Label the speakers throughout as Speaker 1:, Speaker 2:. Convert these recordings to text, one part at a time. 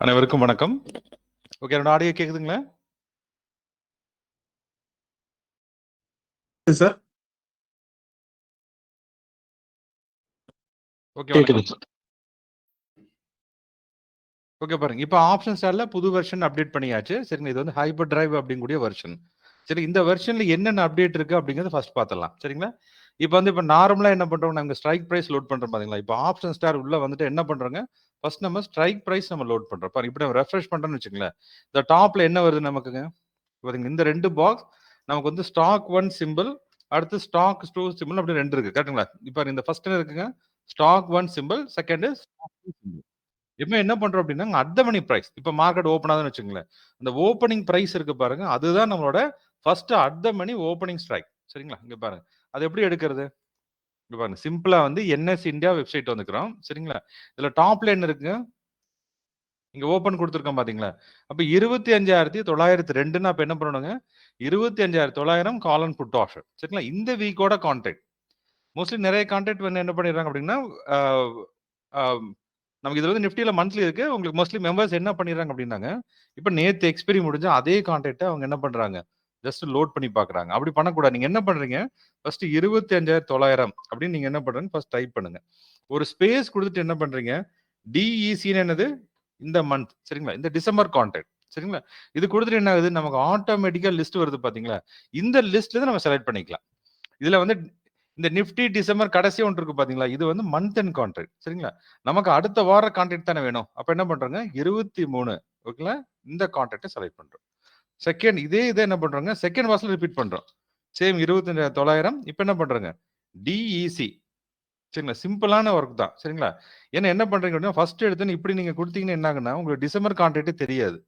Speaker 1: அனைவருக்கும் வணக்கம். ஓகே, என்னோட ஆடியோ கேக்குதுங்களா?
Speaker 2: சார்
Speaker 1: ஓகே, வணக்கம். ஓகே, பாருங்க. இப்போ ஆப்ஷன் ஸ்டார்ல புது வெர்ஷன் அப்டேட் பண்ணியாச்சு. சரிங்களா, இது வந்து ஹைப்பர் டிரைவ் அப்படிங்கக்கூடிய வெர்ஷன். சரி, இந்த வெர்ஷன்ல என்னென்ன அப்டேட் இருக்கு அப்படிங்கறத ஃபர்ஸ்ட் பார்த்தலாம். சரிங்களா, இப்போ வந்து இப்போ நார்மலா என்ன பண்றோம், நாங்க ஸ்ட்ரைக் பிரைஸ் லோட் பண்றோம் பாத்தீங்களா. இப்போ ஆப்ஷன் ஸ்டார் உள்ள வந்துட்டு என்ன பண்றோங்க, ஃபர்ஸ்ட் நம்ம ஸ்ட்ரைக் பிரைஸ் நம்ம லோட் பண்றோம். பாருங்க, இப்போ நம்ம ரெஃப்ரெஷ் பண்றோம்னு வச்சுங்களேன், இந்த டாப்ல என்ன வருது நமக்குங்க பாத்தீங்க, இந்த ரெண்டு பாக்ஸ் நமக்கு வந்து ஸ்டாக் 1 சிம்பிள், அடுத்து ஸ்டாக் 2 சிம்பிள் அப்படி ரெண்டு இருக்கு. கரெக்ட்டுங்களா? இப்போ இந்த ஃபர்ஸ்ட் இருக்குங்க stock 1 simple, second stock 2 simple. இப்போ என்ன பண்றோம் அப்படின்னா, அட் த மணி பிரைஸ், இப்போ மார்க்கெட் ஓப்பன் ஆகுதுன்னு வச்சுங்களேன், அந்த ஓப்பனிங் பிரைஸ் இருக்கு பாருங்க, அதுதான் நம்மளோட first at the money opening strike. சரிங்களா, இங்க பாருங்க அது எப்படி எடுக்கிறது. இங்க பாருங்க, சிம்பிளா வந்து என்எஸ் இந்தியா வெப்சைட் வந்துக்கிறோம். சரிங்களா, இதுல டாப்ல என்ன இருக்குங்க, இங்க ஓபன் கொடுத்துருக்கோம் பாத்தீங்களா. அப்ப 25,902 அப்ப என்ன பண்ணணுங்க, 25,900 கால் அண்ட் புட் ஆப்ஷன். சரிங்களா, இந்த வீக்கோட கான்ட்ராக்ட். மோஸ்ட்லி நிறைய கான்ட்ராக்ட் வந்து என்ன பண்ணிடுறாங்க அப்படின்னா, நமக்கு இதுல வந்து நிஃப்டியில மந்த்லி இருக்கு. உங்களுக்கு மோஸ்ட்லி மெம்பர்ஸ் என்ன பண்ணிடுறாங்க அப்படின்னாங்க, இப்ப நேத்து எக்ஸ்பைரி முடிஞ்ச அதே கான்ட்ராக்ட் அவங்க என்ன பண்றாங்க, ஜஸ்ட் லோட் பண்ணி பாக்குறாங்க. அப்படி பண்ணக்கூடாது. நீங்க என்ன பண்றீங்க, ஃபர்ஸ்ட் 25,900 அப்படின்னு நீங்க என்ன பண்றீங்க, ஃபர்ஸ்ட் டைப் பண்ணுங்க. ஒரு ஸ்பேஸ் கொடுத்துட்டு என்ன பண்றீங்க, டிஇசின்னு என்னது, இந்த மந்த். சரிங்களா, இந்த டிசம்பர் கான்ட்ராக்ட். சரிங்களா, இது கொடுத்துட்டு என்ன ஆகுது, நமக்கு ஆட்டோமேட்டிக்கா லிஸ்ட் வருது பாத்தீங்களா. இந்த லிஸ்ட்ல இருந்து நம்ம செலக்ட் பண்ணிக்கலாம். இதுல வந்து இந்த நிஃப்டி டிசம்பர் கடைசி ஒன்று இருக்கு பாத்தீங்களா, இது வந்து மந்த் அண்ட் கான்ட்ராக்ட். சரிங்களா, நமக்கு அடுத்த வார கான்ட்ராக்ட் தானே வேணும். அப்ப என்ன பண்றோங்க, 23 ஓகேங்களா, இந்த கான்ட்ராக்டை செலக்ட் பண்றோம். செகண்ட் இதே என்ன பண்றோங்க, செகண்ட் வாசல் ரிப்பீட் பண்றோம். சேம் 25,900. இப்ப என்ன பண்றோங்க, டிஇசி. சரிங்களா, சிம்பிளான ஒர்க் தான். சரிங்களா, ஏன்னா என்ன பண்றீங்க அப்படின்னா, ஃபர்ஸ்ட் எடுத்து இப்படி நீங்க கொடுத்தீங்கன்னா என்ன ஆகுன்னா, உங்களுக்கு டிசம்பர் கான்ட்ராக்டே தெரியாது.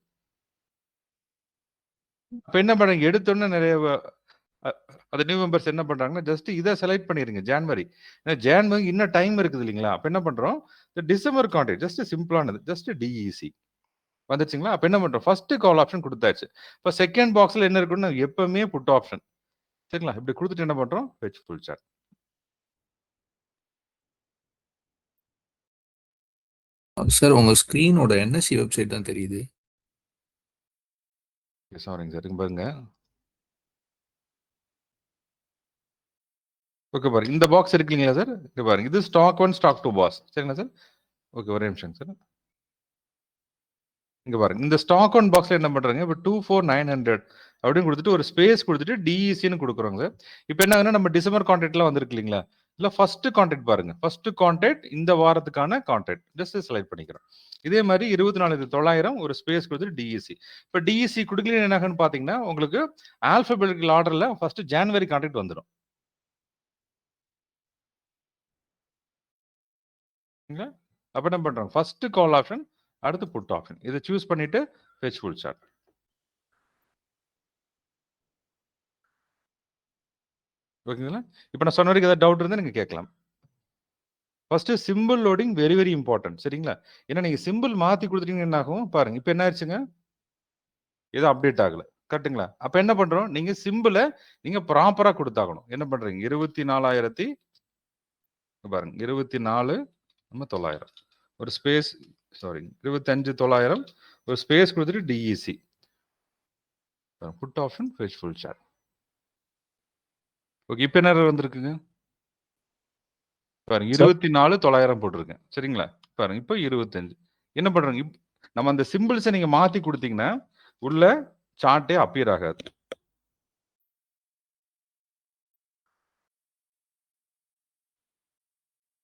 Speaker 1: அப்ப என்ன பண்றீங்க, எடுத்தோன்னே நிறைய அது நியூ மெம்பர்ஸ் என்ன பண்றாங்கன்னா, ஜஸ்ட் இதை செலக்ட் பண்ணிருங்க ஜான்வரி. ஏன்னா ஜான்வரி இன்னும் டைம் இருக்குது இல்லைங்களா. அப்ப என்ன பண்றோம், இந்த டிசம்பர் கான்ட்ராக்ட் ஜஸ்ட் சிம்பிளானது, ஜஸ்ட் டிஇசி வந்துச்சுங்களா. அப்ப என்ன பண்றோம், ஃபர்ஸ்ட் கால் ஆப்ஷன் கொடுத்தாச்சு. இப்ப செகண்ட் பாக்ஸ்ல என்ன இருக்குன்னு, எப்பவுமே புட் ஆப்ஷன். சரிங்களா, இப்படி கொடுத்துட்டு என்ன பண்றோம், ஃபெட்ச் ஃபுல் சார்ட்.
Speaker 3: சார் உங்க ஸ்கிரீனோட என்எஸ்சி வெப்சைட் தான் தெரியுது.
Speaker 1: சாரிங்க சார், இங்க பாருங்க. ஓகே பாருங்க, இந்த பாக்ஸ் இருக்குங்களா சார், இங்க பாருங்க, இது ஸ்டாக் 1 ஸ்டாக் 2 பாக்ஸ். சரிங்களா சார். ஓகே, ஒரே நிமிஷம் சார். இங்க பாருங்க, இந்த ஸ்டாக் 1 பாக்ஸ்ல என்ன பண்றாங்க, இப்போ 24,900 அப்படின்னு கொடுத்துட்டு ஒரு ஸ்பேஸ் கொடுத்துட்டு டிஇசின்னு கொடுக்குறோங்க சார். இப்போ என்ன ஆகுதுன்னா, நம்ம டிசம்பர் கான்ட்ராக்ட்லாம் வந்திருக்கு இல்லைங்களா, இல்ல ஃபர்ஸ்ட் கான்ட்ராக்ட் பாருங்க, ஃபர்ஸ்ட் கான்ட்ராக்ட் இந்த வாரத்துக்கான கான்ட்ராக்ட் ஜஸ்ட் செலக்ட் பண்ணிக்கிறோம். இதே மாதிரி 24,900 ஒரு ஸ்பேஸ் கொடுத்துட்டு டிஇசி. இப்போ டிஇசி கொடுக்கல என்ன ஆகுன்னு பாத்தீங்கன்னா, உங்களுக்கு ஆல்பபெட்டிக்கல் ஆர்டர்ல ஃபர்ஸ்ட் ஜான்வரி கான்ட்ராக்ட் வந்துடும். அப்ப என்ன பண்றோம், ஃபர்ஸ்ட் கால் ஆப்ஷன், அடுத்து புட் ஆப்ஷன், இதை சூஸ் பண்ணிட்டு ஃபெட்ச் ஃபுல் சார்ட். ஓகேங்களா, இப்போ நான் சொன்ன வரைக்கும் ஏதாவது டவுட் இருந்தா நீங்க கேட்கலாம். First simple loading very very important. சரிங்களா, ஏன்னா நீங்க சிம்பிள் மாத்தி கொடுத்துட்டீங்கன்னா என்ன ஆகும் பாருங்க, இப்போ என்ன ஆயிடுச்சுங்க, ஏதோ அப்டேட் ஆகல. கரெக்ட்டுங்களா, அப்ப என்ன பண்றோம், நீங்க சிம்பிளை நீங்க ப்ராப்பரா கொடுத்தாகணும். என்ன பண்றீங்க, 24,000 பாருங்க, 24,900 ஒரு ஸ்பேஸ், சாரி 25,900 ஒரு ஸ்பேஸ் கொடுத்துட்டு DEC put option fetch full chart. Okay, இப்போ என்ன வந்திருக்குங்க பாருங்க, 24,900 போட்டிருக்கேன். சரிங்களா, பாருங்க இப்போ 25. என்ன பண்றாங்க, நம்ம அந்த சிம்பிள்ஸை நீங்க மாத்தி கொடுத்தீங்கன்னா உள்ள சார்ட்டே அப்பியர் ஆகாது.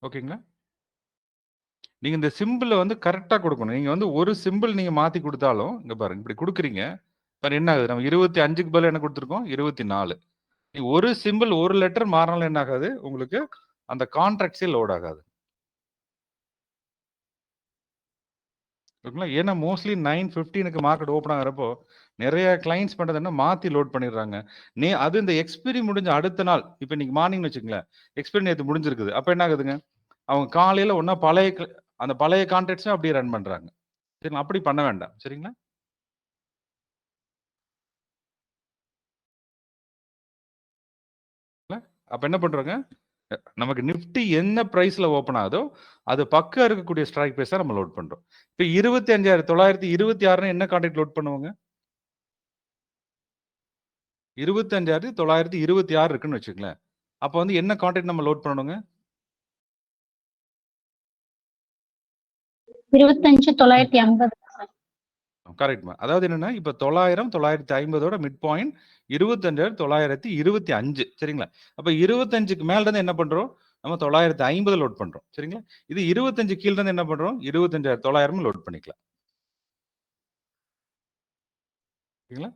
Speaker 1: ஓகேங்களா, நீங்க இந்த சிம்பிளை வந்து கரெக்டா கொடுக்கணும். நீங்க வந்து ஒரு சிம்பிள் நீங்க மாத்தி கொடுத்தாலும், இங்க பாருங்க இப்படி கொடுக்குறீங்க பாருங்க, என்ன ஆகுது, நம்ம 25க்கு பதில் என்ன கொடுத்துருக்கோம், 24. ஒரு சிம்பிள் ஒரு லெட்டர் மாறினாலும் என்ன ஆகாது, உங்களுக்கு அந்த கான்ட்ராக்ட்ஸே லோட் ஆகாது. ஓகேங்களா, ஏன்னா மோஸ்ட்லி 9:15 மார்க்கெட் ஓப்பன் ஆகிறப்போ நிறைய கிளைண்ட்ஸ் பண்றது என்ன, மாத்தி லோட் பண்ணிடுறாங்க. அது இந்த எக்ஸ்பைரி முடிஞ்ச அடுத்த நாள், இப்போ இன்னைக்கு மார்னிங் வச்சுங்களேன், எக்ஸ்பைரி நேற்று முடிஞ்சிருக்குது. அப்ப என்ன ஆகுதுங்க, அவங்க காலையில ஒன்னா அந்த பழைய கான்ட்ராக்ட்ஸும் அப்படியே ரன் பண்றாங்க. சரிங்களா, அப்படி பண்ண வேண்டாம். சரிங்களா, அப்ப என்ன பண்றோங்க, நமக்கு நிஃப்டி என்ன பிரைஸ்ல ஓப்பன் ஆகுதோ அது பக்கம் இருக்கக்கூடிய ஸ்ட்ரைக் பிரைஸ் தான் நம்ம லோட் பண்றோம். இப்போ 25,926 என்ன கான்ட்ராக்ட் லோட் பண்ணுவாங்க? 25,926 இருக்குன்னு வச்சுக்கங்களேன். அப்போ வந்து என்ன கான்ட்ராக்ட் நம்ம லோட் பண்ணணுங்க?
Speaker 2: 25,950.
Speaker 1: கரெக்ட்மா. அதாவது என்னன்னா இப்போ 900 950ஓட மிட் பாயிண்ட் 25,925 சரிங்களா? அப்ப 25க்கு மேல இருந்து என்ன பண்றோம்? நம்ம 950 லோட் பண்றோம் சரிங்களா? இது 25 கீழ இருந்து என்ன பண்றோம்? 25,900 லோட் பண்ணிக்கலாம். சரிங்களா?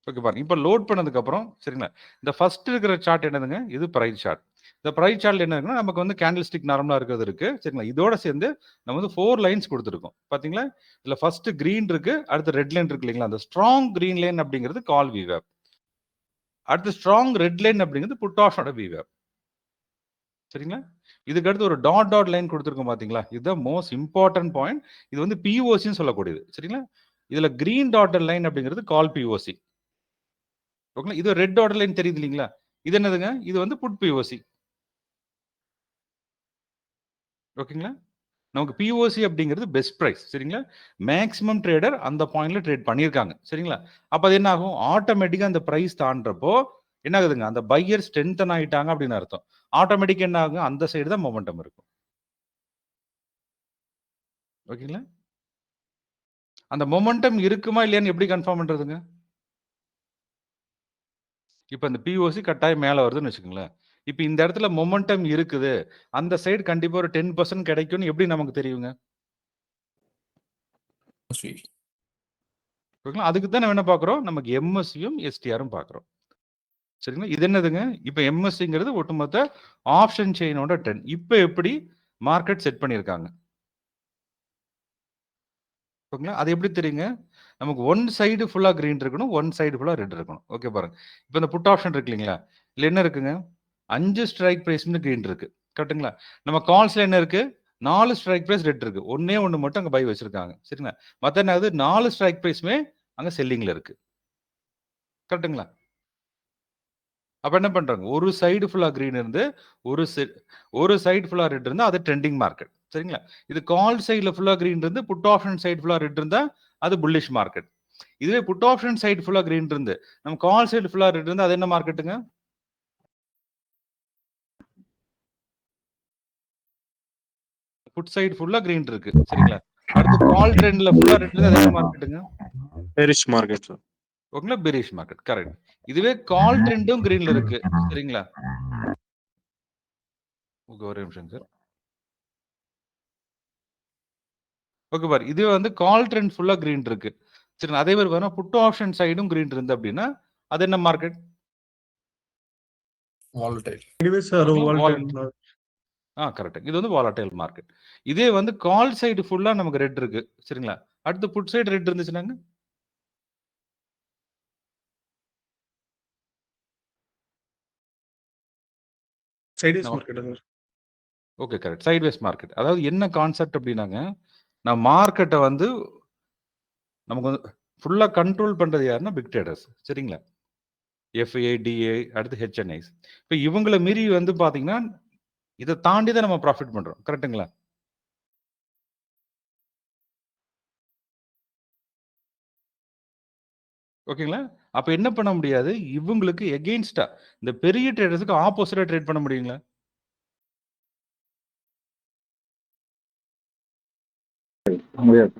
Speaker 1: ஓகே பாருங்க. இப்போ லோட் பண்ணதுக்கு அப்புறம் சரிங்களா? இந்த ஃபர்ஸ்ட் இருக்கிற சார்ட் என்னதுங்க? இது பிரைஸ் சார்ட். இந்த பிரைஸ் சார்ட்ல என்ன இருக்குன்னா நமக்கு வந்து கேண்டில் ஸ்டிக் நார்மலா இருக்கிறது இருக்கு சரிங்களா? இதோட சேர்ந்து நம்ம வந்து 4 லைன்ஸ் கொடுத்துருக்கோம். பாத்தீங்களா? இதுல ஃபர்ஸ்ட் கிரீன் இருக்கு, அடுத்து ரெட் லைன் இருக்கு இல்லைங்களா? அந்த ஸ்ட்ராங் கிரீன் லைன் அப்படிங்கிறது கால் VWAP. அடுத்து ஸ்ட்ராங் ரெட் லைன் அப்படிங்கிறது புட் ஆஃபோட VWAP. சரிங்களா? இதுக்கு அடுத்து ஒரு டாட் லைன் கொடுத்துருக்கோம் பாத்தீங்களா? இதுதான் மோஸ்ட் இம்பார்ட்டன்ட் பாயிண்ட். இது வந்து POCன்னு சொல்லக்கூடியது சரிங்களா? இதுல கிரீன் டாட்டட் லைன் அப்படிங்கிறது கால் POC. ஓகேங்களா? இது ரெட் டாட்டட் லைன் தெரியுது இல்லைங்களா? இது என்னதுங்க? இது வந்து புட் POC. ஓகேங்களா? நமக்கு POC அப்படிங்கிறது பெஸ்ட் பிரைஸ் சரிங்களா? மேக்ஸிமம் ட்ரேடர் அந்த பாயிண்ட்ல ட்ரேட் பண்ணியிருக்காங்க சரிங்களா? அப்ப அது என்ன ஆகும்? ஆட்டோமேட்டிக்கா அந்த பிரைஸ் தாண்டறப்போ என்ன ஆகுதுங்க? அந்த பையர் ஸ்ட்ரென்தன் ஆயிட்டாங்க அப்படின்னு அர்த்தம். ஆட்டோமேட்டிக்கா என்ன ஆகும்? அந்த சைடு தான் மொமெண்டம் இருக்கும். ஓகேங்களா? அந்த மொமெண்டம் இருக்குமா இல்லையான்னு எப்படி கன்ஃபார்ம் பண்றதுங்க? இப்ப இந்த POC கட்டாயம் மேல வருதுன்னு வச்சுக்கோங்களேன். இப்ப இந்த இடத்துல மொமெண்டம் இருக்குது. அந்த சைடு கண்டிப்பா ஒரு 10% கிடைக்கும்னு எப்படி நமக்கு தெரியுங்க? ஓகேங்களா? அதுக்கு தான் நம்ம என்ன பார்க்குறோம்? நமக்கு MSCயும் STRம் பார்க்குறோம். சரிங்களா? இது என்னதுங்க? இப்ப MSCங்கிறது ஒட்டுமொத்த ஆப்ஷன் செயினோட ட்ரெண்ட். இப்ப எப்படி மார்க்கெட் செட் பண்ணியிருக்காங்க? ஓகேங்களா? அது எப்படி தெரியுங்க? நமக்கு ஒன் சைடு ஃபுல்லா கிரீன் இருக்கணும். ஒன் சைடு ஃபுல்லா ரெட் இருக்கணும். ஓகே பாருங்க. இப்ப இந்த புட் ஆப்ஷன் இருக்கு இல்லைங்களா? இதுல என்ன இருக்குங்க? 5 ஸ்ட்ரைக் பிரைஸ்னு கிரீன் இருக்கு. கரெக்ட்டுங்களா? நம்ம கால்ஸ்ல என்ன இருக்கு? 4 ஸ்ட்ரைக் பிரைஸ் ரெட் இருக்கு. ஒண்ணே ஒண்ணு மட்டும் அங்க பை வச்சிருக்காங்க. சரிங்களா? மத்த என்னது 4 ஸ்ட்ரைக் பிரைஸுமே அங்க செல்லிங்ல இருக்கு. கரெக்ட்டுங்களா? அப்ப என்ன பண்றாங்க? ஒரு சைடு ஃபுல்லா கிரீன் இருந்து, ஒரு சைடு ஃபுல்லா ரெட் இருந்தா அது ட்ரெண்டிங் மார்க்கெட். சரிங்களா? இது கால் சைடுல ஃபுல்லா கிரீன் இருந்து, புட் ஆப்ஷன் சைடு ஃபுல்லா ரெட் இருந்தா அது புல்லிஷ் மார்க்கெட். இதுவே புட் ஆப்ஷன் சைடு ஃபுல்லா கிரீன் இருந்து, நம்ம கால் சைடு ஃபுல்லா ரெட் இருந்தா அது என்ன மார்க்கெட்டுங்க? புட் சைடு ஃபுல்லா கிரீன் இருக்கு. சரிங்களா? அடுத்து கால் ட்ரெண்ட்ல ஃபுல்லா ரெட் இருந்தா அது என்ன மார்க்கெட்டுங்க?
Speaker 4: Bearish market sir.
Speaker 1: ஓகேங்களா? Bearish market. கரெக்ட். இதுவே கால் ட்ரெண்டும் கிரீன்ல இருக்கு. சரிங்களா? ஓகே ஒரே நிமிஷம் சார். ஓகே பாரு. இது வந்து கால் ட்ரெண்ட் ஃபுல்லா கிரீன் இருக்கு. சரி அதே மாதிரி பாருங்க புட் ஆப்ஷன் சைடும் கிரீன் இருந்து அப்படின்னா அது என்ன மார்க்கெட்?
Speaker 3: வாலடைல்.
Speaker 4: இதுவே சார்
Speaker 1: கரெக்ட். இது வந்து வாலடைல் மார்க்கெட். இதே வந்து கால் சைடு ஃபுல்லா நமக்கு ரெட் இருக்கு. சரிங்களா? அடுத்து புட் சைடு ரெட் இருந்துச்சுனாங்க?
Speaker 4: Sideways market sir.
Speaker 1: Okay correct. Sideways market. அதாவது என்ன கான்செப்ட் அப்படின்னாங்க, நான் மார்க்கெட்டை வந்து நமக்கு வந்து ஃபுல்லா கண்ட்ரோல் பண்றது யாருன்னா பிக் ட்ரேடர்ஸ். சரிங்களா? FA, DA அடுத்து HNIs. இப்ப இவங்கள மீறி வந்து பாத்தீங்கன்னா, இத தாண்டி தான் நம்ம ப்ராஃபிட் பண்றோம். கரெக்ட்டுங்களா? ஓகேங்களா? அப்ப என்ன பண்ண முடியாது? இவங்களுக்கு எகெயின்ஸ்டா இந்த பெரிய ட்ரேடர்ஸ்க்கு ஆப்போசிட்டா ட்ரேட் பண்ண முடியுங்களா?
Speaker 4: முடியாது.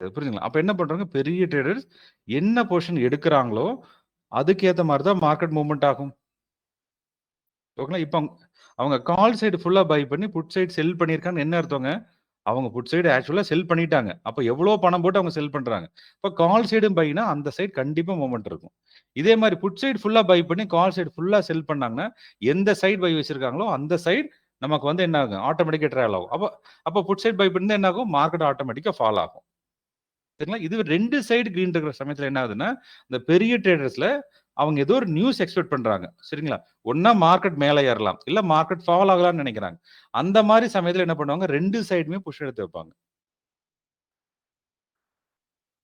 Speaker 1: புரியுதுங்களா? அப்ப என்ன பண்றாங்க? பெரிய ட்ரேடர்ஸ் என்ன பொசிஷன் எடுக்குறாங்களோ, அதுக்கு ஏத்த மாரி தான் மார்க்கெட் மூவ்மெண்ட் ஆகும். ஓகேங்களா? இப்ப அவங்க கால் சைடு ஃபுல்லா பை பண்ணி புட் சைடு செல் பண்ணியிருக்காங்கன்னு என்ன அர்த்தங்க? அவங்க புட் சைடு ஆக்சுவலா செல் பண்ணிட்டாங்க. அப்ப எவ்வளோ பணம் போட்டு அவங்க செல் பண்றாங்க. இப்ப கால் சைடும் பைனா அந்த சைடு கண்டிப்பா மூவ்மெண்ட் இருக்கும். இதே மாரி புட் சைடு ஃபுல்லா பை பண்ணி கால் சைடு ஃபுல்லா செல் பண்ணாங்கன்னா, எந்த சைடு பை வச்சிருக்காங்களோ அந்த சைடு நமக்கு வந்து என்ன ஆகும்? ஆட்டோமேட்டிக்கா ட்ரையல் ஆகும். அப்ப புட் சைடு பை பண்ணா என்ன ஆகும்? மார்க்கெட் ஆட்டோமேட்டிக்கா ஃபால் ஆகும். சரிங்களா? இது 2 சைடு கிரீன் இருக்கிற சமயத்துல என்ன ஆகுதுன்னா, இந்த பெரிய ட்ரேடர்ஸ்ல அவங்க ஏதோ ஒரு நியூஸ் எக்ஸ்பெக்ட் பண்றாங்க. சரிங்களா? ஒண்ணா மார்க்கெட் மேல ஏறலாம். இல்ல மார்க்கெட் ஃபால் ஆகலாம்னு நினைக்கிறாங்க. அந்த மாரி சமயத்துல என்ன பண்ணுவாங்க? 2 சைடுமே புஷ் எடுத்து வைப்பாங்க.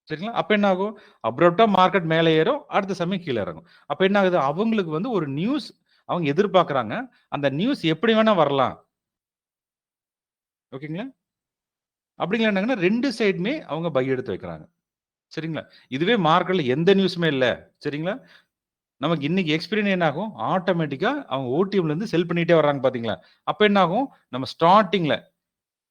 Speaker 1: சரிங்களா? அப்ப என்ன ஆகும்? அப்ரப்ட்டா மார்க்கெட் மேல ஏறும். அடுத்த சமயம் கீழ இறங்கும். அப்ப என்ன ஆகுது? அவங்களுக்கு வந்து ஒரு நியூஸ் அவங்க எதிர்பார்க்குறாங்க அந்த நியூஸ் எப்படி வேணா வரலாம். ஓகேங்களா? அப்படிங்களா என்னங்கன்னா 2 சைடுமே அவங்க பை எடுத்து வைக்கிறாங்க. சரிங்களா? இதுவே மார்க்கெட்ல எந்த நியூஸுமே இல்ல. சரிங்களா? நமக்கு இன்னைக்கு எக்ஸ்பீரியன் என்ன ஆகும்? ஆட்டோமேட்டிக்கா அவங்க ஓடிஎம்ல இருந்து செல் பண்ணிட்டே வர்றாங்க பாத்தீங்களா? அப்ப என்ன ஆகும்? நம்ம ஸ்டார்ட்டிங்ல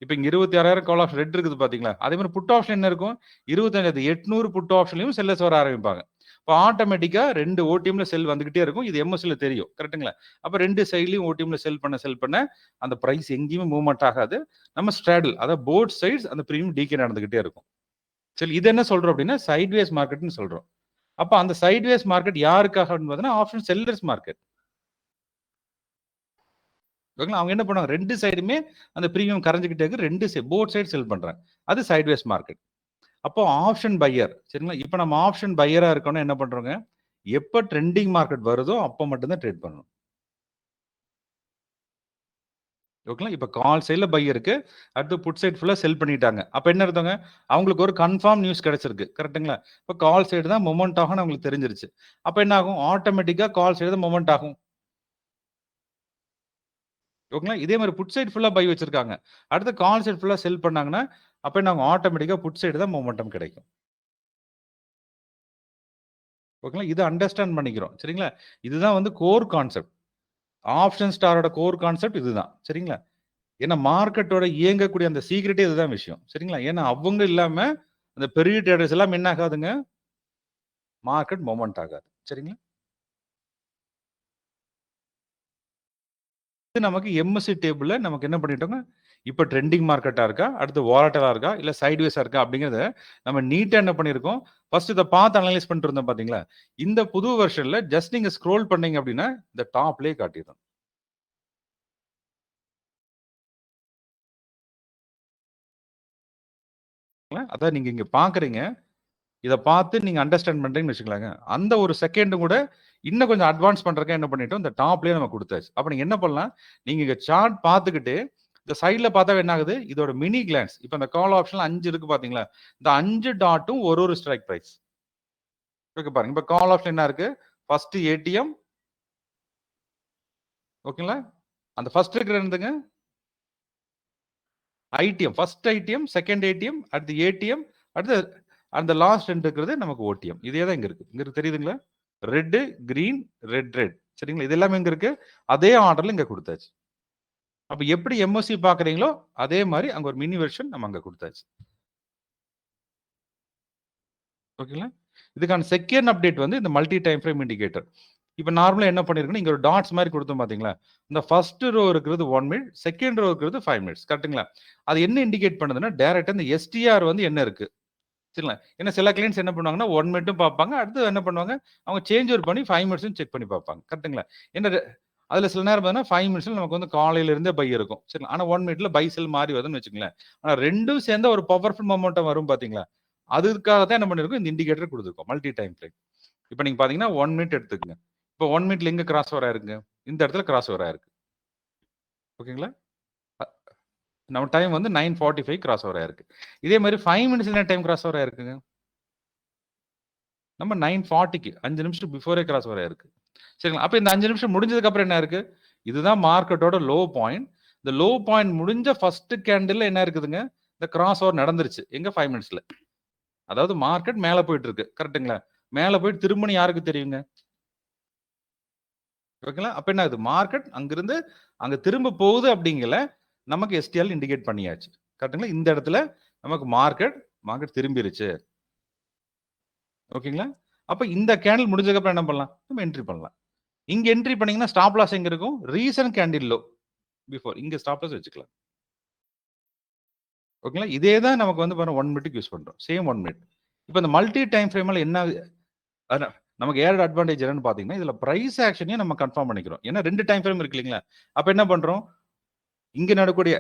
Speaker 1: இப்ப இங்க 26,000 கால் ஆப்ஷன் ரெட் இருக்குது பாத்தீங்களா? அதே மாதிரி புட் ஆப்ஷன் என்ன இருக்கும்? 25,800 புட் ஆப்ஷன்லயும் செல்லர்ஸ் வர ஆரம்பிப்பாங்க. இப்ப ஆட்டோமேட்டிக்கா 2 ஓடிஎம்ல செல் வந்துகிட்டே இருக்கும். இது எம்எஸ்ல தெரியும். கரெக்ட்டுங்களா? அப்ப 2 சைட்லயும் ஓடிஎம்ல செல் பண்ண அந்த பிரைஸ் எங்கேயுமே மூவ்மெண்ட் ஆகாது. நம்ம ஸ்ட்ராடல் அதாவது போத் சைட்ஸ் அந்த பிரீமியம் டீகே நடந்துகிட்டே இருக்கும். சரி இது என்ன சொல்றோம் அப்படின்னா சைட்வேஸ் மார்க்கெட்னு சொல்றோம். அப்ப அந்த சைட்வேஸ் மார்க்கெட் யாருக்காக அப்படின்னு பார்த்தீங்கன்னா ஆப்ஷன் செல்லர்ஸ் மார்க்கெட். ஓகேங்களா? அவங்க என்ன பண்ணுவாங்க 2 சைடுமே அந்த பிரீமியம் கரைஞ்சுக்கிட்டே இருக்கு. 2 போத் சைடு செல் பண்றாங்க. அது சைட்வேஸ் மார்க்கெட். அப்போ ஆப்ஷன் பையர் சரிங்களா? இப்போ நம்ம ஆப்ஷன் பையரா இருக்கோம்னா என்ன பண்றோங்க? எப்ப ட்ரெண்டிங் மார்க்கெட் வருதோ அப்ப மட்டும் தான் ட்ரேட் பண்ணணும். ஓகேங்களா? இப்ப கால் சைடுல பை இருக்கு. அடுத்து புட் சைடு ஃபுல்லா செல் பண்ணிட்டாங்க. அப்ப என்ன அர்த்தங்க? அவங்களுக்கு ஒரு கன்ஃபார்ம் நியூஸ் கிடைச்சிருக்கு. கரெக்ட்டுங்களா? இப்ப கால் சைடு தான் மொமெண்ட் ஆகும்னு அவங்களுக்கு தெரிஞ்சிருச்சு. அப்ப என்ன ஆகும்? ஆட்டோமேட்டிக்கா கால் சைடு தான் மொமெண்ட் ஆகும். ஓகேங்களா? இதே மாதிரி புட் சைடு ஃபுல்லா பை வச்சிருக்காங்க. அடுத்து கால் சைடு ஃபுல்லா செல் பண்ணாங்கன்னா, அப்ப என்ன ஆகும்? ஆட்டோமேட்டிக்கா புட் சைடு தான் மொமெண்டம் கிடைக்கும். ஓகேங்களா? இத அண்டர்ஸ்டாண்ட் பண்ணிக்கிறோம். சரிங்களா? இதுதான் வந்து கோர் கான்செப்ட். ஆப்ஷன் ஸ்டாரோட கோர் கான்செப்ட் இதுதான். சரிங்களா? ஏன்னா மார்க்கெட்டோட இயங்கக்கூடிய அந்த சீக்ரெட்டே இதுதான் விஷயம். சரிங்களா? ஏன்னா அவங்க இல்லாம அந்த பெரிய ட்ரேடர்ஸ் எல்லாம் என்ன ஆகாதுங்க? மார்க்கெட் மொமெண்ட் ஆகாது. சரிங்களா? இது நமக்கு எம்எஸ்சி டேபிள்ல நமக்கு என்ன பண்ணிட்டோங்க? இப்ப ட்ரெண்டிங் மார்க்கெட்டா இருக்கா? அடுத்து வாலடைலா இருக்கா? இல்ல சைட்வேஸா இருக்கா? அப்படிங்கிறத நம்ம நீட்டா என்ன பண்ணியிருக்கோம்? ஃபர்ஸ்ட் இத பார்த்து அனலைஸ் பண்ணிட்டு இருந்தோம் பார்த்தீங்களா? இந்த புது வெர்ஷன்ல ஜஸ்ட் நீங்க ஸ்க்ரோல் பண்ணீங்க அப்படின்னா, இந்த டாப்லயே காட்டிரும். அதான் நீங்க இங்க பார்க்குறீங்க. இத பார்த்து நீங்க அண்டர்ஸ்டாண்ட் பண்றீங்கன்னு வச்சுக்கலாங்க. அந்த ஒரு செகண்ட் கூட இன்னும் கொஞ்சம் அட்வான்ஸ் பண்றதுக்கு என்ன பண்ணிட்டோம்? இந்த டாப்லயே நம்ம குடுத்தாச்சு. அப்ப நீங்க என்ன பண்ணலாம்? நீங்க இங்க சார்ட் பார்த்துக்கிட்டு, இந்த சைடுல பார்த்தா என்ன ஆகுது? இதோட மினி கிளான்ஸ். இப்ப இந்த கால் ஆப்ஷன்ல 5 இருக்கு பார்த்தீங்களா? இந்த 5 டாட்டும் ஒரு ஸ்ட்ரைக் பிரைஸ். ஓகே பாருங்க. இப்ப கால் ஆப்ஷன் என்ன இருக்கு? First ATM. ஓகேங்களா? அந்த ஃபர்ஸ்ட் இருக்கிறது என்னதுங்க? IDM. First IDM, second ATM, அடுத்து ஏடிஎம், அடுத்து அந்த லாஸ்ட் 2 இருக்கிறது நமக்கு ஓடிஎம். இதே தான் இங்க இருக்கு. இங்க இருக்கு தெரியுதுங்களா? Red, green, red. சரிங்களா? இது எல்லாமே இங்க இருக்கு. அதே ஆர்டர்ல இங்க குடுத்தாச்சு. அப்ப எப்படி எம்எஸ்சி பார்க்குறீங்களோ, அதே மாரி அங்க ஒரு மினி வெர்ஷன் நம்ம அங்க குடுத்தாச்சு. ஓகேங்களா? இதுக்கான செகண்ட் அப்டேட் வந்து இந்த மல்டி டைம் ஃப்ரேம் இண்டிகேட்டர். இப்ப நார்மலா என்ன பண்ணியிருக்குன்னா, இங்க ஒரு டாட்ஸ் மாரி குடுத்தோம் பார்த்தீங்களா? இந்த ஃபர்ஸ்ட் ரோ இருக்கிறது 1 மினிட், செகண்ட் ரோ இருக்கிறது 5 மினிட்ஸ். கரெக்ட்டுங்களா? அது என்ன இண்டிகேட் பண்ணுதுன்னா, டைரக்ட்டா இந்த எஸ்டிஆர் வந்து என்ன இருக்கு? சரிங்களா? ஏன்னா சில கிளையன்ட்ஸ் என்ன பண்ணுவாங்கன்னா, 1 மினிட்டும் பார்ப்பாங்க. அடுத்து என்ன பண்ணுவாங்க, அவங்க சேஞ்ச் ஓவர் பண்ணி 5 மினிட்ஸும் செக் பண்ணி பார்ப்பாங்க. கரெக்ட்டுங்களா? ஏன்னா அதுல சில நேரம் பார்த்தீங்கன்னா, 5 மினிட்ஸ்ல நமக்கு வந்து காலையில இருந்தே பை இருக்கும். சரிங்களா? ஆனா 1 மினிட்ல பை, செல் மாறி வருதுன்னு வச்சுக்கங்களேன். ஆனா 2ம் சேர்ந்தா ஒரு பவர்ஃபுல் மொமெண்டம் வரும் பார்த்தீங்களா? அதுக்காக தான் என்ன பண்ணியிருக்கோம், இந்த இண்டிகேட்டர் குடுத்துருக்கோம். Multi time frame. இப்ப நீங்க பார்த்தீங்கன்னா, 1 மினிட் எடுத்துக்கங்க. இப்ப 1 மினிட்ல எங்க கிராஸ் ஓவர் ஆயிருக்குங்க? இந்த இடத்துல கிராஸ் ஓவர் ஆயிருக்கு. ஓகேங்களா? அ நம்ம டைம் வந்து 9:45 கிராஸ் ஓவர் ஆயிருக்கு. இதே மாரி 5 மினிட்ஸ்ல என்ன டைம் கிராஸ் ஓவர் ஆயிருக்குங்க? நம்ம 9:40க்கு 5 நிமிஷம் பிஃபோரே கிராஸ் ஓவர் ஆயிருக்கு. சரிங்களா? அப்ப இந்த 5 நிமிஷம் முடிஞ்சதுக்கு அப்புறம் என்ன இருக்கு? இதுதான் மார்க்கெட்டோட லோ பாயிண்ட். இந்த லோ பாயிண்ட் முடிஞ்ச ஃபர்ஸ்ட் கேண்டில்ல என்ன இருக்குதுங்க? இந்த கிராஸ் ஓவர் நடந்துருச்சு. எங்க 5 மினிட்ஸ்ல. அதாவது மார்க்கெட் மேல போயிட்டு இருக்கு. கரெக்ட்டுங்களா? மேல போயிட்டு திரும்பும்னு யாருக்கு தெரியுங்க? ஓகேங்களா? அப்ப என்ன ஆகுது? மார்க்கெட் அங்கிருந்து அங்க திரும்ப போகுது அப்படிங்கல நமக்கு எஸ்டிஎல் இண்டிகேட் பண்ணியாச்சு. கரெக்ட்டுங்களா? இந்த இடத்துல நமக்கு மார்க்கெட் திரும்பிருச்சு. ஓகேங்களா? அப்ப இந்த கேண்டில் முடிஞ்சதுக்கு அப்புறம் என்ன பண்ணலாம்? நம்ம என்ட்ரி பண்ணலாம். இங்க என்ட்ரி பண்ணீங்கன்னா ஸ்டாப் லாஸ் எங்க இருக்கும்? ரீசன்ட் கேண்டில் லோ பிஃபோர் இங்க ஸ்டாப் லாஸ் வச்சுக்கலாம். ஓகேங்களா? இதே தான் நமக்கு வந்து பாருங்க 1 மினிட்க்கு யூஸ் பண்றோம். Same 1 minute. இப்ப இந்த மல்டி டைம் ஃப்ரேம்ல என்ன அதான் நமக்கு ஏட் அட்வான்டேஜ் என்னன்னு பார்த்தீங்கன்னா, இதுல பிரைஸ் ஆக்ஷனையும் நம்ம கன்ஃபார்ம் பண்ணிக்கிறோம். ஏன்னா 2 டைம் ஃப்ரேம் இருக்கு இல்லீங்களா? அப்ப என்ன பண்றோம்? இங்க நடக்கக்கூடிய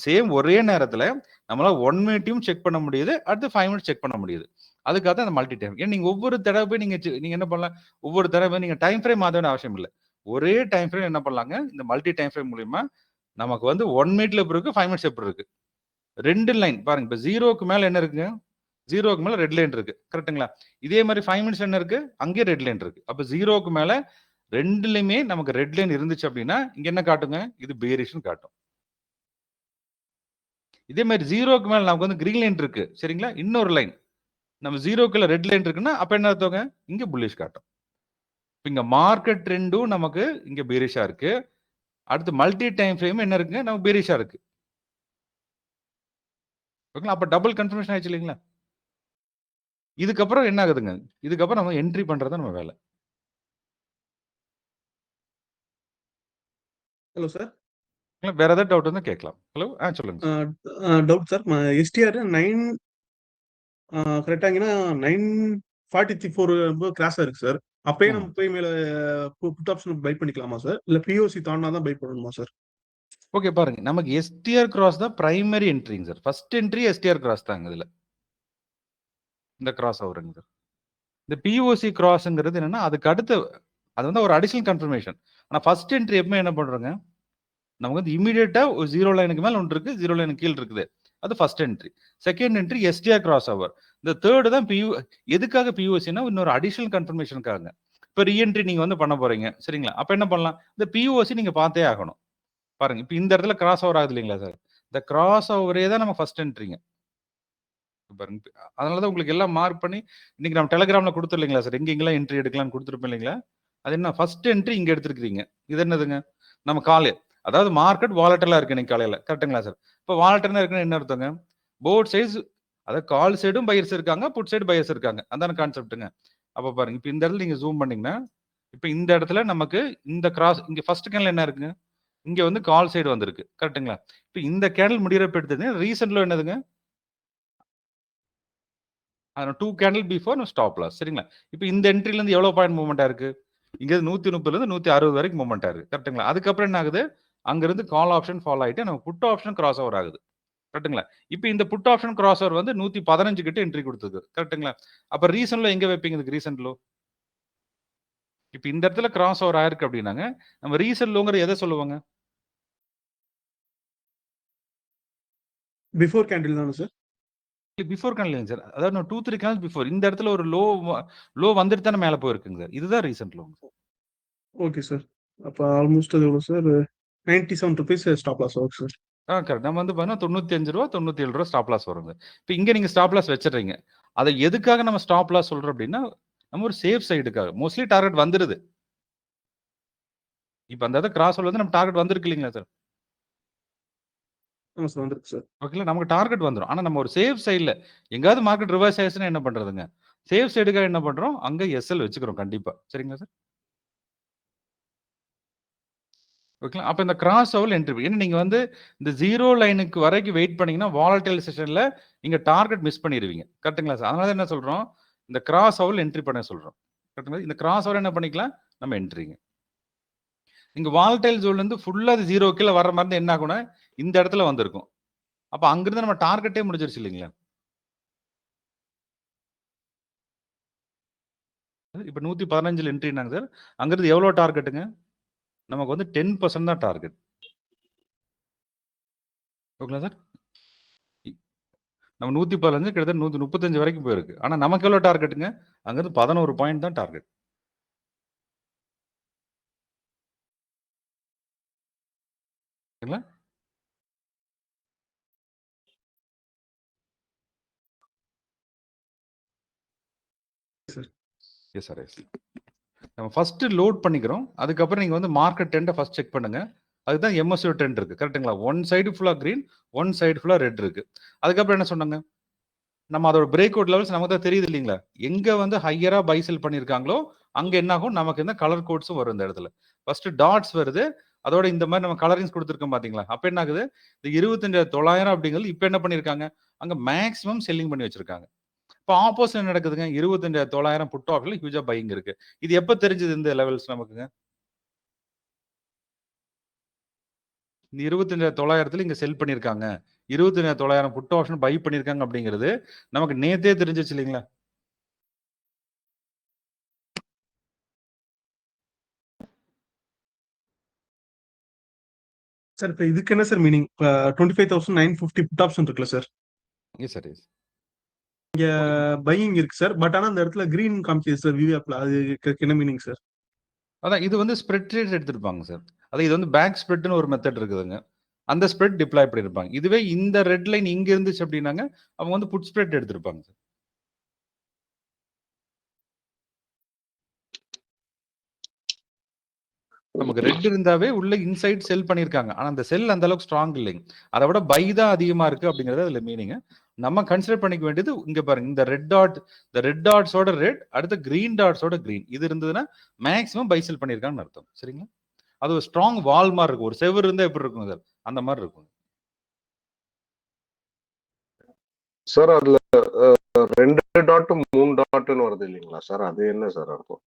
Speaker 1: சேம் ஒரே நேரத்துல நம்மளால 1 மினிட்டையும் செக் பண்ண முடியுது. அடுத்து 5 மினிட்ஸ் செக் பண்ண முடியுது. அதுக்காக தான் அந்த மல்டி டைம். ஏன்னா நீங்க ஒவ்வொரு தடவை போய் நீங்க என்ன பண்ணலாம்? ஒவ்வொரு தடவை நீங்க டைம் ஃப்ரேம் மாத்த வேண்டிய அவசியம் இல்ல. ஒரே டைம் ஃப்ரேம் என்ன பண்ணலாங்க? இந்த மல்டி டைம் ஃப்ரேம் மூலியமா நமக்கு வந்து 1 மினிட்ல எப்படி இருக்கு? 5 மினிட்ஸ் எப்படி இருக்கு? 2 லைன் பாருங்க. இப்ப 0க்கு மேல என்ன இருக்குங்க? 0க்கு மேல ரெட் லைன் இருக்கு. கரெக்ட்டுங்களா? இதே மாரி 5 மினிட்ஸ்ல என்ன இருக்கு? அங்கேயே ரெட் லைன் இருக்கு. அப்ப 0க்கு மேல ரெண்டுலயுமே நமக்கு ரெட் லைன் இருந்துச்சு அப்படின்னா இங்க என்ன காட்டுங்க? இது பேரிஷ்னு காட்டும். இதே மாதிரி 0க்கு மேல நமக்கு வந்து கிரீன் லைன் இருக்கு. சரிங்களா? இன்னொரு லைன். நம்ம 0க்குள்ள ரெட் லைன் இருக்குன்னா, அப்ப என்ன அர்த்தங்க? இங்க புல்லிஷ் காட்டும். இங்க மார்க்கெட் ட்ரெண்டும் நமக்கு இங்க பேரிஷா இருக்கு. அடுத்து மல்டி டைம் ஃப்ரேம் என்ன இருக்குங்க? நமக்கு பேரிஷா இருக்கு. ஓகேங்களா? அப்ப டபுள் கன்ஃபர்மேஷன் ஆயிடுச்சு இல்லைங்களா? இதுக்கப்புறம் என்ன ஆகுதுங்க? இதுக்கப்புறம் நம்ம என்ட்ரி பண்றது தான் நம்ம வேலை.
Speaker 4: Hello sir.
Speaker 1: வேற ஏதாவது டவுட் இருந்தா கேட்கலாம். ஹலோ சொல்லுங்க சார்.
Speaker 4: Doubt sir. எஸ்டிஆர் 9 கரெக்டாங்கன்னா 944 கிராஸா இருக்கு சார். அப்பயே
Speaker 1: ம்.
Speaker 4: நம்ம போய் மேல புட் ஆப்ஷன் பை பண்ணிக்கலாமா சார்? இல்ல பிஓசி தாண்டா தான் பை பண்ணணுமா சார்?
Speaker 1: ஓகே பாருங்க. நமக்கு எஸ்டிஆர் கிராஸ் தான் பிரைமரி என்ட்ரிங்க sir. First entry STR cross தாங்க இதுல. இந்த கிராஸ் ஓவருங்க சார். இந்த பிஓசி கிராஸ்ங்கிறது என்னன்னா அதுக்கு அடுத்து அது வந்து ஒரு அடிஷனல் கன்ஃபர்மேஷன். ஆனா ஃபர்ஸ்ட் என்ட்ரி எப்பவுமே என்ன பண்றோங்க? நமக்கு வந்து இமிடியேட்டா ஒரு 0 லைனுக்கு மேல ஒன்று இருக்கு. 0 லைனுக்கு கீழ இருக்குது. அது first entry. Second entry STR cross over. இந்த தேர்ட் தான் எதுக்காக பிஓசினா இன்னொரு அடிஷனல் கன்ஃபர்மேஷனுக்காக. இப்ப ரீஎன்ட்ரி நீங்க வந்து பண்ண போறீங்க. சரிங்களா? அப்ப என்ன பண்ணலாம்? இந்த பிஓசி நீங்க பார்த்தே ஆகணும். பாருங்க. இப்ப இந்த இடத்துல கிராஸ் ஓவர் ஆகுது இல்லைங்களா சார்? இந்த கிராஸ் ஓவரே தான் நம்ம ஃபர்ஸ்ட் என்ட்ரிங்க. பாருங்க. அதனால தான் உங்களுக்கு எல்லாம் மார்க் பண்ணி இன்னைக்கு நம்ம டெலிகிராம்ல கொடுத்துரும் இல்லைங்களா சார்? எங்கெங்கெல்லாம் என்ட்ரி எடுக்கலாம்னு கொடுத்துருப்போம் இல்லைங்களா? அது என்ன ஃபர்ஸ்ட் என்ட்ரி இங்க எடுத்துருக்கீங்க. இது என்னதுங்க? நம்ம அதாவது மார்க்கெட் வாலட்டலா இருக்கு இன்னைக்கு காலையில. கரெக்ட்டுங்களா சார்? இப்ப வாலட்டல்னா இருக்குன்னு என்ன அர்த்தங்க? போத் சைட்ஸ் அதாவது கால் சைடும் பையர்ஸ் இருக்காங்க, புட் சைடு பையர்ஸ் இருக்காங்க. அதான கான்செப்ட்டுங்க. அப்ப பாருங்க. இப்ப இந்த இடத்துல நீங்க ஜூம் பண்ணீங்கன்னா, இப்ப இந்த இடத்துல நமக்கு இந்த கிராஸ் இங்க ஃபர்ஸ்ட் கேன்ல என்ன இருக்குங்க? இங்க வந்து கால் சைடு வந்திருக்கு. கரெக்ட்டுங்களா? இப்ப இந்த கேண்டில் முடியறப்ப எடுத்தது ரீசன்ட் லோ என்னதுங்க? 2 கேண்டில் பிஃபோர் ஸ்டாப் லாஸ். சரிங்களா? இப்ப இந்த என்ட்ரில இருந்து எவ்வளவு பாயிண்ட் மூவ்மெண்ட் ஆயிருக்கு? இங்க 130ல இருந்து 160 வரைக்கும் மூவ்மெண்ட் ஆயிருக்கு. கரெக்ட்டுங்களா? அதுக்கப்புறம் என்ன ஆகுது? அங்க இருந்து கால் ஆப்ஷன் ஃபாலோ ஆயிட்டு நம்ம புட் ஆப்ஷன் கிராஸ் ஓவர் ஆகுது. கரெக்ட்டுங்களா? இப்ப இந்த புட் ஆப்ஷன் கிராஸ் ஓவர் வந்து 115 கிட்ட என்ட்ரி கொடுத்தது. கரெக்ட்டுங்களா? அப்ப ரீசன்ட் லோ எங்க வைப்பீங்க இதுக்கு ரீசன்ட் லோ? இப்ப இந்த இடத்துல கிராஸ் ஓவர் ஆயிருக்கு அப்படின்னாங்க, நம்ம ரீசன்ட் லோங்கறது எதை சொல்லுவாங்க?
Speaker 4: பிஃபோர் கேண்டில் தானே சார்?
Speaker 1: Before candle sir. அதாவது 2, 3 கேண்டில் பிஃபோர். இந்த இடத்துல ஒரு லோ வந்துட்டு தானே மேல போயிருக்குங்க சார். இதுதான் ரீசன்ட் லோ.
Speaker 4: Okay sir. அப்ப ஆல்மோஸ்ட் அது எவ்வளவு சார்? ₹97 ஸ்டாப் லாஸ் வரும் சார்.
Speaker 1: கரெக்ட். நம்ம வந்து பார்த்தீங்கன்னா ரூ. 95 97 ஸ்டாப் லாஸ் வருங்க. இப்ப இங்க நீங்க ஸ்டாப் லாஸ் வச்சிடுறீங்க. அதை எதுக்காக நம்ம ஸ்டாப் லாஸ் சொல்றோம் அப்படின்னா, நம்ம ஒரு சேஃப் சைடுக்காக. மோஸ்ட்லி டார்கெட் வந்துருது. இப்ப அந்த கிராஸ் ஓவர் வந்து நம்ம டார்கெட் வந்திருக்கு இல்லைங்களா சார்?
Speaker 4: ஆமா சார், வந்திருக்கு சார்.
Speaker 1: ஓகேங்களா? நமக்கு டார்கெட் வந்துரும். ஆனா நம்ம ஒரு சேஃப் சைடுல எங்கயாவது மார்க்கெட் ரிவர்ஸ் ஆயிடுச்சுன்னா என்ன பண்றதுங்க? சேஃப் சைடுக்காக என்ன பண்றோம்? அங்க எஸ்எல் வச்சுக்கிறோம் கண்டிப்பா. சரிங்களா சார்? ஓகேங்களா? அப்ப இந்த கிராஸ் ஓவர் என்ட்ரி ஏன்னா நீங்க வந்து இந்த 0 லைனுக்கு வரைக்கும் வெயிட் பண்ணீங்கன்னா வாலடைல் செஷன்ல நீங்க டார்கெட் மிஸ் பண்ணிடுவீங்க. கரெக்ட்டுங்களா சார்? அதனால என்ன சொல்றோம்? இந்த கிராஸ் ஓவர் என்ட்ரி பண்ண சொல்றோம். கரெக்ட்டுங்களா? இந்த கிராஸ் ஓவர் என்ன பண்ணிக்கலாம்? நம்ம என்ட்ரிங்க. நீங்க வாலடைல் ஜோன்ல இருந்து ஃபுல்லா அது 0 கீழ வர்ற மாதிரி இருந்தா என்ன ஆகும்னா, இந்த இடத்துல வந்திருக்கும். அப்ப அங்கிருந்து நம்ம டார்கெட்டே முடிஞ்சிருச்சு இல்லைங்களா? இப்ப 115ல என்ட்ரினாங்க சார். அங்கிருந்து எவ்வளவு டார்கெட்டுங்க? நமக்கு வந்து 10% தான் டார்கெட். ஓகேங்களா சார்? நம்ம 115 கிட்டத்தட்ட 135 வரைக்கும் போயிருக்கு. ஆனா நமக்கு எவ்வளவு டார்கெட்டுங்க? அங்கிருந்து 11 பாயிண்ட் தான் டார்கெட். ஓகேங்களா? S sir. எஸ். நம்ம ஃபர்ஸ்ட் லோட் பண்ணிக்கிறோம். அதுக்கப்புறம் நீங்க வந்து மார்க்கெட் ட்ரெண்ட ஃபர்ஸ்ட் செக் பண்ணுங்க. அதுதான் எம்எஸ்சிஓ ட்ரெண்ட் இருக்கு. கரெக்ட்டுங்களா? ஒன் சைடு ஃபுல்லா கிரீன், ஒன் சைடு ஃபுல்லா ரெட் இருக்கு. அதுக்கப்புறம் என்ன சொன்னாங்க? நம்ம அதோட பிரேக் அவுட் லெவல்ஸ் நமக்கு தான் தெரியுது இல்லைங்களா? எங்க வந்து ஹையரா பை செல் பண்ணியிருக்காங்களோ, அங்க என்ன ஆகும்? நமக்கு இந்த கலர் கோட்ஸும் வரும் இந்த இடத்துல. ஃபர்ஸ்ட் டாட்ஸ் வருது. அதோட இந்த மாதிரி நம்ம கலரிங்ஸ் கொடுத்துருக்கோம் பாத்தீங்களா? அப்ப என்ன ஆகுது? இந்த 25,900 அப்படிங்கிறது இப்ப என்ன பண்ணிருக்காங்க? அங்க மேக்ஸிமம் செல்லிங் பண்ணி வச்சிருக்காங்க. இப்ப ஆப்போசிட் என்ன நடக்குதுங்க? 25,900 புட் ஆப்ஷன்ல ஹியூஜா பையிங் இருக்கு. இது எப்ப தெரிஞ்சது இந்த லெவல்ஸ் நமக்குங்க? இந்த 25,900ல இங்க செல் பண்ணியிருக்காங்க. 25,900 புட் ஆப்ஷன் பை பண்ணியிருக்காங்க அப்படிங்கிறது நமக்கு நேத்தே தெரிஞ்சிச்சு இல்லைங்களா?
Speaker 4: சார் இப்ப இதுக்கு என்ன சார் மீனிங்? இப்ப 25,950 புட் ஆப்ஷன் இருக்குல்ல சார்?
Speaker 1: Yes sir. எஸ்.
Speaker 4: இங்க பையிங் இருக்கு சார். பட் ஆனா அந்த இடத்துல கிரீன் காமிக்குது சார் விவிஆப்ல. அது என்ன மீனிங் சார்?
Speaker 1: அதான் இது வந்து ஸ்ப்ரெட் ரேட் எடுத்திருப்பாங்க சார். அதான் இது வந்து பேக் ஸ்ப்ரெட்னு ஒரு மெத்தட் இருக்குதுங்க. அந்த ஸ்ப்ரெட் டிப்ளாய் பண்ணியிருப்பாங்க. இதுவே இந்த ரெட் லைன் இங்க இருந்துச்சு அப்படின்னாங்க அவங்க வந்து புட் ஸ்ப்ரெட் எடுத்திருப்பாங்க சார். நமக்கு ரெட் இருந்தாவே உள்ள இன்சைட் செல் பண்ணியிருக்காங்க. ஆனா அந்த செல் அந்த அளவுக்கு ஸ்ட்ராங் இல்லைங்க. அதை விட பை தான் அதிகமா இருக்கு அப்படிங்கிறது அதுல மீனிங். நம்ம கன்சிடர் பண்ணிக்க வேண்டியது இங்க பாருங்க, இந்த ரெட் டாட்ஸோட ரெட், அடுத்து கிரீன் டாட்ஸோட கிரீன், இது இருந்ததுன்னா மேக்ஸிமம் பை செல் பண்ணியிருக்காங்கன்னு அர்த்தம். சரிங்களா? அது ஒரு ஸ்ட்ராங் வால் மாதிரி இருக்கும். ஒரு செவர் இருந்தா எப்படி இருக்கும் சார், அந்த மாதிரி இருக்கும்
Speaker 5: சார். அதுல 2 டாட் 3 டாட்னு வருது இல்லைங்களா சார், அது என்ன சார் அர்த்தம்?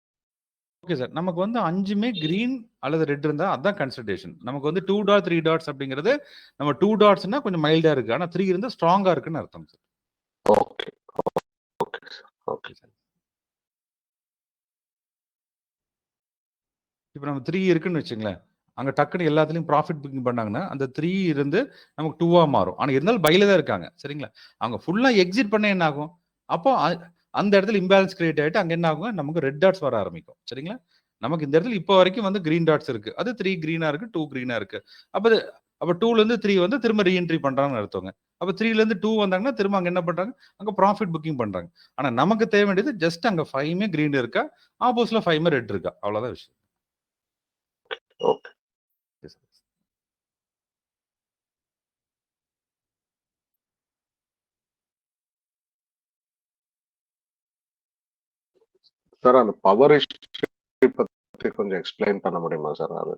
Speaker 1: ஓகே சார், நமக்கு வந்து 5மே கிரீன் அல்லது ரெட் இருந்தா அதான் கன்சிடரேஷன். நமக்கு வந்து 2 டாட் 3 டாட்ஸ் அப்படிங்கிறது நம்ம 2 டாட்ஸ்னா கொஞ்சம் மைல்டா இருக்கு, ஆனா 3 இருந்தா ஸ்ட்ராங்கா இருக்குன்னு அர்த்தம் sir.
Speaker 5: Okay okay sir. Okay
Speaker 1: sir, இப்போ நம்ம 3 இருக்குன்னு வச்சுங்களேன், அங்க டக்குன்னு எல்லாத்துலயும் ப்ராஃபிட் புக்கிங் பண்ணாங்கன்னா அந்த 3 இருந்து நமக்கு 2-ஆ மாறும். ஆனா இருந்தாலும் பைல தான் இருக்காங்க. சரிங்களா? அவங்க ஃபுல்லா எக்ஸிட் பண்ண என்ன ஆகும், அப்போ அந்த இடத்துல இம்பேலன்ஸ் கிரியேட் ஆயிட்டு அங்க என்ன ஆகும், நமக்கு ரெட் டாட்ஸ் வர ஆரம்பிக்கும். சரிங்களா? நமக்கு இந்த இடத்துல இப்போ வரைக்கும் வந்து கிரீன் டாட்ஸ் இருக்கு, அது 3 கிரீனா இருக்கு, 2 கிரீனா இருக்கு. அப்ப 2ல இருந்து 3 வந்து திரும்ப ரீஎன்ட்ரி பண்றாங்கன்னு அர்த்தங்க. அப்ப 3ல இருந்து 2 வந்தாங்கன்னா திரும்ப அங்க என்ன பண்றாங்க, அங்க ப்ராஃபிட் புக்கிங் பண்றாங்க. ஆனா நமக்கு தேவை வேண்டியது ஜஸ்ட் அங்க 5மே கிரீன் இருக்கா, ஆப்போசிட்ல 5மே ரெட் இருக்கா, அவ்வளவுதான் விஷயம்.
Speaker 5: ஓகே. சார், அந்த பவர் ஹிஸ்டரி பத்தி கொஞ்சம் எக்ஸ்பிளைன் பண்ண முடியுமா சார்? அது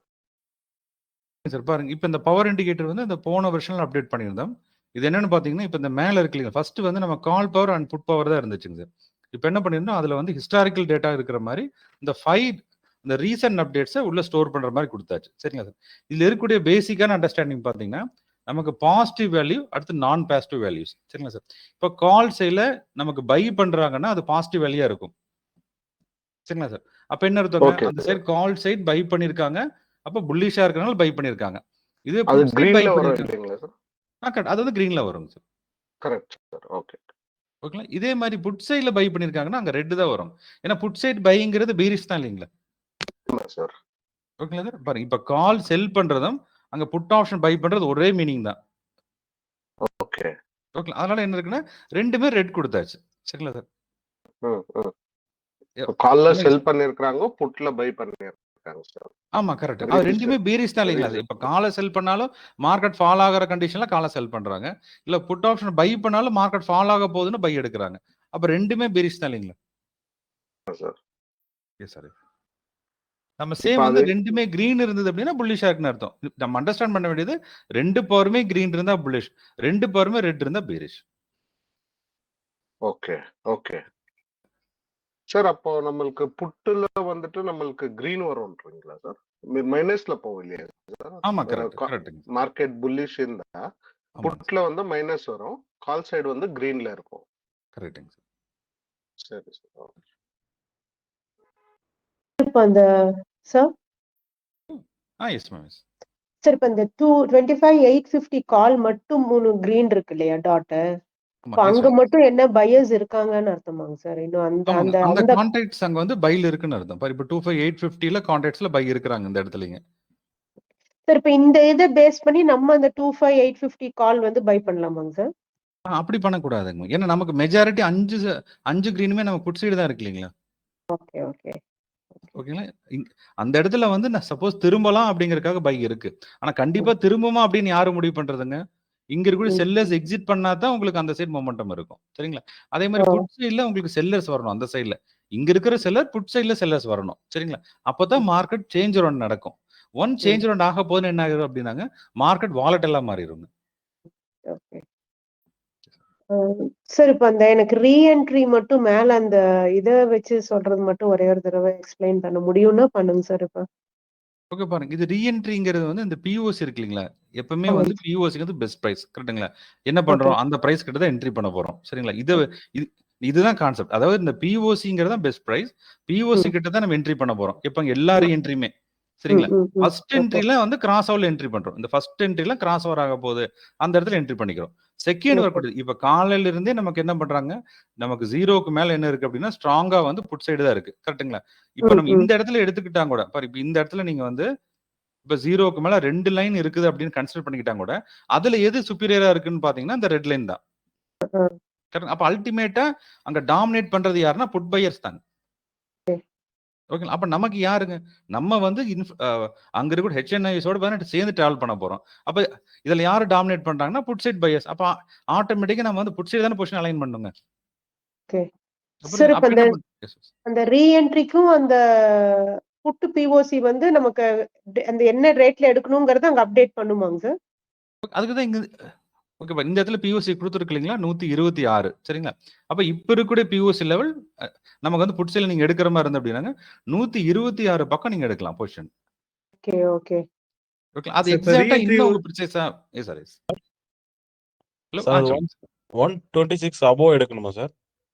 Speaker 1: சார் பாருங்க, இப்போ இந்த பவர் இண்டிகேட்டர் வந்து இந்த போன வெர்ஷன்ல அப்டேட் பண்ணியிருந்தோம். இது என்னன்னு பாத்தீங்கன்னா, இப்போ இந்த மேல இருக்கு இல்லைங்க, ஃபர்ஸ்ட் வந்து நம்ம கால் பவர் அண்ட் புட் பவர் தான் இருந்துச்சுங்க சார். இப்போ என்ன பண்ணிருந்தோம், அதுல வந்து ஹிஸ்டாரிக்கல் டேட்டா இருக்கிற மாதிரி இந்த 5 இந்த ரீசன்ட் அப்டேட்ஸை உள்ள ஸ்டோர் பண்ற மாதிரி கொடுத்தாச்சு. சரிங்களா சார்? இதுல இருக்கக்கூடிய பேசிக்கான அண்டர்ஸ்டாண்டிங் பாத்தீங்கன்னா, நமக்கு பாசிட்டிவ் வேல்யூ, அடுத்து நான் பாசிட்டிவ் வேல்யூஸ். சரிங்களா சார்? இப்போ கால் சைட்ல நமக்கு பை பண்றாங்கன்னா அது பாசிட்டிவ் வேல்யூயா இருக்கும். சரிங்களா சார்? அப்ப என்ன அர்த்தங்க,
Speaker 5: ஓகே
Speaker 1: அந்த
Speaker 5: sir.
Speaker 1: Side call side buy பண்ணிருக்காங்க, அப்ப புல்லிஷா இருக்கறனால பை பண்ணிருக்காங்க. இது
Speaker 5: அது
Speaker 1: புட் சைடு பை
Speaker 5: கிரீன்ல வரும்
Speaker 1: பண்ணிருக்காங்க.
Speaker 5: இல்லைங்களா சார்?
Speaker 1: கரெக்ட், அது வந்து கிரீன்ல வருங்க சார்.
Speaker 5: Correct sir. ஓகே
Speaker 1: ஓகேங்களா? இதே மாதிரி புட் சைடுல பை பண்ணிருக்காங்கன்னா அங்க ரெட் தான் வரும். ஏன்னா புட் சைடு பைங்கிறது பீரிஷ் தான் இல்லைங்களா?
Speaker 5: சார்.
Speaker 1: ஓகேங்களா சார்? பாருங்க, இப்ப கால் செல் பண்றதும் அங்க புட் ஆப்ஷன் பை பண்றது ஒரே மீனிங் தான்.
Speaker 5: ஓகே
Speaker 1: ஓகே, அதனால என்ன இருக்குன்னா ரெண்டுமே ரெட் கொடுத்தாச்சு. சரிங்களா சார்?
Speaker 5: கால்ல செல் பண்ணிருக்காங்க, புட்ல பை பண்ணிருக்காங்க சார்.
Speaker 1: ஆமா கரெக்ட். அது ரெண்டுமே பீரிஷ் தான் இல்லைங்களா? இப்ப காலை செல் பண்ணாலும் மார்க்கெட் ஃபால் ஆகிற கண்டிஷன்ல காலை செல் பண்றாங்க, இல்ல புட் ஆப்ஷன் பை பண்ணாலும் மார்க்கெட் ஃபால் ஆக போகுதுன்னு பை எடுக்கிறாங்க. அப்ப ரெண்டுமே பீரிஷ் தான் இல்லைங்களா
Speaker 5: சார்?
Speaker 1: சார், நம்ம சேம் வந்து ரெண்டுமே கிரீன் இருந்தது அப்படின்னா புல்லிஷா இருக்குன்னு அர்த்தம். நம்ம அண்டர்ஸ்டாண்ட் பண்ண வேண்டியது ரெண்டு பவருமே கிரீன் இருந்தா புல்லிஷ், ரெண்டு பவருமே ரெட் இருந்தா பீரிஷ்.
Speaker 5: Okay okay sir. அப்போ நம்மளுக்கு புட்டுல வந்துட்டு நம்மளுக்கு கிரீன் வரும்ன்றீங்களா சார்? மைனஸ்ல போகும் இல்லையா சார்?
Speaker 1: ஆமா கரெக்ட் கரெக்ட்.
Speaker 5: மார்க்கெட் புல்லிஷ் இருந்தா புட்ல வந்து மைனஸ் வரும், கால் சைடு வந்து கிரீன்ல இருக்கும்.
Speaker 1: கரெக்ட்டுங்க
Speaker 5: சார். சரி சார்.
Speaker 6: இப்ப அந்த சார்
Speaker 1: எஸ் மேம்.
Speaker 6: சார் இப்ப இந்த 225,850 கால் மட்டும் 3 கிரீன் இருக்கு இல்லையா டாட், அங்க மட்டும் என்ன பையர்ஸ் இருக்காங்கன்னு அர்த்தமாங்க சார்? இன்னும் அந்த
Speaker 1: அந்த கான்ட்ராக்ட்ஸ் அங்க வந்து பைல இருக்குன்னு அர்த்தம். இப்ப 25850ல கான்ட்ராக்ட்ஸ்ல பை இருக்காங்க இந்த இடத்துலங்க
Speaker 6: சார். இப்ப இந்த இதை பேஸ் பண்ணி நம்ம அந்த 25850 கால் வந்து பை பண்ணலாமாங்க சார்?
Speaker 1: அப்படி பண்ணக்கூடாதுங்க, ஏன்னா நமக்கு மெஜாரிட்டி 5 கிரீனுமே நம்ம புட் சைடு தான் இருக்கு இல்லைங்களா?
Speaker 6: ஓகே ஓகே
Speaker 1: ஓகேங்களா? அந்த இடத்துல வந்து நான் சப்போஸ் திரும்பலாம் அப்படிங்கறதுக்காக பை இருக்கு. ஆனா கண்டிப்பா திரும்புமா அப்படின்னு யாரும் முடிவு பண்றதுங்க? இங்க இருக்கிற செல்லர்ஸ் எக்ஸிட் பண்ணா தான் உங்களுக்கு அந்த சைடு மொமெண்டம் இருக்கும். சரிங்களா? அதே மாதிரி புட் சைடுல உங்களுக்கு செல்லர்ஸ் வரணும். அந்த சைடுல இங்க இருக்கிற செல்லர் புட் சைடுல செல்லர்ஸ் வரணும். சரிங்களா? அப்பதான் மார்க்கெட் சேஞ்ச் அரவுண்ட் நடக்கும். ஒன் சேஞ்ச் அரவுண்ட் ஆக போதுன்னு என்ன ஆகுது அப்படின்னாங்க, மார்க்கெட் வாலட்டலா மாறிடுங்க.
Speaker 6: Okay sir. இப்ப அந்த எனக்கு ரீஎன்ட்ரி மட்டும் மேல அந்த இத வச்சு சொல்றது மட்டும் ஒரே ஒரு தடவை எக்ஸ்பிளைன் பண்ண முடியும்னா பண்ணுங்க சார். இப்ப
Speaker 1: ஓகே பாருங்க, இது ரீஎன்ட்ரிங்கிறது வந்து இந்த பிஓசி இருக்கு இல்லைங்களா? எப்பவுமே வந்து பிஓசிக்கு வந்து பெஸ்ட் பிரைஸ். கரெக்ட்டுங்களா? என்ன பண்றோம், அந்த பிரைஸ் கிட்ட தான் என்ட்ரி பண்ண போறோம். சரிங்களா? இதுதான் கான்செப்ட். அதாவது இந்த பிஓசிங்கிறது தான் பெஸ்ட் பிரைஸ். பிஓசி கிட்ட தான் நம்ம என்ட்ரி பண்ண போறோம். இப்ப எல்லா ரீஎன்ட்ரியுமே சரிங்களா?
Speaker 6: ம், ம்.
Speaker 1: First
Speaker 6: okay.
Speaker 1: என்ட்ரில வந்து கிராஸ் ஓவர்ல என்ட்ரி பண்றோம். இந்த ஃபர்ஸ்ட் என்ட்ரில கிராஸ் ஓவர் ஆக போகுது. அந்த இடத்துல என்ட்ரி பண்ணிக்கிறோம். Second
Speaker 6: okay.
Speaker 1: வரக்கூடியது இப்ப காலையில இருந்தே நமக்கு என்ன பண்றாங்க? நமக்கு 0க்கு மேல என்ன இருக்கு அப்படின்னா, ஸ்ட்ராங்கா வந்து புட் சைடு தான் இருக்கு. கரெக்ட்டுங்களா? இப்ப
Speaker 6: ம்,
Speaker 1: நம்ம
Speaker 6: ம்.
Speaker 1: இந்த இடத்துல எடுத்துக்கிட்டா கூட, பாரு இப்ப இந்த இடத்துல நீங்க வந்து இப்ப 0க்கு மேல 2 லைன் இருக்குது அப்படின்னு கன்சிடர் பண்ணிக்கிட்டா கூட, அதுல எது சுப்பீரியரா இருக்குன்னு பார்த்தீங்கன்னா, இந்த ரெட் லைன் தான். கரெக்ட். அப்ப அல்டிமேட்டா அங்க டாமினேட் பண்றது யாருன்னா, புட் பையர்ஸ் தாங்க.
Speaker 6: ஓகே.
Speaker 1: ஓகேங்களா? அப்ப நமக்கு யாருங்க? நம்ம வந்து அங்க இருக்கிற ஹெச்என்ஐஸோட வந்து சேர்ந்து டிராவல் பண்ண போறோம். அப்ப இதுல யாரு டாமினேட் பண்றாங்கன்னா, புட் சைட் பையர்ஸ். அப்ப ஆட்டோமேட்டிக்கா நம்ம வந்து புட் சைடு தானே பொசிஷன் அலைன் பண்ணணுங்க.
Speaker 6: ஓகே.
Speaker 1: அப்புறம்
Speaker 6: சார், இப்ப
Speaker 1: அப்ப
Speaker 6: அந்த
Speaker 1: என்ன எஸ், எஸ்.
Speaker 6: அந்த ரீஎன்ட்ரிக்கும் அந்த புட்டு பிஓசி வந்து நமக்கு அந்த என்ன ரேட்ல எடுக்கணுங்கிறத அங்க அப்டேட் பண்ணுமாங்க சார்?
Speaker 1: அதுக்கு தான் இங்க ஓகேப்பா. இந்த இடத்துல பிஓசி குடுத்துருக்கு இல்லைங்களா? 126 சரிங்களா? அப்ப இப்ப இருக்கக்கூடிய பிஓசி லெவல் நமக்கு வந்து புட் சைடுல நீங்க எடுக்கிற மாரி இருந்தது அப்படின்னாங்க, 126 பக்கம் நீங்க எடுக்கலாம் பொசிஷன்.
Speaker 6: Okay, okay.
Speaker 1: ஓகே. அது
Speaker 4: சார், இப்ப
Speaker 1: எக்ஸாக்ட்டா
Speaker 4: ரீஎன்ட்ரி
Speaker 1: இன்னும் உங்களுக்கு ப்ரிசைஸா yes sir, yes. Hello.
Speaker 7: Sir
Speaker 1: சொல்லுங்க.
Speaker 7: 126 அபோவ் எடுக்கணுமா சார்?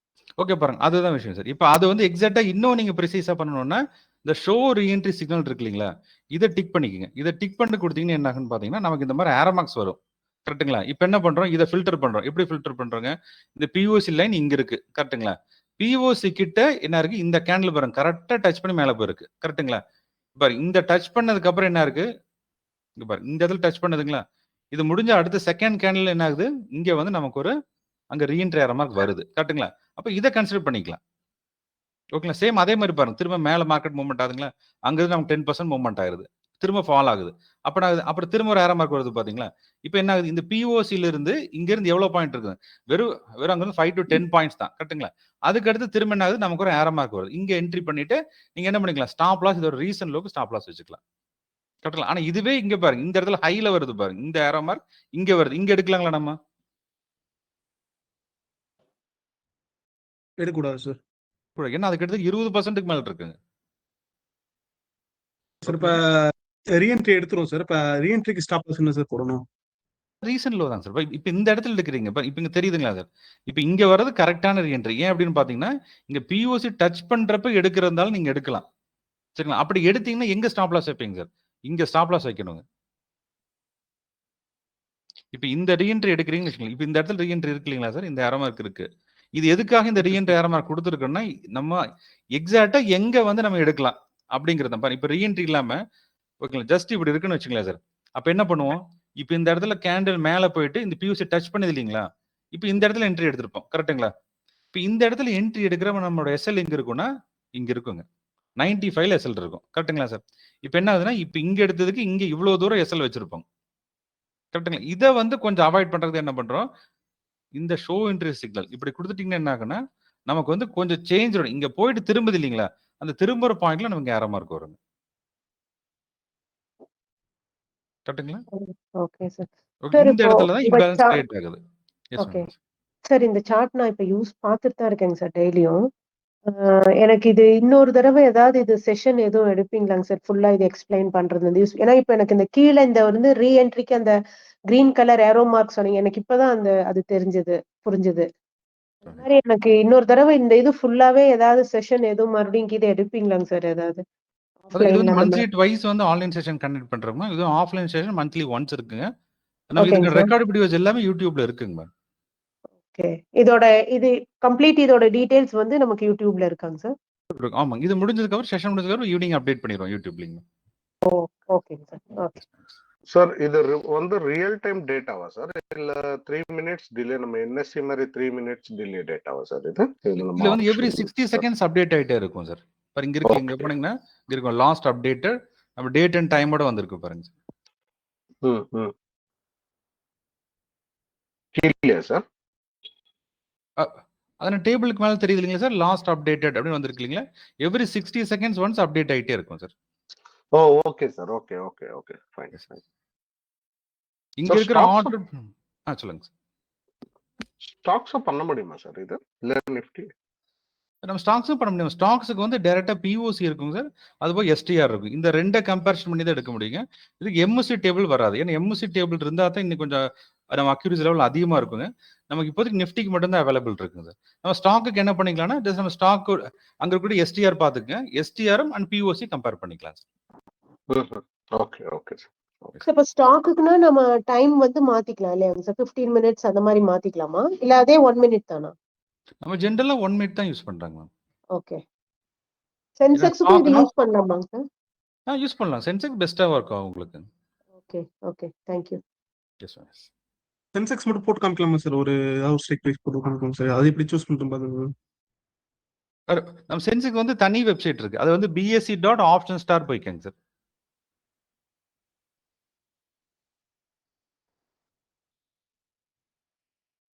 Speaker 1: ஓகே பாருங்க. அதுதான் விஷயம் சார். இப்ப அது வந்து எக்ஸாக்ட்டா இன்னும் நீங்க ப்ரிசைஸா பண்ணணும்னா, இந்த ஷோ ரீஎன்ட்ரி சிக்னல் இருக்கு இல்லைங்களா? இத டிக் பண்ணிக்கங்க. இத டிக் பண்ணி குடுத்தீங்கன்னா என்ன ஆகும்னு பார்த்தீங்கன்னா, நமக்கு இந்த மாரி ஏரோ மார்க்ஸ் வரும். கரெக்ட்டுங்களா? இப்ப என்ன பண்றோம்? இத ஃபில்டர் பண்றோம். எப்படி ஃபில்டர் பண்றோங்க? இந்த பிஓசி லைன் இங்க இருக்கு. கரெக்ட்டுங்களா? பிஓசி கிட்ட என்ன இருக்கு? இந்த கேண்டில் பாருங்க. கரெக்ட்டா டச் பண்ணி மேல போயிருக்கு. கரெக்ட்டுங்களா? பாருங்க. இந்த டச் பண்ணதுக்கு அப்புறம் என்ன இருக்கு? இங்க பாருங்க. இந்த இடத்துல டச் பண்ணுதுங்களா? இது முடிஞ்ச அடுத்த செகண்ட் கேண்டில் என்ன ஆகுது? இங்க வந்து நமக்கு ஒரு அங்க ரீஎன்ட்ரி ஏரோ மார்க் வருது. கரெக்ட்டுங்களா? அப்ப இத கன்சிடர் பண்ணிக்கலாம். ஓகேங்களா? சேம் அதே மாரி பாருங்க. திரும்ப மேல மார்க்கெட் மூவ்மெண்ட் ஆகுதுங்களா? அங்க இருந்து நமக்கு 10% மூவ்மெண்ட் ஆயிருது. திரும்ப ஃபால் ஆகுது. அப்ப நான் அப்புறம் திரும்ப ஒரு ஏரோ மார்க் வருது பாத்தீங்களா? இப்ப என்ன ஆகுது? இந்த பிஓசில இருந்து இங்க இருந்து எவ்வளவு பாயிண்ட் இருக்கு? வெறும் வெறும் அங்க இருந்து 5 to 10 பாயிண்ட்ஸ் தான். கரெக்ட்டுங்களா? அதுக்கு அடுத்து திரும்ப என்ன ஆகுது? நமக்கு ஒரு ஏரோ மார்க் வருது. இங்க என்ட்ரி பண்ணிட்டு நீங்க என்ன பண்ணிக்கலாம்? ஸ்டாப் லாஸ் இதோட ரீசன்ட் லோக்கு ஸ்டாப் லாஸ் வச்சுக்கலாம். கரெக்ட்டுங்களா? ஆனா இதுவே இங்க பாருங்க. இந்த இடத்துல ஹைல வருது பாருங்க. இந்த ஏரோ மார்க் இங்க வருது. இங்க எடுக்கலாங்களா நம்ம?
Speaker 4: எடுக்கக்கூடாது சார்.
Speaker 1: ஏன்னா அது கிட்டத்தட்ட 20%க்கு மேல இருக்குங்க.
Speaker 4: சார், இப்ப ரீஎன்ட்ரி எடுத்துரும் சார். இப்ப ரீஎன்ட்ரிக்கு ஸ்டாப் லாஸ் என்ன சார் போடணும்?
Speaker 1: ரீசன்ட் லோ தான் சார். இப்ப இந்த இடத்துல எடுக்கிறீங்க. இப்ப இங்க தெரியுதுங்களா சார்? இப்ப இங்க வர்றது கரெக்ட்டான ரீஎன்ட்ரி. ஏன் அப்படின்னு பார்த்தீங்கன்னா, இங்க பிஓசி டச் பண்றப்ப எடுக்கிறதால நீங்க எடுக்கலாம். சரிங்களா? அப்படி எடுத்தீங்கன்னா எங்க ஸ்டாப் லாஸ் வைப்பீங்க சார்? இங்க ஸ்டாப் லாஸ் வைக்கணுங்க. இப்ப இந்த ரீஎன்ட்ரி எடுக்கிறீங்கன்னு வச்சுக்கோங்க. இப்ப இந்த இடத்துல ரீஎன்ட்ரி இருக்கு இல்லைங்களா சார்? இந்த ஏரோ மார்க் இருக்கு. இது எதுக்காக இந்த
Speaker 4: okay
Speaker 1: reentry
Speaker 4: sir.
Speaker 1: Arrow mark குடுத்துருக்கோம்னா, நம்ம எக்ஸாக்ட்டா எங்க வந்து நம்ம எடுக்கலாம் அப்படிங்கிறத பாருங்க. இப்ப ரீஎன்ட்ரி இல்லாம ஓகேங்களா? ஜஸ்ட் இப்படி இருக்குன்னு வச்சுக்கங்களேன் சார். அப்ப என்ன பண்ணுவோம்? இப்ப இந்த இடத்துல கேண்டில் மேல போயிட்டு இந்த பியூசி டச் பண்ணுது இல்லீங்களா? இப்ப இந்த இடத்துல என்ட்ரி எடுத்திருப்போம். கரெக்ட்டுங்களா? இப்ப இந்த இடத்துல என்ட்ரி எடுக்கிறப்ப நம்மளோட எஸ்எல் எங்க இருக்கும்னா, இங்க இருக்குங்க. 95ல எஸ்எல் இருக்கும். கரெக்ட்டுங்களா சார்? இப்ப என்ன ஆகுதுன்னா, இப்ப இங்க எடுத்ததுக்கு இங்க இவ்ளோ தூரம் எஸ்எல் வச்சிருப்போம். கரெக்ட்டுங்களா? இத வந்து கொஞ்சம் அவாய்ட் பண்றதுக்கு என்ன பண்றோம்? இந்த ஷோ என்ட்ரி சிக்னல் இப்படி குடுத்துட்டீங்கன்னா என்ன ஆகும்னா, நமக்கு வந்து கொஞ்சம் சேஞ்ச் வரும். இங்க போயிட்டு திரும்புது இல்லீங்களா? அந்த திரும்புற பாயிண்ட்ல நமக்கு ஏரோ மார்க் வருங்க. கரெக்ட்டுங்களா?
Speaker 6: Okay sir.
Speaker 1: ஓகே.
Speaker 6: சார்,
Speaker 1: இந்த
Speaker 6: இப்போ
Speaker 1: இடத்துல தான்
Speaker 6: உங்க
Speaker 1: இம்பேலன்ஸ் கிரியேட் ஆகுது. S
Speaker 6: okay.
Speaker 1: மேம்.
Speaker 6: சார், இந்த சார்ட் நான் இப்ப பார்த்துட்டு தான் இருக்கேங்க சார் டெய்லியும். எனக்கு இது இன்னொரு தடவை ஏதாவது இது செஷன் எதுவும் எடுப்பீங்களாங்க சார்? ஃபுல்லா இது எக்ஸ்பிளைன் பண்றது வந்து ஏன்னா இப்ப எனக்கு இந்த கீழ இந்த வந்து ரீஎன்ட்ரிக்கு அந்த கிரீன் கலர் ஏரோ மார்க் சொன்னீங்க. எனக்கு இப்பதான் அது தெரிஞ்சது, புரிஞ்சது. அந்த மாதிரி எனக்கு இன்னொரு தடவை இந்த இது ஃபுல்லாவே ஏதாவது செஷன் எதுவும் மறுபடியும் கீழ எடுப்பீங்களாங்க சார் ஏதாவது?
Speaker 1: அதான் இது
Speaker 6: ஆஃப்லைன்ல
Speaker 1: வந்து
Speaker 6: அந்த
Speaker 1: மந்த்லி
Speaker 6: மாதிரி.
Speaker 1: ட்வைஸ் வந்து ஆன்லைன் செஷன் கண்டக்ட் பண்றோம். இது ஆஃப்லைன் செஷன் மந்த்லி ஒன்ஸ் இருக்குங்க. நம்ம
Speaker 6: ஓகேங்க
Speaker 1: இதுக்கு
Speaker 6: சார்.
Speaker 1: ரெக்கார்ட் வீடியோஸ் எல்லாமே YouTubeல இருக்குங்க மேம்.
Speaker 6: ஓகே. இது கம்ப்ளீட் இதோட டீடைல்ஸ் வந்து நமக்கு YouTubeல இருக்காங்க சார்?
Speaker 1: ஆமாங்க. இது முடிஞ்சதுக்கு அப்புறம் செஷன் முடிஞ்சதுக்கு அப்புறம் ஈவினிங் அப்டேட் பண்ணிடுவோம் YouTubeலங்க.
Speaker 6: ஓகேங்க சார். ஓகே.
Speaker 5: சார் இது வந்து ரியல் டைம் டேட்டாவா சார்? இல்ல 3 மினிட்ஸ் டிலே நம்ம என்எஸ்சி மாதிரி 3 மினிட்ஸ் டிலே டேட்டாவா சார் இது? இதுல நம்ம
Speaker 1: இதுல வந்து எவ்ரி
Speaker 5: ஆப்ஷன்
Speaker 1: 60 செகண்ட்ஸ் அப்டேட் ஆயிட்டே இருக்கும் சார். பாருங்க இங்க இருக்கு. இங்க
Speaker 5: ஓகே.
Speaker 1: போனீங்கன்னா இங்க இருக்கும் லாஸ்ட் அப்டேட்டட் நம்ம டேட் அண்ட் டைமோட வந்திருக்கு பாருங்க சார்.
Speaker 5: ம், ம். கீழே சார்?
Speaker 1: அதான டேபிளுக்கு மேல தெரியுது இல்லைங்களா சார்? லாஸ்ட் அப்டேட்டட் அப்படின்னு வந்திருக்கு இல்லைங்களா? எவ்ரி 60 செகண்ட்ஸ் ஒன்ஸ் அப்டேட் ஆயிட்டே இருக்கும் sir.
Speaker 5: Oh, okay sir. Okay, okay, okay. Fine,
Speaker 1: yes.
Speaker 5: Fine.
Speaker 1: இங்க
Speaker 5: சார்
Speaker 1: இருக்கிற
Speaker 5: ஸ்டாக்ஸ்
Speaker 1: ஆர்டர் சொல்லுங்க சார்.
Speaker 5: ஸ்டாக்ஸும் பண்ண முடியுமா சார் இது? இல்ல நிஃப்டி?
Speaker 1: நம்ம ஸ்டாக்ஸும் பண்ண முடியும். ஸ்டாக்ஸுக்கு வந்து டைரக்டா பிஓசி இருக்குங்க சார். அதுபோக எஸ்டிஆர் இருக்கும். இந்த 2 கம்பேரிசன் பண்ணி தான் எடுக்க முடியுங்க. இதுக்கு எம்எஸ்சி டேபிள் வராது. ஏன்னா எம்எஸ்சி டேபிள் இருந்தா தான் இன்னும் கொஞ்சம் நம்ம அக்யூரசி லெவல் அதிகமா இருக்குங்க. நமக்கு இப்போதைக்கு நிஃப்டிக்கு மட்டும் தான் அவைலபிள் இருக்குங்க சார். நம்ம ஸ்டாக்குக்கு என்ன பண்ணிக்கலாம்னா, ஜஸ்ட் நம்ம ஸ்டாக் அங்க இருக்கக்கூடிய எஸ்டிஆர் பார்த்துக்கங்க. எஸ்டிஆரும் அண்ட் பிஓசி கம்பேர் பண்ணிக்கலாம் sir.
Speaker 5: Okay okay sir.
Speaker 6: Sir இப்ப ஸ்டாக்குக்குன்னா நம்ம டைம் வந்து மாத்திக்கலாம் இல்லையாங்க சார்? 15 மினிட்ஸ் அந்த மாதிரி மாத்திக்கலாமா? இல்ல அதே 1 மினிட் தானா?
Speaker 1: நம்ம ஜென்ரலா 1 மினிட் தான் யூஸ் பண்றாங்க மேம்.
Speaker 6: ஓகே. சென்செக்ஸுக்கும் இது யூஸ் பண்ணலாமாங்க சார்?
Speaker 1: யூஸ் பண்ணலாம். சென்செக்ஸ் பெஸ்ட்டா ஒர்க் ஆகும் உங்களுக்கு.
Speaker 6: Okay okay, thank you.
Speaker 1: Yes ma'am.
Speaker 4: Sensex மட்டும் போட்டு காமிக்கலாமா சார்? ஒரு ஏதாவது ஸ்ட்ரைக் ப்ரைஸ் போட்டு காமிக்கலாம் சார். அது எப்படி சூஸ் பண்ணிட்டு பாருங்க.
Speaker 1: நம்ம சென்செக்ஸ் வந்து தனி வெப்சைட் இருக்கு. அது வந்து bse.optionstar போய்க்கங்க சார்.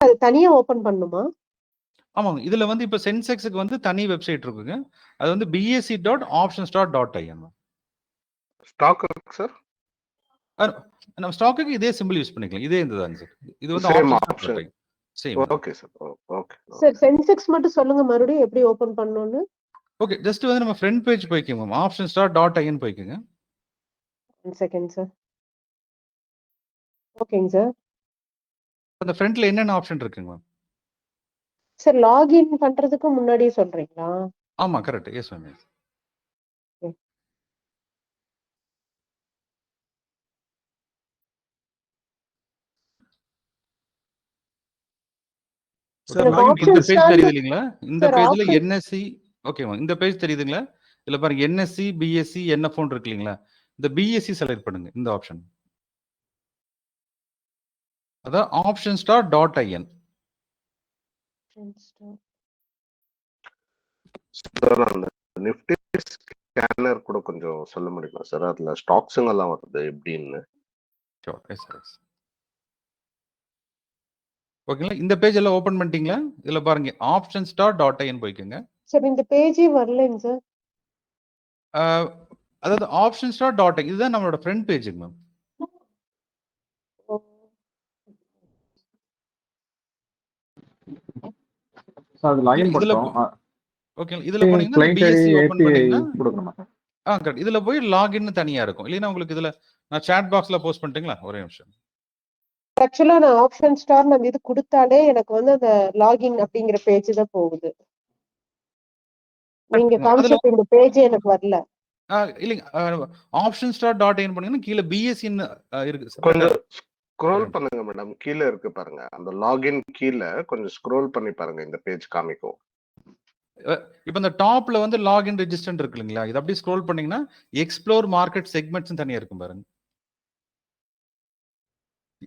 Speaker 6: அது தனியா ஓபன் பண்ணுமா?
Speaker 1: ஆமாங்க. இதுல வந்து இப்ப சென்செக்ஸ்க்கு வந்து தனி வெப்சைட் இருக்குங்க. அது வந்து bse.optionstar.in.
Speaker 5: ஸ்டாக் இருக்கு சார்.
Speaker 1: நம்ம ஸ்டாக்குக்கு இதே சிம்பிள் யூஸ் பண்ணிக்கலாம். இதே இதுதாங்க சார். இது வந்து
Speaker 5: Same
Speaker 1: optionstar.in. Same.
Speaker 5: Okay sir. Okay.
Speaker 6: Sir Sensex மட்டும் சொல்லுங்க மறுபடியும் எப்படி ஓபன் பண்ணணும்னு.
Speaker 1: ஓகே. ஜஸ்ட் வந்து நம்ம ஃப்ரண்ட் பேஜ் போய்க்கோங்க மேம். optionstar.in போய்க்கோங்க.
Speaker 6: 1 செகண்ட் சார். ஓகேங்க சார்.
Speaker 1: அந்த ஃப்ரண்ட்ல என்னென்ன ஆப்ஷன் இருக்குங்க மேம்?
Speaker 6: சார் லாகின் பண்றதுக்கு முன்னாடியே சொல்றீங்களா?
Speaker 1: ஆமா கரெக்ட். Yes ma'am.
Speaker 4: சார்
Speaker 6: எனக்கு
Speaker 1: இந்த
Speaker 6: options
Speaker 1: பேஜ்
Speaker 6: தான்
Speaker 1: தெரியுது இல்லீங்களா? இந்த
Speaker 6: சார்
Speaker 1: பேஜ்ல
Speaker 6: option
Speaker 1: என்எஸ்சி ஓகேவா? இந்த பேஜ் தெரியுதுங்களா? இதுல பாருங்க என்எஸ்சி, பிஎஸ்சி, என்எஃப்ஓன்னு இருக்கு இல்லீங்களா? இந்த பிஎஸ்சி செலக்ட் பண்ணுங்க இந்த ஆப்ஷன். அதான் optionstar.in.
Speaker 5: சார் அந்த நிஃப்டி ஸ்கேனர் கூட கொஞ்சம் சொல்ல முடியுமா சார்? அதுல ஸ்டாக்ஸுங்க எல்லாம் வருது எப்படின்னு.
Speaker 1: ஷூர். Yes yes. ஓகேங்களா? இந்த பேஜ் எல்லாம் ஓபன் பண்ணிட்டீங்களா? இதுல பாருங்க optionstar.in போய்க்கோங்க.
Speaker 6: சார் இந்த பேஜே வரலைங்க சார்.
Speaker 1: அதாவது optionstar.in இதுதான் நம்மளோட ஃப்ரண்ட் பேஜுங்க மேம்.
Speaker 8: அது லாகின்
Speaker 1: இதுல
Speaker 8: பண்றோம்.
Speaker 1: ஓகே. இதுல போனீங்கன்னா
Speaker 8: கிளையன்ட்
Speaker 1: பிஎஸ்சி
Speaker 8: ஐடி
Speaker 1: ஓபன் பண்ணீங்கன்னா
Speaker 8: கொடுக்கணுமா?
Speaker 1: கரெக்ட். இதுல போய் லாகின் தனியா இருக்கும். இல்லைன்னா உங்களுக்கு இதுல நான் சாட் பாக்ஸ்ல போஸ்ட் பண்ணிட்டீங்களா? ஒரே நிமிஷம்.
Speaker 6: ஆக்சுவலா நான் ஆப்ஷன் ஸ்டார் நம்ம இது கொடுத்தாலே எனக்கு வந்து அந்த லாகின் அப்படிங்கிற பேஜ் தான் போகுது. நீங்க
Speaker 1: அதுல
Speaker 6: கான்செப்ட் இந்த பேஜ் எனக்கு வரல.
Speaker 1: இல்லைங்க. optionstar.in பண்ணீங்கன்னா கீழ பிஎஸ்சின்னு இருக்கு சார்.
Speaker 5: கொஞ்சம் ஸ்க்ரோல் பண்ணுங்க மேடம். கீழ இருக்கு பாருங்க. அந்த லாகின் கீழ கொஞ்சம் ஸ்க்ரோல் பண்ணி பாருங்க. இந்த பேஜ் காமிக்கும்.
Speaker 1: இப்போ இந்த டாப்ல வந்து லாகின் ரெஜிஸ்டர் இருக்கு இல்லைங்களா? இது அப்படியே ஸ்க்ரோல் பண்ணீங்கன்னா எக்ஸ்ப்ளோர் மார்க்கெட் செக்மெண்ட்ஸ் தனியா இருக்கும் பாருங்க.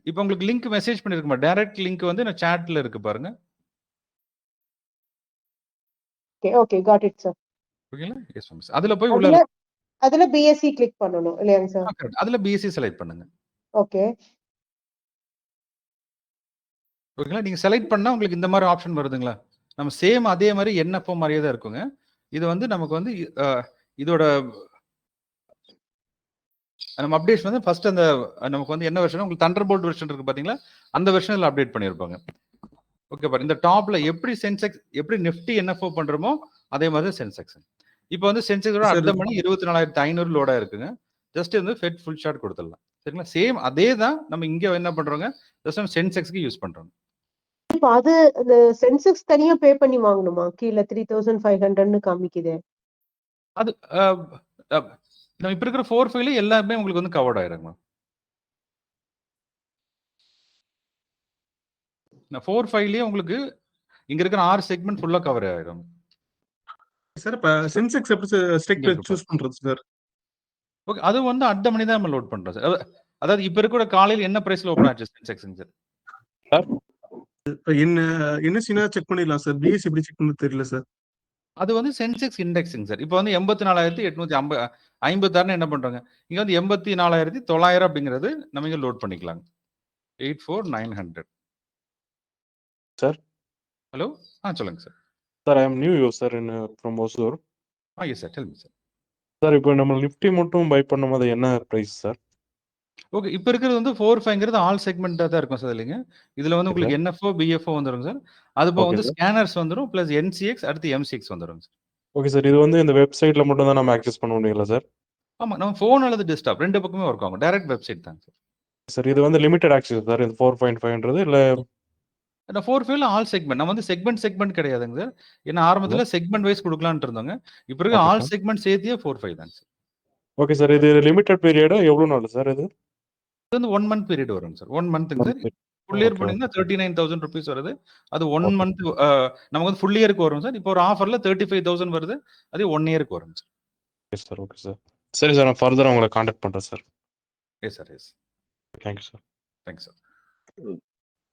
Speaker 1: இப்போ உங்களுக்கு லிங்க் மெசேஜ் பண்ணிருக்குமா? டைரக்ட் லிங்க் வந்து நான் சாட்ல இருக்கு பாருங்க.
Speaker 6: Okay okay, got it sir.
Speaker 1: ஓகேங்களா? Yes ma'am. அதுல போய் உள்ள
Speaker 6: அதுல பிஎஸ்சி கிளிக் பண்ணனும் இல்லையாங்க சார்?
Speaker 1: கரெக்ட். அதுல பிஎஸ்சி செலக்ட் பண்ணுங்க.
Speaker 6: ஓகே.
Speaker 1: ஓகேங்களா? நீங்க செலக்ட் பண்ணா உங்களுக்கு இந்த மாதிரி ஆப்ஷன் வருதுங்களா? நம்ம சேம் அதே மாதிரி என்எஃப்ஓ மாதிரியே தான் இருக்குங்க. இது வந்து நமக்கு வந்து இதோட நம்ம அப்டேட்ஸ் வந்து ஃபர்ஸ்ட் அந்த நமக்கு வந்து என்ன வெர்ஷன் உங்களுக்கு தண்டர்போல்ட் வெர்ஷன் இருக்கு பாத்தீங்களா? அந்த வெர்ஷன்ல அப்டேட் பண்ணிருப்பாங்க. ஓகே பாரு. இந்த டாப்ல எப்படி சென்செக்ஸ் எப்படி நிஃப்டி என்எஃப்ஓ பண்றோமோ அதே மாதிரி சென்செக்ஸ். இப்போ வந்து சென்செக்ஸோட அடுத்த மணி 24,500 லோடா இருக்குங்க. ஜஸ்ட் வந்து ஃபெட் ஃபுல் ஷாட் கொடுத்துடலாம். சரிங்களா? சேம் அதே தான் நம்ம இங்க என்ன பண்றோங்க? ஜஸ்ட் நம்ம சென்செக்ஸ்க்கு யூஸ் பண்றோம்.
Speaker 6: இப்போ அது அந்த சென்செக்ஸ் தனியா பே பண்ணி வாங்கணுமா? கீழ 3500ன்னு காமிக்குதே.
Speaker 1: அது நம்ம இப்ப இருக்கிற 4 ஃபைல எல்லாமே உங்களுக்கு வந்து கவர்ட் ஆயிருங்க. நான் 4 ஃபைலயே உங்களுக்கு இங்க இருக்கிற 6 செக்மெண்ட் ஃபுல்லா கவர் ஆயிரும்.
Speaker 4: சார் இப்ப சென்செக்ஸ் எப்படி ஸ்ட்ரைக் ப்ரைஸ் சூஸ் பண்றது சார்?
Speaker 1: ஓகே. அது வந்து அடுத்த மணி தான் நம்ம லோட் பண்றோம் சார். அதாவது இப்ப இருக்கிற காலையில என்ன பிரைஸ்ல ஓபன் ஆச்சு சென்செக்ஸ்ங்க சார்?
Speaker 4: என்ன சீனா செக் பண்ணிடலாம் சார். பிஎஸ் எப்படி செக் பண்ண தெரியல சார்.
Speaker 1: அது வந்து சென்செக்ஸ் இண்டெக்ஸ்ங்க சார். இப்போ வந்து 84,856 என்ன பண்றாங்க? இங்க வந்து 84,900 அப்படிங்கிறது நம்ம இங்க லோட் பண்ணிக்கலாம். 84,900.
Speaker 7: சார்.
Speaker 1: ஹலோ. சொல்லுங்க sir.
Speaker 7: Sir, I am new user from Hosur.
Speaker 1: Yes sir. Tell me sir.
Speaker 7: Sir, இப்போ நம்ம நிஃப்டி மட்டும் பை பண்ணும்போது என்ன பிரைஸ் சார்?
Speaker 1: ஓகே. இப்ப இருக்கிறது வந்து 4-5ங்கிறது ஆல் செக்மெண்டா தான் இருக்கும் சார் இல்லைங்க. இதுல வந்து உங்களுக்கு என்எஃப்ஓ, பிஎஃப்ஓ வந்துரும் சார். அது போக வந்து ஸ்கேனர்ஸ் வந்துரும் பிளஸ் என்சிஎக்ஸ் அடுத்து எம்சிஎக்ஸ் வந்துரும் சார்.
Speaker 7: Okay sir. இது வந்து இந்த வெப்சைட்ல மட்டும் தான் நம்ம ஆக்சஸ் பண்ண முடியுங்களா சார்?
Speaker 1: ஆமா. நம்ம ஃபோன் அல்லது டெஸ்க்டாப் ரெண்டு பக்கமே ஒர்க் ஆகும். டைரக்ட் வெப்சைட் தான் சார்.
Speaker 7: சார், இது வந்து லிமிடெட் ஆக்சஸ் சார். இது 4.5ன்றது இல்ல
Speaker 1: 4-5ல ஆல் செக்மெண்ட். நம்ம வந்து செக்மெண்ட் கிடையாதுங்க சார். ஏன்னா ஆரம்பத்துல செக்மெண்ட் வைஸ் கொடுக்கலாம்னு இருந்தோங்க. இப்ப இருக்க ஆல் செக்மெண்ட் சேர்த்தியே 4-5 தான் சார்.
Speaker 7: Okay sir. இது லிமிட்டட் பீரியடா? எவ்வளோ நாள் சார் இது?
Speaker 1: இது வந்து 1 மந்த் பீரியட் வருங்க சார். 1 மந்த்ங்க சார். ஃபுல் இயர்
Speaker 7: ஓகே,
Speaker 1: போனீங்கன்னா 39,000 ருபீஸ் வருது. அது 1
Speaker 7: ஓகே.
Speaker 1: மந்த் நமக்கு வந்து ஃபுல் இயருக்கு வரும் சார். இப்போ ஒரு ஆஃபர்ல 35,000 வருது. அது 1 இயருக்கு வரும் sir.
Speaker 7: Okay sir, okay sir. சரி சார், நான் ஃபர்தரா உங்களை கான்டாக்ட் பண்றேன் sir.
Speaker 1: Yes sir, yes.
Speaker 7: Thank you sir.
Speaker 1: Thanks sir.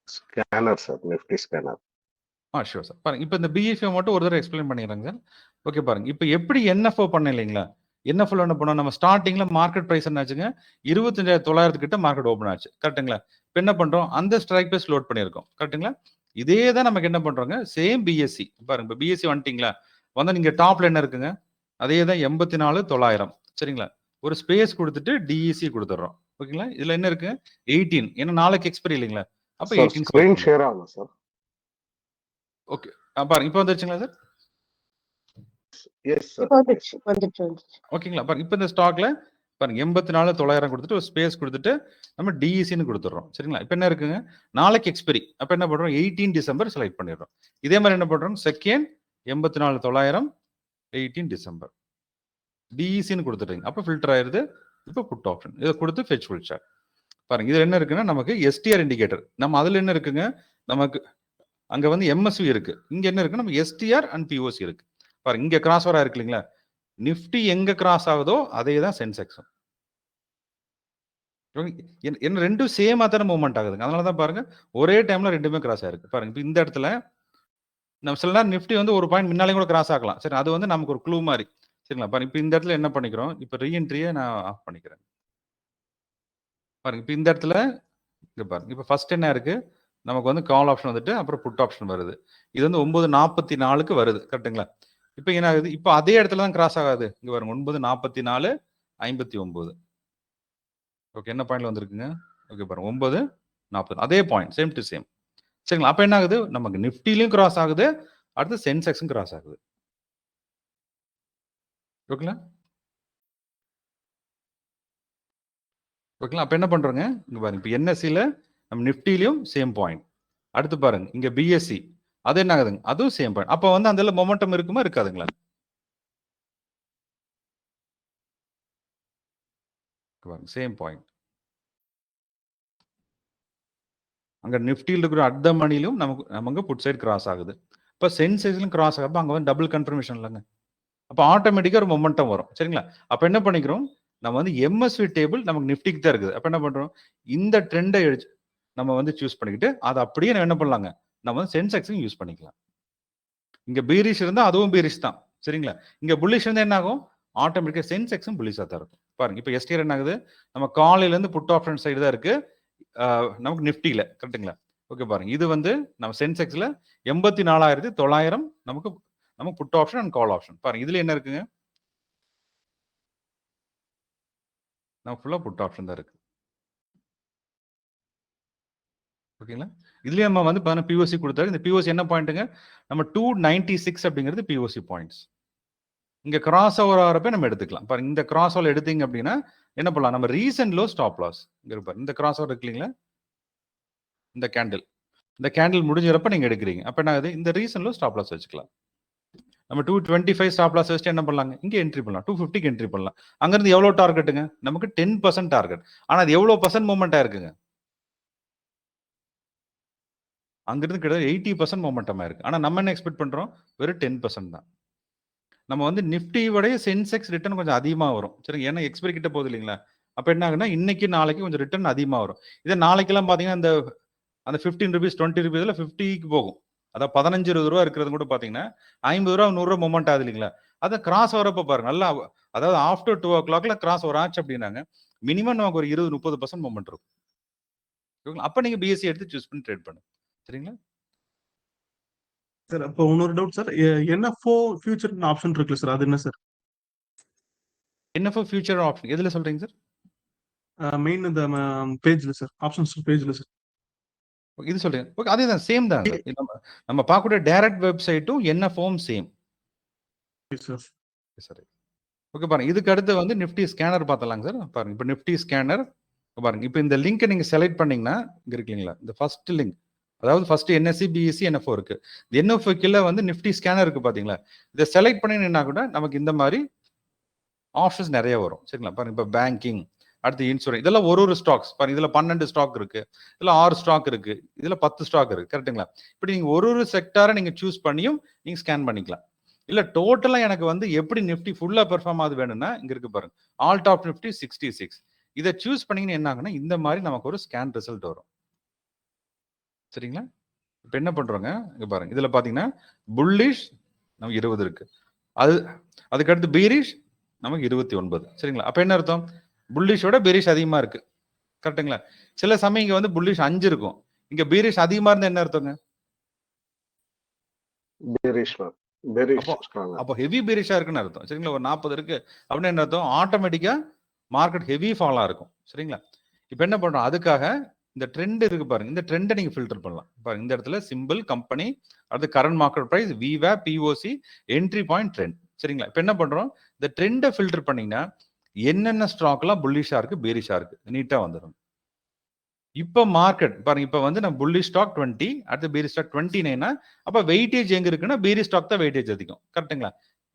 Speaker 5: Scanner sir, Nifty scanner.
Speaker 1: Sure sir. பாருங்க இப்போ இந்த பிஎஃப்ஓ மட்டும் ஒரு தடவை எக்ஸ்பிளைன் பண்ணிடுறேங்க சார். ஓகே பாருங்க. இப்போ எப்படி என்எஃப்ஓ பண்ண இல்லைங்களா? என்எஃப்ஓ என்ன பண்ணோம், நம்ம ஸ்டார்டிங்ல மார்க்கெட் பிரைஸ் என்னாச்சுங்க 25,900 கிட்ட மார்க்கெட் ஓப்பன் ஆச்சு. கரெக்ட்டுங்களா? இப்போ என்ன பண்றோம், அந்த ஸ்ட்ரைக் பிரைஸ் லோட் பண்ணியிருக்கோம். கரெக்ட்டுங்களா? இதே தான் நமக்கு என்ன பண்றோங்க, சேம் பிஎஸ்சி. பாருங்க இப்போ பிஎஸ்சி வந்துட்டீங்களா, வந்தா நீங்க டாப்ல என்ன இருக்குங்க, அதே தான் 84,900. சரிங்களா? ஒரு ஸ்பேஸ் கொடுத்துட்டு டிஇசி கொடுத்துட்றோம். ஓகேங்களா? இதுல என்ன இருக்கு 18, ஏன்னா நாளைக்கு எக்ஸ்பைரி இல்லைங்களா? அப்போ
Speaker 5: சார்
Speaker 1: 18
Speaker 5: ஸ்கிரீன் ஷேர் ஆகும் சார்.
Speaker 1: ஓகே பாருங்க இப்போ வந்துருச்சுங்களா சார்?
Speaker 5: Yes sir.
Speaker 6: இப்போ வந்துச்சு.
Speaker 1: ஓகேங்களா? பாருங்க இப்போ இந்த ஸ்டாக்ல பாருங்க 84,900 கொடுத்துட்டு ஒரு ஸ்பேஸ் கொடுத்துட்டு நம்ம டிஇசின்னு கொடுத்துட்றோம். சரிங்களா? இப்போ என்ன இருக்குங்க, நாளைக்கு எக்ஸ்பைரி. அப்போ என்ன பண்றோம், 18 டிசம்பர் செலக்ட் பண்ணிடுறோம். இதே மாதிரி என்ன பண்றோம், செகண்ட் 84,900 18 டிசம்பர் டிஇசின்னு கொடுத்துட்டீங்க. அப்போ ஃபில்டர் ஆயிருது. இப்போ புட் ஆப்ஷன் இதை கொடுத்து ஃபெச் ஃபுல் சார்ட். பாருங்க இதுல என்ன இருக்குன்னா நமக்கு எஸ்டிஆர் இண்டிகேட்டர். நம்ம அதுல என்ன இருக்குங்க, நமக்கு அங்க வந்து எம்எஸ்வி இருக்கு. இங்க என்ன இருக்கு, நம்ம எஸ்டிஆர் அண்ட் பிஓசி இருக்கு. பாருங்க இங்க கிராஸ் ஓவரா இருக்கு இல்லைங்களா? நிஃப்டி எங்க கிராஸ் ஆகுதோ அதே தான் சென்செக்ஸும். என்ன ரெண்டும் சேமா தானே மூவ்மெண்ட் ஆகுதுங்க. அதனால தான் பாருங்க ஒரே டைம்ல ரெண்டுமே கிராஸ் ஆயிருக்கு. பாருங்க இப்போ இந்த இடத்துல நம்ம சில நேரம் நிஃப்டி வந்து ஒரு பாயிண்ட் முன்னாலே கூட கிராஸ் ஆகலாம். சரி, அது வந்து நமக்கு ஒரு க்ளூ மாதிரி. சரிங்களா? பாருங்க இப்போ இந்த இடத்துல என்ன பண்ணிக்கிறோம், இப்போ ரீஎன்ட்ரியை நான் ஆஃப் பண்ணிக்கிறேன். பாருங்க இப்போ இந்த இடத்துல இங்க பாருங்க இப்போ ஃபர்ஸ்ட் என்ன இருக்கு, நமக்கு வந்து கால் ஆப்ஷன் வந்துட்டு அப்புறம் புட் ஆப்ஷன் வருது. இது வந்து 9:44க்கு வருது. கரெக்ட்டுங்களா? இப்போ என்ன ஆகுது, இப்போ அதே இடத்துல தான் கிராஸ் ஆகாது. இங்க பாருங்க 9:44:59. ஓகே, என்ன பாயிண்ட்ல வந்திருக்குங்க? ஓகே பாருங்க 9:40 அதே பாயிண்ட், சேம் டு சேம். சரிங்களா? அப்போ என்ன ஆகுது, நமக்கு நிஃப்டிலையும் கிராஸ் ஆகுது, அடுத்து சென்செக்ஸும் கிராஸ் ஆகுது. ஓகேங்களா? ஓகேங்களா? அப்போ என்ன பண்றோங்க, இங்க பாருங்க இப்போ என்எஸ்சியில் நம்ம நிஃப்டிலையும் சேம் பாயிண்ட். அடுத்து பாருங்க இங்க பிஎஸ்சி, அது என்ன ஆகுதுங்க, அதுவும் சேம் பாயிண்ட். அப்போ வந்து அந்த மொமெண்டம் இருக்குமா இருக்காதுங்களா? Same point. அங்க நிஃப்டியில் இருக்கிற அட் மணிலும் நமக்கு புட் சைடு கிராஸ் ஆகுது. இப்போ சென்செக்ஸ்லும் கிராஸ் ஆகிறப்ப அங்க வந்து டபுள் கன்ஃபர்மேஷன் இல்லைங்க. அப்போ ஆட்டோமேட்டிக்கா ஒரு மொமெண்டம் வரும். சரிங்களா? அப்போ என்ன பண்ணிக்கிறோம், நம்ம வந்து எம்எஸ்வி டேபிள் நமக்கு நிஃப்டிக்கு தான் இருக்குது. அப்போ என்ன பண்றோம், இந்த ட்ரெண்டை நம்ம வந்து சூஸ் பண்ணிக்கிட்டு அதை அப்படியே நம்ம என்ன பண்ணலாங்க, நம்ம வந்து சென்செக்ஸும் யூஸ் பண்ணிக்கலாம். இங்க பீரிஷ் இருந்தா அதுவும் பீரிஷ் தான். சரிங்களா? இங்க புல்லிஷ் இருந்தா என்ன ஆகும், ஆட்டோமேட்டிக்கா சென்செக்ஸும் புல்லிஷா தான் இருக்கும். பாருங்க இப்போ எஸ்டிஆர் என்ன ஆகுது, நம்ம காலையில இருந்து புட் ஆப்ஷன் சைடு தான் இருக்கு நமக்கு நிஃப்டியில. கரெக்ட்டுங்களா? ஓகே பாருங்க இது வந்து நம்ம சென்செக்ஸ்ல 84,900 நமக்கு put option and call option. பாருங்க இதுல என்ன இருக்குங்க, நம்ம ஃபுல்லா புட் ஆப்ஷன் தான் இருக்கு. ஓகேங்களா? இதுலயே நம்ம வந்து பாருங்க பிஓசி கொடுத்தாரு. இந்த பிஓசி என்ன பாயிண்ட்டுங்க, நம்ம 296 அப்படிங்கிறது பிஓசி பாயிண்ட்ஸ். இங்க கிராஸ் ஓவர் ஆகிறப்ப நம்ம எடுத்துக்கலாம். பாருங்க இந்த கிராஸ் ஓவர் எடுத்தீங்க அப்படின்னா என்ன பண்ணலாம், நம்ம ரீசன்ட் லோ ஸ்டாப் லாஸ் இங்க இருப்பாரு. இந்த கிராஸ் ஓவர் இருக்கு இல்லைங்களா, இந்த கேண்டில் முடிஞ்சிடறப்ப நீங்க எடுக்கிறீங்க. அப்ப என்ன ஆகுது, இந்த ரீசன்ட் லோ ஸ்டாப் லாஸ் வச்சுக்கலாம். நம்ம 225 ஸ்டாப் லாஸ் வச்சுட்டு என்ன பண்ணலாங்க, இங்க என்ட்ரி பண்ணலாம். 250க்கு என்ட்ரி பண்ணலாம். அங்கிருந்து எவ்வளவு டார்கெட்டுங்க, நமக்கு 10% டார்கெட். ஆனா அது எவ்வளவு பர்சன்ட் மூவ்மெண்ட் ஆயிருக்குங்க, அங்கிருந்து கிட்டத்தட்ட 80% மொமெண்டமா இருக்கு. ஆனா நம்ம என்ன எக்ஸ்பெக்ட் பண்றோம், வெறும் 10% தான். நம்ம வந்து நிஃப்டியோடைய சென்செக்ஸ் ரிட்டர்ன் கொஞ்சம் அதிகமா வரும். சரிங்க, ஏன்னா எக்ஸ்பைரி கிட்ட போகுது இல்லைங்களா? அப்ப என்ன ஆகுனா இன்னைக்கு நாளைக்கு கொஞ்சம் ரிட்டர்ன் அதிகமா வரும். இதே நாளைக்கெல்லாம் பாத்தீங்கன்னா அந்த 15 ரூபீஸ் 20 ரூபீஸ்ல 50க்கு போகும். அதாவது 15-20 ரூபா இருக்கிறது கூட பாத்தீங்கன்னா 50 ரூபா 100 ரூபா மொமெண்ட் ஆகுது இல்லைங்களா? அதை கிராஸ் வரப்ப பாருங்க நல்லா, அதாவது ஆஃப்டர் 2 o'clockல கிராஸ் ஓவர் ஆச்சு அப்படின்னாங்க மினிமம் நமக்கு ஒரு 20-30% மொமெண்ட் இருக்கும். அப்ப நீங்க பிஎஸ்சி எடுத்து சூஸ் பண்ணி ட்ரேட் பண்ணுங்க. சரிங்களா
Speaker 4: சார்? அப்போ இன்னொரு doubt sir, NFO future option இருக்குல்ல சார், அது என்ன சார்?
Speaker 1: என்எஃப்ஓ ஃபியூச்சர் ஆப்ஷன் எதுல சொல்றீங்க சார்?
Speaker 4: மெயின் இந்த பேஜ்ல சார், ஆப்ஷன்ஸ் பேஜ்ல சார்.
Speaker 1: இது சொல்றேன். ஓகே, அதே தான், சேம் தான். நம்ம பார்க்கக்கூடிய டைரக்ட் வெப்சைட்டும் என்எஃப்ஓவும் சேம். சரி, ஓகே பாருங்க. இதுக்கு அடுத்து வந்து நிஃப்டி ஸ்கேனர் பார்த்தலாங்க சார். பாருங்க இப்போ நிஃப்டி ஸ்கேனர் பாருங்க. இப்போ இந்த லிங்கை நீங்க செலக்ட் பண்ணீங்கன்னா இங்க இருக்கீங்களா, இந்த ஃபர்ஸ்ட் லிங்க், அதாவது ஃபர்ஸ்ட் என்எஸ்சி பிஎஸ்சி என்எஃப்ஓ இருக்கு. இந்த என்எஃப்ஓ கீழே வந்து நிஃப்டி ஸ்கேனர் இருக்கு பாத்தீங்களா? இதை செலக்ட் பண்ணினா கூட நமக்கு இந்த மாதிரி ஆப்ஷன்ஸ் நிறைய வரும். சரிங்களா? பாருங்க இப்போ பேங்கிங், அடுத்து இன்சூரன்ஸ், இதெல்லாம் ஒரு ஸ்டாக்ஸ் பாருங்க. இதுல 12 ஸ்டாக் இருக்கு, இதுல 6 ஸ்டாக் இருக்கு, இதுல 10 ஸ்டாக் இருக்கு. கரெக்ட்டுங்களா? இப்படி நீங்க ஒரு செக்டாரை நீங்க சூஸ் பண்ணியும் நீங்க ஸ்கேன் பண்ணிக்கலாம். இல்ல டோட்டலா எனக்கு வந்து எப்படி நிஃப்டி ஃபுல்லா பெர்ஃபார்ம் ஆகுது வேணும்னா இங்க இருக்கு பாருங்க. All top Nifty 66. இதை சூஸ் பண்ணீங்கன்னா என்ன ஆகுனா இந்த மாதிரி நமக்கு ஒரு ஸ்கேன் ரிசல்ட் வரும். சரிங்களா? இப்போ என்ன பண்றோங்க, இங்க பாருங்க. இதுல பாத்தீங்கன்னா புல்லிஷ் நமக்கு 20 இருக்கு, அதுக்கு அடுத்து பீரிஷ் நமக்கு 29. சரிங்களா? அப்ப என்ன அர்த்தம், புல்லிஷோட பீரிஷ் அதிகமா இருக்கு. கரெக்ட்டுங்களா? சில சமயம் இங்க வந்து புல்லிஷ் 5 இருக்கும், இங்க பீரிஷ் அதிகமா இருந்தா என்ன அர்த்தங்க, அப்போ ஹெவி பீரிஷா இருக்குன்னு அர்த்தம். சரிங்களா? ஒரு 40 இருக்கு அப்படின்னு என்ன அர்த்தம், ஆட்டோமேட்டிக்கா மார்க்கெட் ஹெவி ஃபாலா இருக்கும். சரிங்களா? இப்போ என்ன பண்றோம், அதுக்காக இந்த ட்ரெண்ட் இருக்கு பாருங்க, இந்த ட்ரெண்டை நீங்க ஃபில்டர் பண்ணலாம். பாருங்க இந்த இடத்துல சிம்பிள், கம்பெனி, அடுத்து கரண்ட் மார்க்கெட் பிரைஸ், விவேப், பிஓசி, என்ட்ரி பாயிண்ட், ட்ரெண்ட். சரிங்களா? இப்போ என்ன பண்றோம், இந்த ட்ரெண்டை ஃபில்டர் பண்ணீங்கன்னா என்னென்ன ஸ்டாக்லாம் புல்லிஷா இருக்கு, பேரிஷா இருக்கு நீட்டா வந்துடும். இப்போ மார்க்கெட் பாருங்க, இப்போ வந்து நம்ம புல்லிஷ் ஸ்டாக் 20, அடுத்து பேரிஷ் ஸ்டாக் 29. அப்ப வெயிட்டேஜ் எங்க இருக்குன்னா பேரிஷ் ஸ்டாக் தான் வெயிட்டேஜ் அதிகம். கரெக்ட்டுங்களா?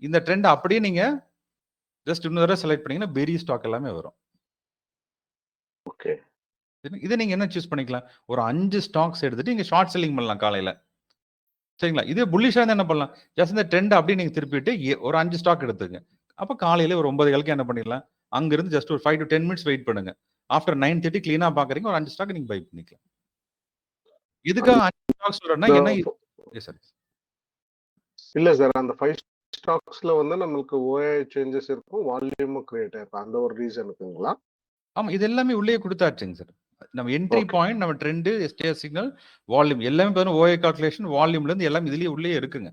Speaker 1: இந்த ட்ரெண்ட் அப்படியே நீங்க ஜஸ்ட் இன்னொரு தடவை செலக்ட் பண்ணீங்கன்னா பேரிஷ் ஸ்டாக் எல்லாமே வரும்.
Speaker 5: ஓகே,
Speaker 1: இதை நீங்க என்ன சூஸ் பண்ணிக்கலாம், ஒரு 5 ஸ்டாக்ஸ் எடுத்துட்டு நீங்க ஷார்ட் செல்லிங் பண்ணலாம் காலையில. சரிங்களா? இதே புல்லிஷா இருந்தா என்ன பண்ணலாம், ஜஸ்ட் இந்த ட்ரெண்ட் அப்படியே நீங்க திருப்பிட்டு ஒரு 5 ஸ்டாக் எடுத்துங்க. அப்ப காலையில ஒரு 9 என்ன பண்ணிடலாம், அங்க இருந்து ஜஸ்ட் ஒரு 5 to 10 மினிட்ஸ் வெயிட் பண்ணுங்க. ஆஃப்டர் 9:30 கிளீனா பாக்குறீங்க, ஒரு 5 ஸ்டாக் நீங்க பை பண்ணிக்கலாம். இதுக்காக 5 ஸ்டாக்ஸ் சொல்றேன்னா என்ன சார்,
Speaker 5: இல்ல சார், அந்த 5 ஸ்டாக்ஸ்ல வந்து நம்மளுக்கு ஓஐ சேஞ்சஸ் இருக்கும், வால்யூமும் கிரியேட் ஆயிருக்கும், அந்த ஒரு ரீசனுக்குங்களா?
Speaker 1: ஆமா, இது எல்லாமே உள்ளே கொடுத்தாச்சுங்க சார். நம்ம என்ட்ரி பாயிண்ட், நம்ம ட்ரெண்ட், எஸ்டிஆர் சிக்னல், வால்யூம் எல்லாமே பார்த்தீங்கன்னா ஓஏ கால்குலேஷன், வால்யூம்ல இருந்து எல்லாம் இதுலயே உள்ளே இருக்குங்க.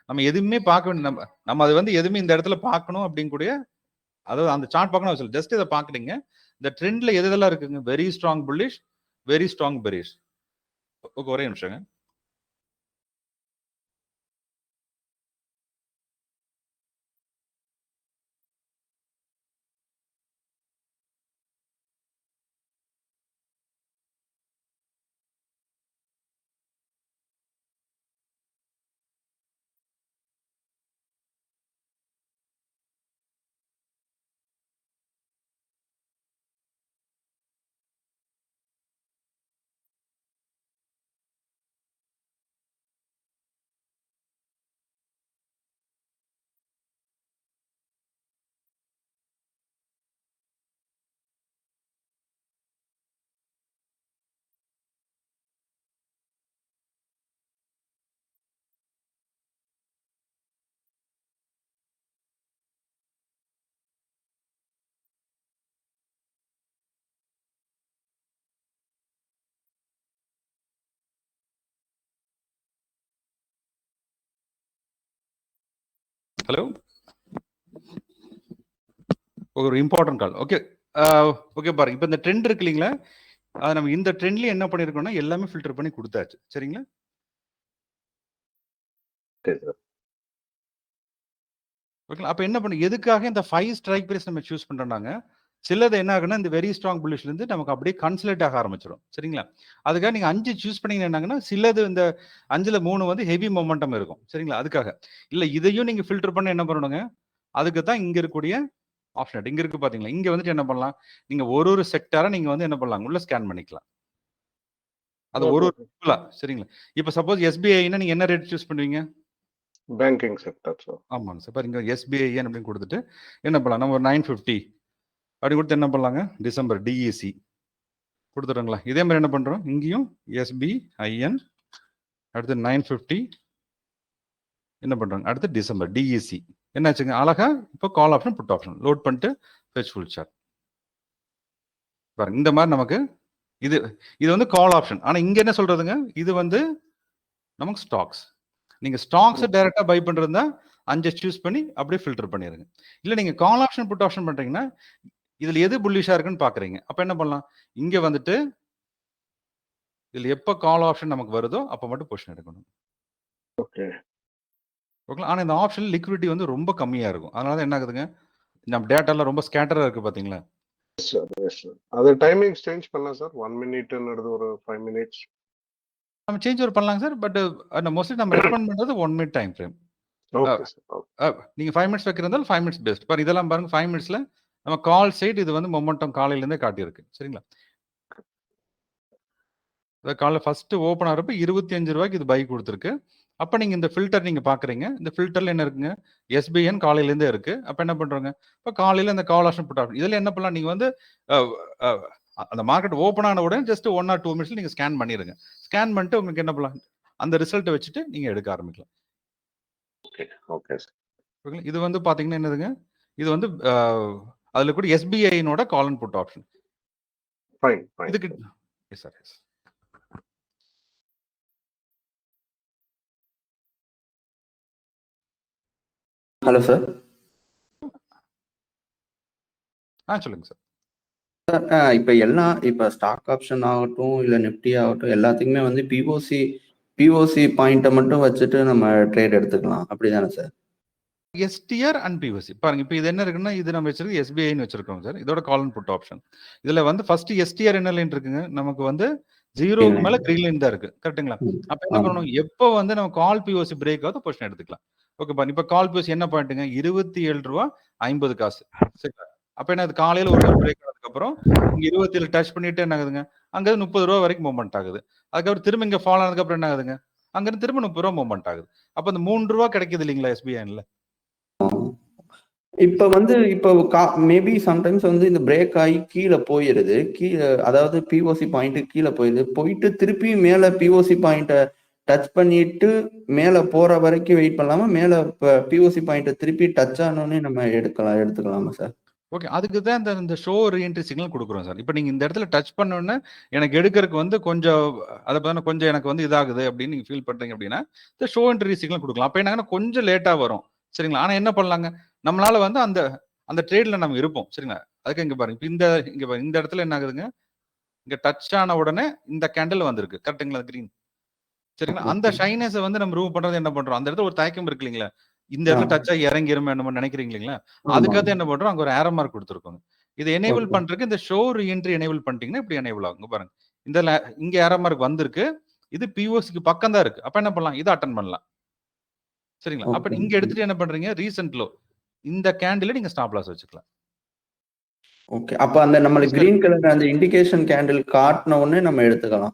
Speaker 1: நம்ம எதுவுமே பார்க்க வேண்டிய நம்ம அது வந்து எதுவுமே இந்த இடத்துல பார்க்கணும் அப்படின்னு கூடிய, அதாவது அந்த சார்ட் பார்க்கணும் அவசியம், ஜஸ்ட் இதை பார்க்குறீங்க. இந்த ட்ரெண்ட்ல எதெல்லாம் இருக்குங்க, very strong bullish, very strong perish. ஒரே நிமிஷங்க. ஹலோ, ஒரு இம்பார்ட்டன்ட் கால். ஓகே ஓகே, பாருங்க இப்போ இந்த ட்ரெண்ட் இருக்கு இல்லைங்களா, நம்ம இந்த ட்ரெண்ட்லயே என்ன பண்ணிருக்கோம்னா எல்லாமே ஃபில்டர் பண்ணி கொடுத்தாச்சு. சரிங்களா? ஓகே, அப்ப என்ன பண்ணு, எதுக்காக இந்த 5 ஸ்ட்ரைக் பிரைஸ் நம்ம சூஸ் பண்றோம்னாங்க, சிலது என்ன ஆகுனா இந்த வெரி ஸ்ட்ராங் புல்லிஷ்ல இருந்து நமக்கு அப்படியே கன்சல்ட் ஆக ஆரம்பிச்சிடும். சரிங்களா? அதுக்காக நீங்க 5 சூஸ் பண்ணீங்கன்னா என்னங்கன்னா, சிலது இந்த 5ல 3 வந்து ஹெவி மொமெண்டம் இருக்கும். சரிங்களா? அதுக்காக இல்ல, இதையும் நீங்க ஃபில்டர் பண்ண என்ன பண்ணணுங்க, அதுக்கு தான் இங்க இருக்கக்கூடிய ஆப்ஷன் இங்க இருக்கு பாத்தீங்களா, இங்க வந்துட்டு என்ன பண்ணலாம், நீங்க ஒரு செக்டாரை நீங்க வந்து என்ன பண்ணலாம், உள்ள ஸ்கேன் பண்ணிக்கலாம். அது ஒரு சரிங்களா? இப்ப சப்போஸ் எஸ்பிஐனா நீங்க என்ன ரேட் சூஸ் பண்ணுவீங்க,
Speaker 5: பேங்கிங் செக்டர் சார்.
Speaker 1: ஆமாங்க சார். பாருங்க எஸ்பிஐஎன் அப்படின்னு கொடுத்துட்டு என்ன பண்ணலாம், நம்ம ஒரு 950 அப்படி கொடுத்து என்ன பண்ணலாங்க, டிசம்பர் டிஇசி கொடுத்துட்றோங்களா. இதே மாதிரி என்ன பண்றோம், இங்கேயும் எஸ்பிஐஎன் அடுத்து 950 என்ன பண்றாங்க, அடுத்து டிசம்பர் டிஇசி என்னாச்சுங்க, அழகா இப்போ call option put option load பண்ணிட்டு ஃபெச் ஃபுல் சார்ட் பாருங்க. இந்த மாதிரி நமக்கு இது வந்து கால் ஆப்ஷன். ஆனா இங்க என்ன சொல்றதுங்க, இது வந்து நமக்கு ஸ்டாக்ஸ். நீங்க ஸ்டாக்ஸ் டைரக்டா பை பண்றதா 5 சூஸ் பண்ணி அப்படியே ஃபில்டர் பண்ணிருங்க. இல்ல நீங்க கால் ஆப்ஷன் புட் ஆப்ஷன் பண்றீங்கன்னா இதுல எது புல்லிஷா இருக்குன்னு பாக்குறீங்க, அப்ப என்ன பண்ணலாம், இங்க வந்துட்டு இதுல எப்ப கால் ஆப்ஷன் நமக்கு வருதோ அப்ப மட்டும் பொசிஷன் எடுக்கணும்.
Speaker 5: Okay
Speaker 1: okay. ஆனா இந்த ஆப்ஷன் லிக்விடிட்டி வந்து ரொம்ப கம்மியா இருக்கும். அதனால தான் என்ன ஆகுதுங்க, நம்ம டேட்டால ரொம்ப ஸ்கேட்டரா இருக்கு பாத்தீங்களா.
Speaker 5: அது டைமிங் சேஞ்ச் பண்ணலாம் சார், 1 மினிட்ன்றது ஒரு 5 மினிட்ஸ்
Speaker 1: நம்ம சேஞ்ச் ஓவர் பண்ணலாம் சார். பட் மோஸ்ட்லி நம்ம ரெக்கமெண்ட் பண்றது 1 minute time frame.
Speaker 5: Okay sir.
Speaker 1: நீங்க 5 மினிட்ஸ் வைக்கிறதால 5 மினிட்ஸ் பெஸ்ட். பாருங்க இதெல்லாம் பாருங்க 5 மினிட்ஸ்ல நம்ம கால் சைட் இது வந்து மொமெண்டம் காலையில இருந்தே காட்டியிருக்கு. சரிங்களா? காலைல ஃபர்ஸ்ட் ஓப்பன் ஆகிறப்ப ₹25 இது பை கொடுத்துருக்கு. அப்ப நீங்க இந்த ஃபில்டர் நீங்க பாக்குறீங்க. இந்த ஃபில்டர்ல என்ன இருக்குங்க? SBN காலையில இருந்தே இருக்கு. அப்ப என்ன பண்றோங்க? இப்ப காலையில இந்த கால் ஆப்ஷன் புட் ஆப்ஷன் இதுல என்ன பண்ணலாம்? நீங்க வந்து அஹ், அஹ், அந்த மார்க்கெட் ஓப்பன் ஆன உடனே ஜஸ்ட் 1 or 2 மினிட்ஸ்ல நீங்க ஸ்கேன் பண்ணிருங்க. ஸ்கேன் பண்ணிட்டு உங்களுக்கு என்ன பண்ணலாம்? அந்த ரிசல்ட்டை வச்சுட்டு நீங்க எடுக்க ஆரம்பிக்கலாம்.
Speaker 5: Okay sir.
Speaker 1: ஓகேங்களா? இது வந்து பாத்தீங்கன்னா என்னதுங்க? இது வந்து அதுல கூட SBI-னோட call and put option.
Speaker 5: Fine
Speaker 1: இதுக்கு yes sir yes.
Speaker 9: Hello sir.
Speaker 1: சொல்லுங்க சார்.
Speaker 9: சார் இப்போ ஸ்டாக் ஆப்ஷன் ஆகட்டும் இல்லை நிஃப்டி ஆகட்டும் எல்லாத்துக்குமே வந்து பிஓசி பாயிண்ட்டை மட்டும் வச்சுட்டு நம்ம ட்ரேட் எடுத்துக்கலாம் அப்படிதானே சார்?
Speaker 1: STR அண்ட் POC பாருங்க. இப்போ இது என்ன இருக்குன்னா இது நம்ம வச்சிருக்க SBI-ன்னு வச்சிருக்கோம் சார். இதோட கால் அண்ட் புட் ஆப்ஷன். இதுல வந்து ஃபர்ஸ்ட் STR என்ன லைன் இருக்குங்க? நமக்கு வந்து 0க்கு மேல கிரீன் லைன் தான் இருக்கு. கரெக்ட்டுங்களா? அப்ப என்ன பண்ணணும்? எப்போ வந்து நம்ம கால் POC பிரேக் ஆகுது பொசிஷன் எடுத்துக்கலாம். ஓகே பாருங்க. இப்ப கால் POC என்ன பாயிண்ட்டுங்க? ₹27.50. சரிங்களா? அப்ப என்ன அது காலையில ஒரு பிரேக் ஆனதுக்கு அப்புறம் இங்க 27 டச் பண்ணிட்டு என்ன ஆகுதுங்க? அங்க இருந்து ₹30 வரைக்கும் மூவ்மெண்ட் ஆகுது. அதுக்கப்புறம் திரும்ப இங்க ஃபால் ஆனதுக்கு அப்புறம் என்ன ஆகுதுங்க? அங்க இருந்து திரும்ப ₹30 மூவ்மெண்ட் ஆகுது. அப்ப அந்த ₹3 கிடைக்குது இல்லைங்களா SBI-ல?
Speaker 9: இப்போ மேபி சம்டைம்ஸ் வந்து இந்த பிரேக் ஆகி கீழே போயிருது. அதாவது பிஓசி பாயிண்ட் கீழே போயிட்டு திருப்பி மேல பிஓசி பாயிண்ட்டை டச் பண்ணிட்டு மேல போற வரைக்கும் வெயிட் பண்ணலாமா? மேல பிஓசி பாயிண்ட்டை திருப்பி டச் ஆனோடனே நம்ம எடுத்துக்கலாமா சார்?
Speaker 1: ஓகே. அதுக்கு தான் இந்த ஷோ ரீஎன்ட்ரி சிக்னல் கொடுக்குறோம் சார். இப்போ நீங்க இந்த இடத்துல டச் பண்ண உடனே எனக்கு எடுக்கிறதுக்கு வந்து கொஞ்சம் அதை பார்த்தா கொஞ்சம் எனக்கு வந்து இதாகுது அப்படின்னு நீங்க ஃபீல் பண்றீங்க அப்படின்னா இந்த ஷோ என்ட்ரி சிக்னல் கொடுக்கலாம். அப்போ என்னங்கன்னா கொஞ்சம் லேட்டா வரும். சரிங்களா? ஆனா என்ன பண்ணலாங்க? நம்மளால வந்து அந்த அந்த ட்ரேட்ல நம்ம இருப்போம். சரிங்களா? அதுக்கு இங்க பாருங்க. இங்க பாருங்க இந்த இடத்துல என்ன ஆகுதுங்க? இங்க டச் ஆன உடனே இந்த கேண்டில் வந்திருக்கு. கரெக்ட்டுங்களா? கிரீன். சரிங்களா? அந்த ஷைனஸை வந்து நம்ம ரிமூவ் பண்றது என்ன பண்றோம்? அந்த இடத்துல ஒரு தயக்கம் இருக்கு இல்லைங்களா? இந்த இடத்துல டச் ஆகி இறங்கிருமே நம்ம நினைக்கிறீங்க இல்லைங்களா? அதுக்காக என்ன பண்றோம்? அங்க ஒரு ஏரோ மார்க் கொடுத்துருக்கோங்க. இது எனேபிள் பண்றதுக்கு இந்த ஷோ ரீஎன்ட்ரி எனேபிள் பண்ணிட்டீங்கன்னா இப்படி எனேபிள் ஆகும். பாருங்க இங்க ஏரோ மார்க் வந்திருக்கு. இது பிஓசிக்கு பக்கம் தான் இருக்கு. அப்ப என்ன பண்ணலாம்? இதை அட்டன் பண்ணலாம். சரிங்களா? அப்ப இங்க எடுத்துட்டு என்ன பண்றீங்க? ரீசன்ட் லோ இந்த கேண்டில் நீங்க ஸ்டாப் லாஸ் வச்சுக்கலாம்.
Speaker 9: ஓகே. அப்ப அந்த நம்மளுக்கு கிரீன் கலர் அந்த இண்டிகேஷன் கேண்டில் காட்டின உடனே நம்ம எடுத்துக்கலாம்.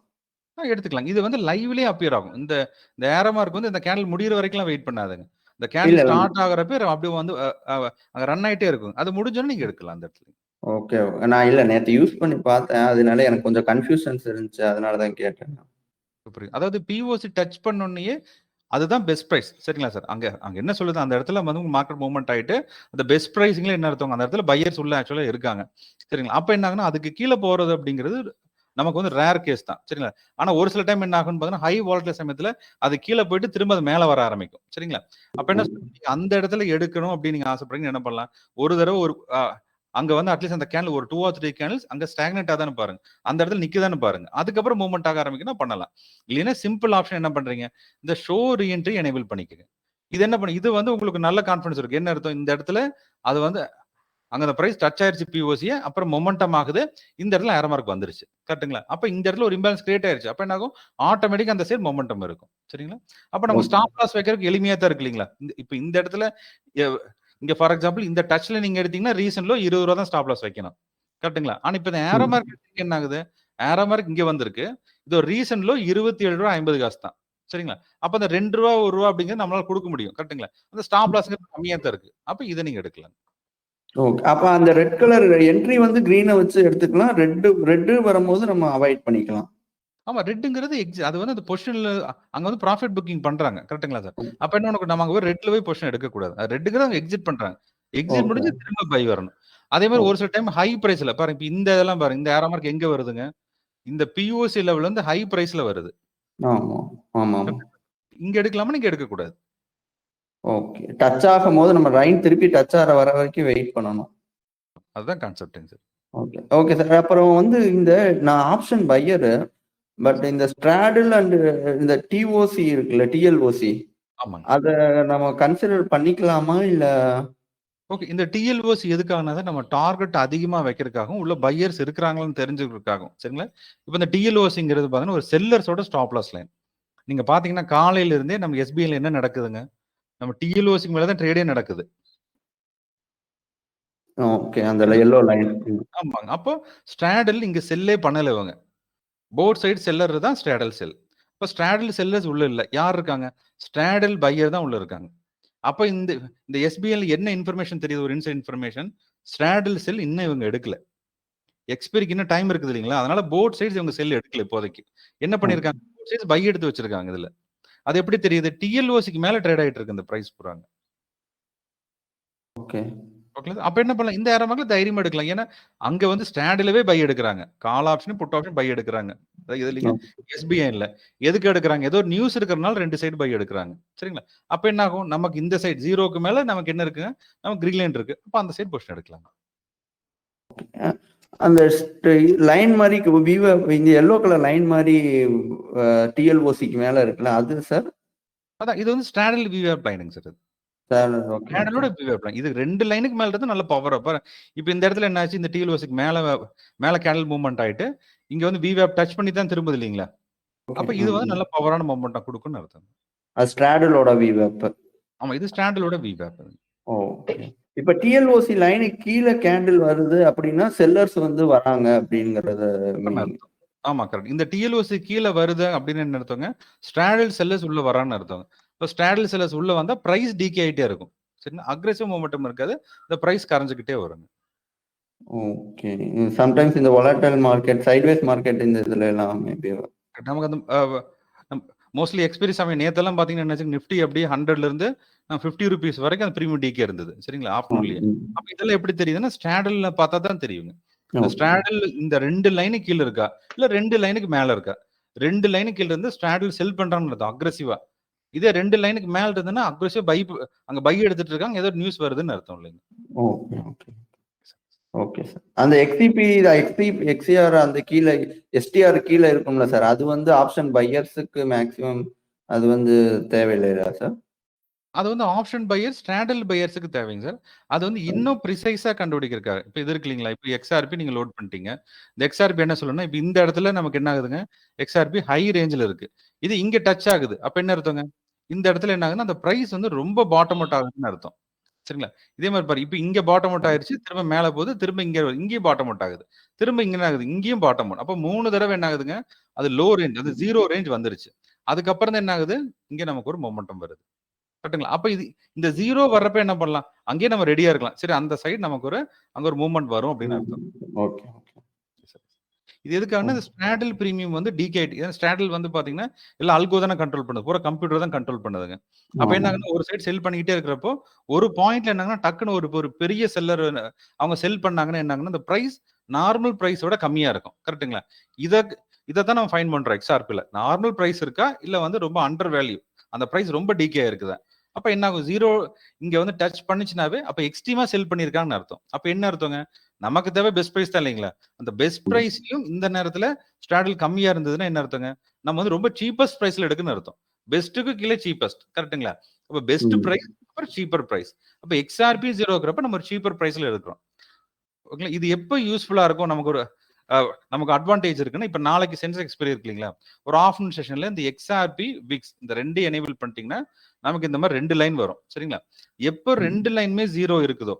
Speaker 1: எடுத்துக்கலாம். இது வந்து லைவ்லயே அப்பியர் ஆகும். இந்த ஏரோ மார்க் வந்து இந்த கேண்டில் முடியிற வரைக்கும் வெயிட் பண்ணாதுங்க. இந்த கேண்டில் ஸ்டார்ட் ஆகுறப்ப அப்படியே வந்து அங்க ரன் ஆயிட்டே இருக்கும். அது முடிஞ்சோன்னு நீங்க எடுக்கலாம் அந்த இடத்துல.
Speaker 9: ஓகே. நான் இல்ல நேத்து யூஸ் பண்ணி பார்த்தேன். அதனால எனக்கு கொஞ்சம் கன்ஃபியூஷன்ஸ் இருந்துச்சு. அதனால தான் கேட்டேன்.
Speaker 1: அதாவது பிஓசி டச் பண்ணோன்னே அதுதான் பெஸ்ட் பிரைஸ். சரிங்களா சார்? அங்க என்ன சொல்லுது? அந்த இடத்துல வந்து மார்க்கெட் மூவ்மெண்ட் ஆயிட்டு அந்த பெஸ்ட் பிரைஸிங்ல என்ன அர்த்தம்? அந்த இடத்துல பையர்ஸ் உள்ள ஆக்சுவலா இருக்காங்க. சரிங்களா? அப்ப என்ன ஆகுன்னா அதுக்கு கீழே போறது அப்படிங்கிறது நமக்கு வந்து ரேர் கேஸ் தான். சரிங்களா? ஆனா ஒரு சில டைம் என்ன ஆகும்னு பார்த்தீங்கன்னா ஹை வாலட்டில் சமயத்துல அது கீழே போயிட்டு திரும்ப அது மேல வர ஆரம்பிக்கும். சரிங்களா? அப்ப என்ன நீங்க அந்த இடத்துல எடுக்கணும் அப்படின்னு நீங்க ஆசைப்படுறீங்க என்ன பண்ணலாம்? ஒரு தடவை ஒரு அங்க வந்து அட்லீஸ்ட் அந்த கேண்டில் ஒரு 2 or 3 கேண்டில்ஸ் அங்க ஸ்டாக்னேட் ஆதான்னு பாருங்க. அந்த இடத்துல நிக்குதான்னு பாருங்க. அதுக்கப்புறம் மூவ்மெண்ட் ஆக ஆரம்பிக்கணும் பண்ணலாம். இல்லைன்னா சிம்பிள் ஆப்ஷன் என்ன பண்றீங்க? இந்த ஷோ ரீஎன்ட்ரி எனேபிள் பண்ணிக்கங்க. இது என்ன பண்ணு? இது வந்து உங்களுக்கு நல்ல கான்ஃபிடன்ஸ் இருக்கு. என்ன அர்த்தம்? இந்த இடத்துல அது வந்து அங்க அந்த பிரைஸ் டச் ஆயிருச்சு பிஓசியை, அப்புறம் மொமெண்டம் ஆகுது. இந்த இடத்துல ஏரோ மார்க் வந்துருச்சு. கரெக்ட்டுங்களா? அப்ப இந்த இடத்துல ஒரு இம்பேலன்ஸ் கிரியேட் ஆயிருச்சு. அப்ப என்ன ஆகும்? ஆட்டோமேட்டிக்கா அந்த சைடு மொமெண்டம் இருக்கும். சரிங்களா? அப்ப நம்ம ஸ்டாப் லாஸ் வைக்கிறதுக்கு எளிமையா தான் இருக்கு இல்லைங்களா? இப்ப இந்த இடத்துல இங்க ஃபார் எக்ஸாம்பிள் இந்த டச்ல நீங்க எடுத்தீங்கன்னா ரீசன்ட்ல ₹20 தான் ஸ்டாப் லாஸ் வைக்கணும். கரெக்ட்டுங்களா? ஆனா இப்ப இந்த ஏரோ மார்க் என்ன ஆகுது? ஏரோ மார்க் இங்க வந்திருக்கு. இது ஒரு ரீசன்ட்ல ₹27.50 தான். சரிங்களா? அப்ப அந்த ₹2 ₹1 அப்படிங்கிறது நம்மளால கொடுக்க முடியும். கரெக்ட்டுங்களா? அந்த ஸ்டாப் லாஸ் கம்மியா தான் இருக்கு. அப்ப இதை நீங்க எடுக்கலாம்.
Speaker 9: ஓகே. அப்ப அந்த ரெட் கலர் என்ட்ரி வந்து கிரீனை வச்சு எடுத்துக்கலாம். ரெட் வரும்போது நம்ம அவாய்ட் பண்ணிக்கலாம்.
Speaker 1: ஆமா. ரெட்ங்கிறது அது வந்து அந்த பொசிஷன்ல அங்க வந்து ப்ராஃபிட் புக்கிங் பண்றாங்க. கரெக்ட்டுங்களா சார்? அப்ப என்ன நம்ம அங்க ரெட்ல போய் பொசிஷன் எடுக்க கூடாது. ரெட்ங்கிறது அவங்க எக்ஸிட் பண்றாங்க. எக்ஸிட் முடிஞ்சு திரும்ப பை வரணும். அதே மாதிரி ஒரு சில டைம் ஹை பிரைஸ்ல பாருங்க. இப்ப இந்த இதெல்லாம் பாருங்க. இந்த ஏரோ மார்க் எங்க வருதுங்க? இந்த பிஓசி லெவல்ல இருந்து ஹை பிரைஸ்ல வருது.
Speaker 9: ஆமா. ஆமா.
Speaker 1: இங்க எடுக்கலாமா? நீங்க எடுக்க கூடாது.
Speaker 9: ஓகே. டச் ஆகும்போது நம்ம லைன் திருப்பி டச் ஆற வர வரைக்கும் வெயிட் பண்ணணும்.
Speaker 1: அதுதான் கான்செப்ட்ங்க சார்.
Speaker 9: ஓகே. Okay sir. அப்புறம் வந்து நான் ஆப்ஷன் பையர் பட் இந்த ஸ்ட்ராடில் அண்ட் இந்த டிஓசி இருக்குல்ல டிஎல்ஓசி
Speaker 1: ஆமாங்க.
Speaker 9: அத நம்ம கன்சிடர் பண்ணிக்கலாமா இல்ல?
Speaker 1: ஓகே. இந்த டிஎல்ஓசி எதுக்காகனா நம்ம டார்கெட் அதிகமா வைக்கிறதுக்காகவும் உள்ள பையர்ஸ் இருக்கிறாங்களான்னு தெரிஞ்சுக்கிறதுக்காகவும். சரிங்களா? இப்ப இந்த டிஎல்ஓசிங்கிறது பாத்தீங்கன்னா ஒரு செல்லர்ஸோட ஸ்டாப் லாஸ் லைன். நீங்க பாத்தீங்கன்னா காலையில இருந்தே நம்ம எஸ்பிஐல என்ன நடக்குதுங்க? நம்ம டிஎல்ஓசிக்கு மேல தான் ட்ரேடே நடக்குது.
Speaker 9: ஓகே. அந்த எல்லோ லைன்.
Speaker 1: ஆமாங்க. அப்போ ஸ்ட்ராடல் இங்க செல்லே பண்ணல இவங்க. போத் சைடு செல்லர் தான் ஸ்ட்ராடல் செல். இப்போ ஸ்ட்ராடல் செல்லர்ஸ் உள்ள இல்ல. யார் இருக்காங்க? ஸ்ட்ராடல் பையர் தான் உள்ள இருக்காங்க. அப்ப இந்த இந்த எஸ்பிஐல என்ன இன்ஃபர்மேஷன் தெரியுது? ஒரு இன்சைட் இன்ஃபர்மேஷன். ஸ்ட்ராடல் செல் இன்னும் இவங்க எடுக்கல. எக்ஸ்பைரிக்கு இன்னும் டைம் இருக்குது இல்லைங்களா? அதனால போத் சைட்ஸ் இவங்க செல் எடுக்கல இப்போதைக்கு. என்ன பண்ணிருக்காங்க? போத் சைட்ஸ் பை எடுத்து வச்சிருக்காங்க இதுல. அது எப்படி தெரியுது? டிஎல்ஓசிக்கு மேல ட்ரேட் ஆயிட்டு இருக்கு இந்த பிரைஸ் போறாங்க.
Speaker 9: ஓகே.
Speaker 1: ஓகேங்களா? அப்ப என்ன பண்ணலாம்? இந்த ஏரமாக்கல தைரியமா எடுக்கலாம். ஏன்னா அங்க வந்து ஸ்டாண்டிலவே பை எடுக்கிறாங்க. Call option, put option buy எடுக்கிறாங்க. இது இல்லைங்க எஸ்பிஐ இல்ல. எதுக்கு எடுக்கிறாங்க? ஏதோ ஒரு நியூஸ் இருக்கிறனால 2 சைடு பை எடுக்கிறாங்க. சரிங்களா? அப்ப என்ன ஆகும்? நமக்கு இந்த சைடு 0க்கு மேல நமக்கு என்ன இருக்குங்க? நமக்கு கிரீன் லைன் இருக்கு. அப்ப அந்த சைடு பொசிஷன் எடுக்கலாம்.
Speaker 9: அந்த லைன் மாதிரி இந்த எல்லோ கலர் லைன் மாதிரி டிஎல்ஓசிக்கு மேல இருக்குல்ல அது சார்?
Speaker 1: அதான் இது வந்து ஸ்டாண்டர்ட் விவேப் லைனுங்க சார். ஸ்டாண்டர்டோட விவேப் லைன். இது 2 லைனுக்கு மேல இருந்து நல்ல பவர். இப்போ இந்த இடத்துல என்ன ஆச்சு? இந்த டிஎல்ஓசிக்கு மேல கேண்டில் மூவ்மெண்ட் ஆயிட்டு இங்க வந்து விவேப் டச் பண்ணி தான் திரும்புது இல்லைங்களா? அப்ப இது வந்து நல்ல பவரான மொமெண்டம் கொடுக்கும்னு அர்த்தம்.
Speaker 9: அது ஸ்ட்ராடலோட விவேப்.
Speaker 1: ஆமா, இது ஸ்டாண்டர்டோட விவேப்.
Speaker 9: ஓகே. இப்ப டிஎல்ஓசி லைனுக்கு கீழே கேண்டில் வருது அப்படின்னா செல்லர்ஸ் வந்து வராங்க அப்படிங்கறத
Speaker 1: ஆமா, கரெக்ட். இந்த டிஎல்ஓசி கீழே வருது அப்படின்னு என்ன அர்த்தங்க? ஸ்ட்ராடல் செல்லர்ஸ் உள்ள வரான்னு அர்த்தம். இப்போ ஸ்ட்ராடல் செல்லர்ஸ் உள்ள வந்தா பிரைஸ் டீகே ஆயிட்டே இருக்கும். சரிங்களா? அக்ரெசிவ் மொமெண்டம் இருக்காது. இந்த பிரைஸ் கரைஞ்சுக்கிட்டே வருங்க.
Speaker 9: ஓகே. சம்டைம்ஸ் இந்த வாலடைல் மார்க்கெட், சைட்வேஸ் மார்க்கெட் இந்த இதுல எல்லாம் மேபி
Speaker 1: நமக்கு அந்த மோஸ்ட்லி எக்ஸ்பைரி சமயம் நேத்தெல்லாம் பாத்தீங்கன்னா என்ன நிஃப்டி அப்படியே 100ல இருந்து 50 ரூபீஸ் வரைக்கும் அந்த பிரீமியம் டீகே இருந்தது. சரிங்களா? ஆஃப்டர்நூன்லயே. அப்ப இதெல்லாம் எப்படி தெரியுதுன்னா ஸ்ட்ராடல்ல பார்த்தா தான் தெரியுங்க. இந்த ஸ்ட்ராடல் இந்த 2 லைனுக்கு கீழ இருக்கா? இல்ல 2 லைனுக்கு மேல இருக்கா? 2 லைனுக்கு கீழ இருந்து ஸ்ட்ராடல் செல் பண்றாங்கன்னு அர்த்தம் அக்ரெசிவா. இதே 2 லைனுக்கு மேல இருந்ததுன்னா அக்ரெசிவா அங்க பை எடுத்துட்டு இருக்காங்க. ஏதோ நியூஸ் வருதுன்னு அர்த்தம் இல்லைங்க.
Speaker 9: Okay okay okay sir. அந்த எக்ஸ்ஆர் அந்த கீழே எஸ்டிஆர் கீழே இருக்கும்ல சார், அது வந்து ஆப்ஷன் பையர்ஸுக்கு மேக்ஸிமம் அது வந்து தேவையில்லையா சார்?
Speaker 1: அது வந்து ஆப்ஷன் பையர், ஸ்ட்ராடல் பையர்ஸுக்கு தேவைங்க சார். அது வந்து இன்னும் ப்ரிசைஸா கண்டுபிடிக்கிறாரு. இப்போ இது இருக்கு இல்லைங்களா? இப்போ எக்ஸ்ஆர்பி நீங்க லோட் பண்ணிட்டீங்க. இந்த எக்ஸ்ஆர்பி என்ன சொல்லணும்னா, இப்போ இந்த இடத்துல நமக்கு என்ன ஆகுதுங்க? எக்ஸ்ஆர்பி ஹை ரேஞ்சில் இருக்கு. இது இங்க டச் ஆகுது. அப்ப என்ன அர்த்தங்க? இந்த இடத்துல என்ன ஆகுதுன்னா, அந்த பிரைஸ் வந்து ரொம்ப பாட்டம் அவுட் ஆகுதுன்னு அர்த்தம். சரிங்களா? இதே மாதிரி பாரு. இப்போ இங்க பாட்டம் அவுட் ஆயிருச்சு. திரும்ப மேல போகுது. திரும்ப இங்கேயும் பாட்டம் அவுட் ஆகுது. திரும்ப இங்க என்ன ஆகுது? இங்கேயும் பாட்டம் அவுட். அப்போ 3 தடவை என்ன ஆகுதுங்க? அது லோ ரேஞ்ச், அது 0 ரேஞ்ச் வந்துருச்சு. அதுக்கப்புறம் தான் என்ன ஆகுது? இங்க நமக்கு ஒரு மொமெண்டம் வருது. கரெக்ட்டுங்களா? அப்ப இந்த 0 வர்றப்ப என்ன பண்ணலாம்? அங்கேயே நம்ம ரெடியா இருக்கலாம். சரி, அந்த சைடு நமக்கு அங்க ஒரு மூவ்மெண்ட் வரும் அப்படின்னு அர்த்தம்.
Speaker 9: Okay okay.
Speaker 1: இது எதுக்காகன்னா இந்த ஸ்ட்ராடல் பிரீமியம் வந்து டிகேட். ஏன்னா ஸ்ட்ராடல் வந்து பாத்தீங்கன்னா எல்லாம் அல்கோ தானே கண்ட்ரோல் பண்ணுது. பூரா கம்ப்யூட்டர் தான் கண்ட்ரோல் பண்ணுதுங்க. அப்ப என்ன ஆகுதுன்னா ஒரு சைடு செல் பண்ணிக்கிட்டே இருக்கிறப்போ ஒரு பாயிண்ட்ல என்னங்கன்னா டக்குன்னு ஒரு பெரிய செல்லர் அவங்க செல் பண்ணாங்கன்னா என்ன ஆகுன்னா இந்த பிரைஸ் நார்மல் பிரைஸோட கம்மியா இருக்கும். கரெக்ட்டுங்களா? இதைத்தான் நம்ம ஃபைன் பண்றோம் எக்ஸ்ஆர்பில. நார்மல் பிரைஸ் இருக்கா இல்ல வந்து ரொம்ப அண்டர் வேல்யூ, அந்த பிரைஸ் ரொம்ப டிகே இருக்குதா? அப்ப என்ன ஆகும்? 0 இங்க வந்து டச் பண்ணிச்சுனாவே அப்ப எக்ஸ்ட்ரீமா செல் பண்ணிருக்காங்கன்னு அர்த்தம். அப்ப என்ன அர்த்தங்க? நமக்கு தேவை பெஸ்ட் பிரைஸ் தான் இல்லைங்களா? அந்த பெஸ்ட் பிரைஸ்லயும் இந்த நேரத்துல ஸ்ட்ராடல் கம்மியா இருந்ததுன்னா என்ன அர்த்தங்க? நம்ம வந்து ரொம்ப சீப்பஸ்ட் பிரைஸ்ல எடுக்குன்னு அர்த்தம். பெஸ்ட்டுக்கு கீழே சீப்பஸ்ட். கரெக்ட்டுங்களா? அப்ப பெஸ்ட் பிரைஸ் அப்புறம் சீப்பர் பிரைஸ். அப்ப எக்ஸ்ஆர்பி 0 இருக்கிறப்ப நம்ம ஒரு சீப்பர் பிரைஸ்ல எடுக்கிறோம். ஓகேங்களா? இது எப்போ யூஸ்ஃபுல்லா இருக்கும்? நமக்கு அட்வான்டேஜ் இருக்குன்னா, இப்ப நாளைக்கு சென்செக்ஸ் எக்ஸ்பைரி இருக்கு இல்லைங்களா? ஒரு ஆஃப்டர்நூன் செஷன்ல இந்த எக்ஸ்ஆர்பி, விக்ஸ் இந்த 2 எனேபிள் பண்ணிட்டீங்கன்னா நமக்கு இந்த மாதிரி 2 லைன் வரும். சரிங்களா? எப்போ 2 லைனுமே 0 இருக்குதோ,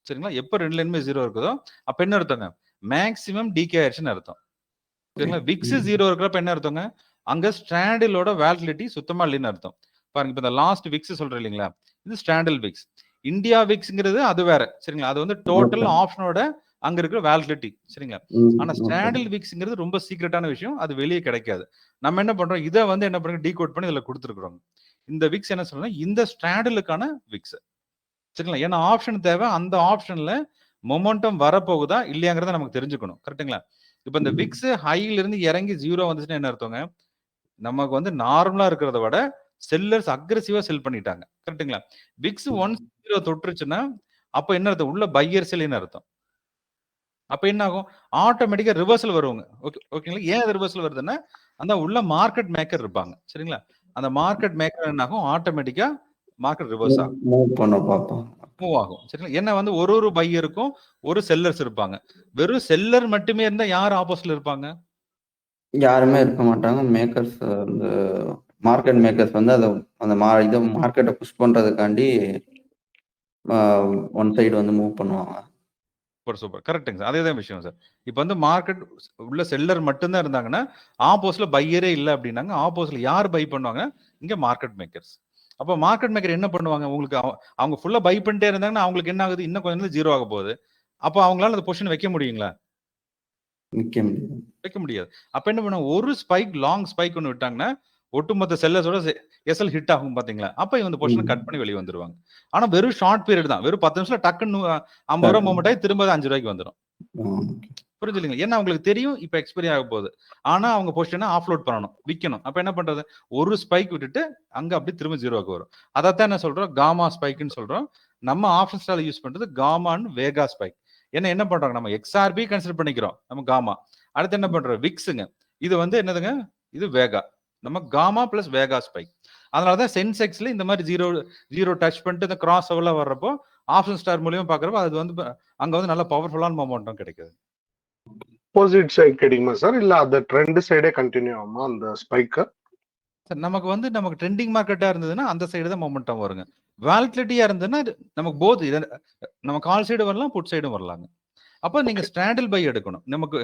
Speaker 1: சரிங்களா? எப்போ 2 லைனுமே 0 இருக்குதோ அப்ப என்ன அர்த்தங்க? மேக்ஸிமம் டிகே ஆயிடுச்சுன்னு அர்த்தம். சரிங்களா? விக்ஸ் 0 இருக்கிறப்ப என்ன அர்த்தங்க? அங்க ஸ்ட்ராண்டலோட வேலிடிட்டி சுத்தமா இல்லைன்னு அர்த்தம். பாருங்க, இப்ப இந்த லாஸ்ட் விக்ஸ் சொல்றேன் இல்லைங்களா? இது ஸ்ட்ராண்டல் விக்ஸ். இந்தியா விக்ஸ்ங்கிறது அது வேற. சரிங்களா? அது வந்து டோட்டல் ஆப்ஷனோட அங்க இருக்கிற வேலிடிட்டி. சரிங்களா? ஆனா ஸ்ட்ராண்டல் விக்ஸ்ங்கிறது ரொம்ப சீக்ரெட்டான விஷயம். அது வெளியே கிடைக்காது. நம்ம என்ன பண்றோம்? இதை வந்து என்ன பண்றோம்? டீகோட் பண்ணி இதுல கொடுத்துருக்கோம். இந்த விக்ஸ் என்ன சொல்றோம்னா இந்த ஸ்ட்ராண்டலுக்கான விக்ஸ். சரிங்களா? ஏன்னா ஆப்ஷன் தேவை. அந்த ஆப்ஷன்ல மொமெண்டம் வரப்போகுதா இல்லையாங்கிறத நமக்கு தெரிஞ்சுக்கணும். கரெக்ட்டுங்களா? இப்ப இந்த விக்ஸ் ஹைல இருந்து இறங்கி 0 வந்துச்சுன்னா என்ன அர்த்தங்க? நமக்கு வந்து நார்மலா இருக்கிறத விட செல்லர்ஸ் அக்ரெசிவா செல் பண்ணிட்டாங்க. கரெக்ட்டுங்களா? விக்ஸ் 1 தொட்டுருச்சுன்னா அப்ப என்ன அர்த்தம்? உள்ள பையர் செல்லின்னு அர்த்தம். அப்ப என்ன ஆகும்? ஆட்டோமேட்டிக்கா ரிவர்சல் வருவாங்க. ஓகேங்களா? ஏன் அது ரிவர்சல் வருதுன்னா அந்த உள்ள மார்க்கெட் மேக்கர் இருப்பாங்க. சரிங்களா? அந்த மார்க்கெட் மேக்கர் என்ன ஆகும்? ஆட்டோமேட்டிக்கா மார்க்கெட் ரிவர்ஸ் ஆகும். மூவ் ஆகும். சரிங்களா? ஏன்னா வந்து ஒரு பையருக்கும் ஒரு செல்லர்ஸ் இருப்பாங்க. வெறும் செல்லர் மட்டுமே இருந்தா யார் ஆப்போசிட்ல இருப்பாங்க?
Speaker 9: யாருமே இருக்க மாட்டாங்க. மேக்கர்ஸ் வந்து மார்க்கெட் மேக்கர்ஸ் வந்து அதை அந்த இதை மார்க்கெட்டை புஷ் பண்றதுக்காண்டி ஒன் சைடு வந்து மூவ் பண்ணுவாங்க.
Speaker 1: சூப்பர் சூப்பர் கரெக்டுங்க சார். அதே தான் விஷயம் சார். இப்போ வந்து மார்க்கெட் உள்ள செல்லர் மட்டும்தான் இருந்தாங்கன்னா ஆப்போசிட்ல பையரே இல்லை அப்படின்னாங்க. ஆப்போசிட்ல யார் பை பண்ணுவாங்க? இங்க மார்க்கெட் மேக்கர்ஸ். அப்போ மார்க்கெட் மேக்கர் என்ன பண்ணுவாங்க? உங்களுக்கு அவங்க ஃபுல்லா பை பண்ணிட்டே இருந்தாங்கன்னா அவங்களுக்கு என்ன ஆகுது? இன்னும் கொஞ்சம் ஜீரோ ஆக போகுது. அப்போ அவங்களால அந்த பொசிஷன் வைக்க முடியுங்களா? வைக்க முடியாது. அப்ப என்ன பண்ணுவாங்க? ஒரு ஸ்பைக் லாங் ஸ்பைக் ஒன்று விட்டாங்கன்னா ஒட்டுமொத்த செல்லர்ஸோட எஸ்எல் ஹிட் ஆகும் பாத்தீங்களா? அப்ப இவங்க இந்த பொசிஷனை கட் பண்ணி வெளியே வந்துருவாங்க. ஆனா வெறும் ஷார்ட் பீரியட் தான். வெறும் 10 நிமிஷம் டக்குன்னு 50 ரூபா மூவ்மெண்ட் ஆகி திரும்ப 5 ரூபாய்க்கு வந்துடும். புரிஞ்சுங்களா? ஏன்னா அவங்களுக்கு தெரியும் இப்ப எக்ஸ்பைரி ஆக போகுது. ஆனா அவங்க பொசிஷனை ஆஃப்லோட் பண்ணணும், விற்கணும். அப்ப என்ன பண்றது? ஒரு ஸ்பைக் விட்டுட்டு அங்க அப்படி திரும்ப ஜீரோக்கு வரும். அதைத்தான் என்ன சொல்றோம்? காமா ஸ்பைக்னு சொல்றோம். நம்ம ஆப்ஷன் ஸ்டார்ல யூஸ் பண்றது காமான்னு வேகா ஸ்பைக். ஏன்னா என்ன பண்றாங்க? நம்ம எக்ஸ்ஆர்பி கன்சிடர் பண்ணிக்கிறோம், நம்ம காமா. அடுத்து என்ன பண்றோம்? விக்ஸுங்க. இது வந்து என்னதுங்க? இது வேகா. நம்ம காமா பிளஸ் வேகா ஸ்பைக். அதனாலதான் சென்செக்ஸ்ல இந்த மாதிரி ஜீரோ டச் பண்ணிட்டு இந்த கிராஸ் ஓவர்ல வர்றப்போ ஆப்ஷன் ஸ்டார் மூலியமா பாக்குறப்போ அது வந்து அங்க வந்து நல்ல பவர்ஃபுல்லான மொமெண்டம் கிடைக்குது.
Speaker 5: ஆப்போசிட் சைடு கிடைக்குமா சார்? இல்ல அந்த ட்ரெண்ட் சைடே கண்டினியூ ஆகுமா அந்த ஸ்பைக்?
Speaker 1: நமக்கு வந்து நமக்கு ட்ரெண்டிங் மார்க்கெட்டா இருந்ததுன்னா அந்த சைடு தான் மொமெண்டம் வருங்க. வாலட்டிலிட்டியா இருந்ததுன்னா நமக்கு போத் நம்ம கால் சைடு வரலாம், புட் சைடும் வரலாங்க. அப்போ நீங்க ஸ்டாண்டில் பை எடுக்கணும். நமக்கு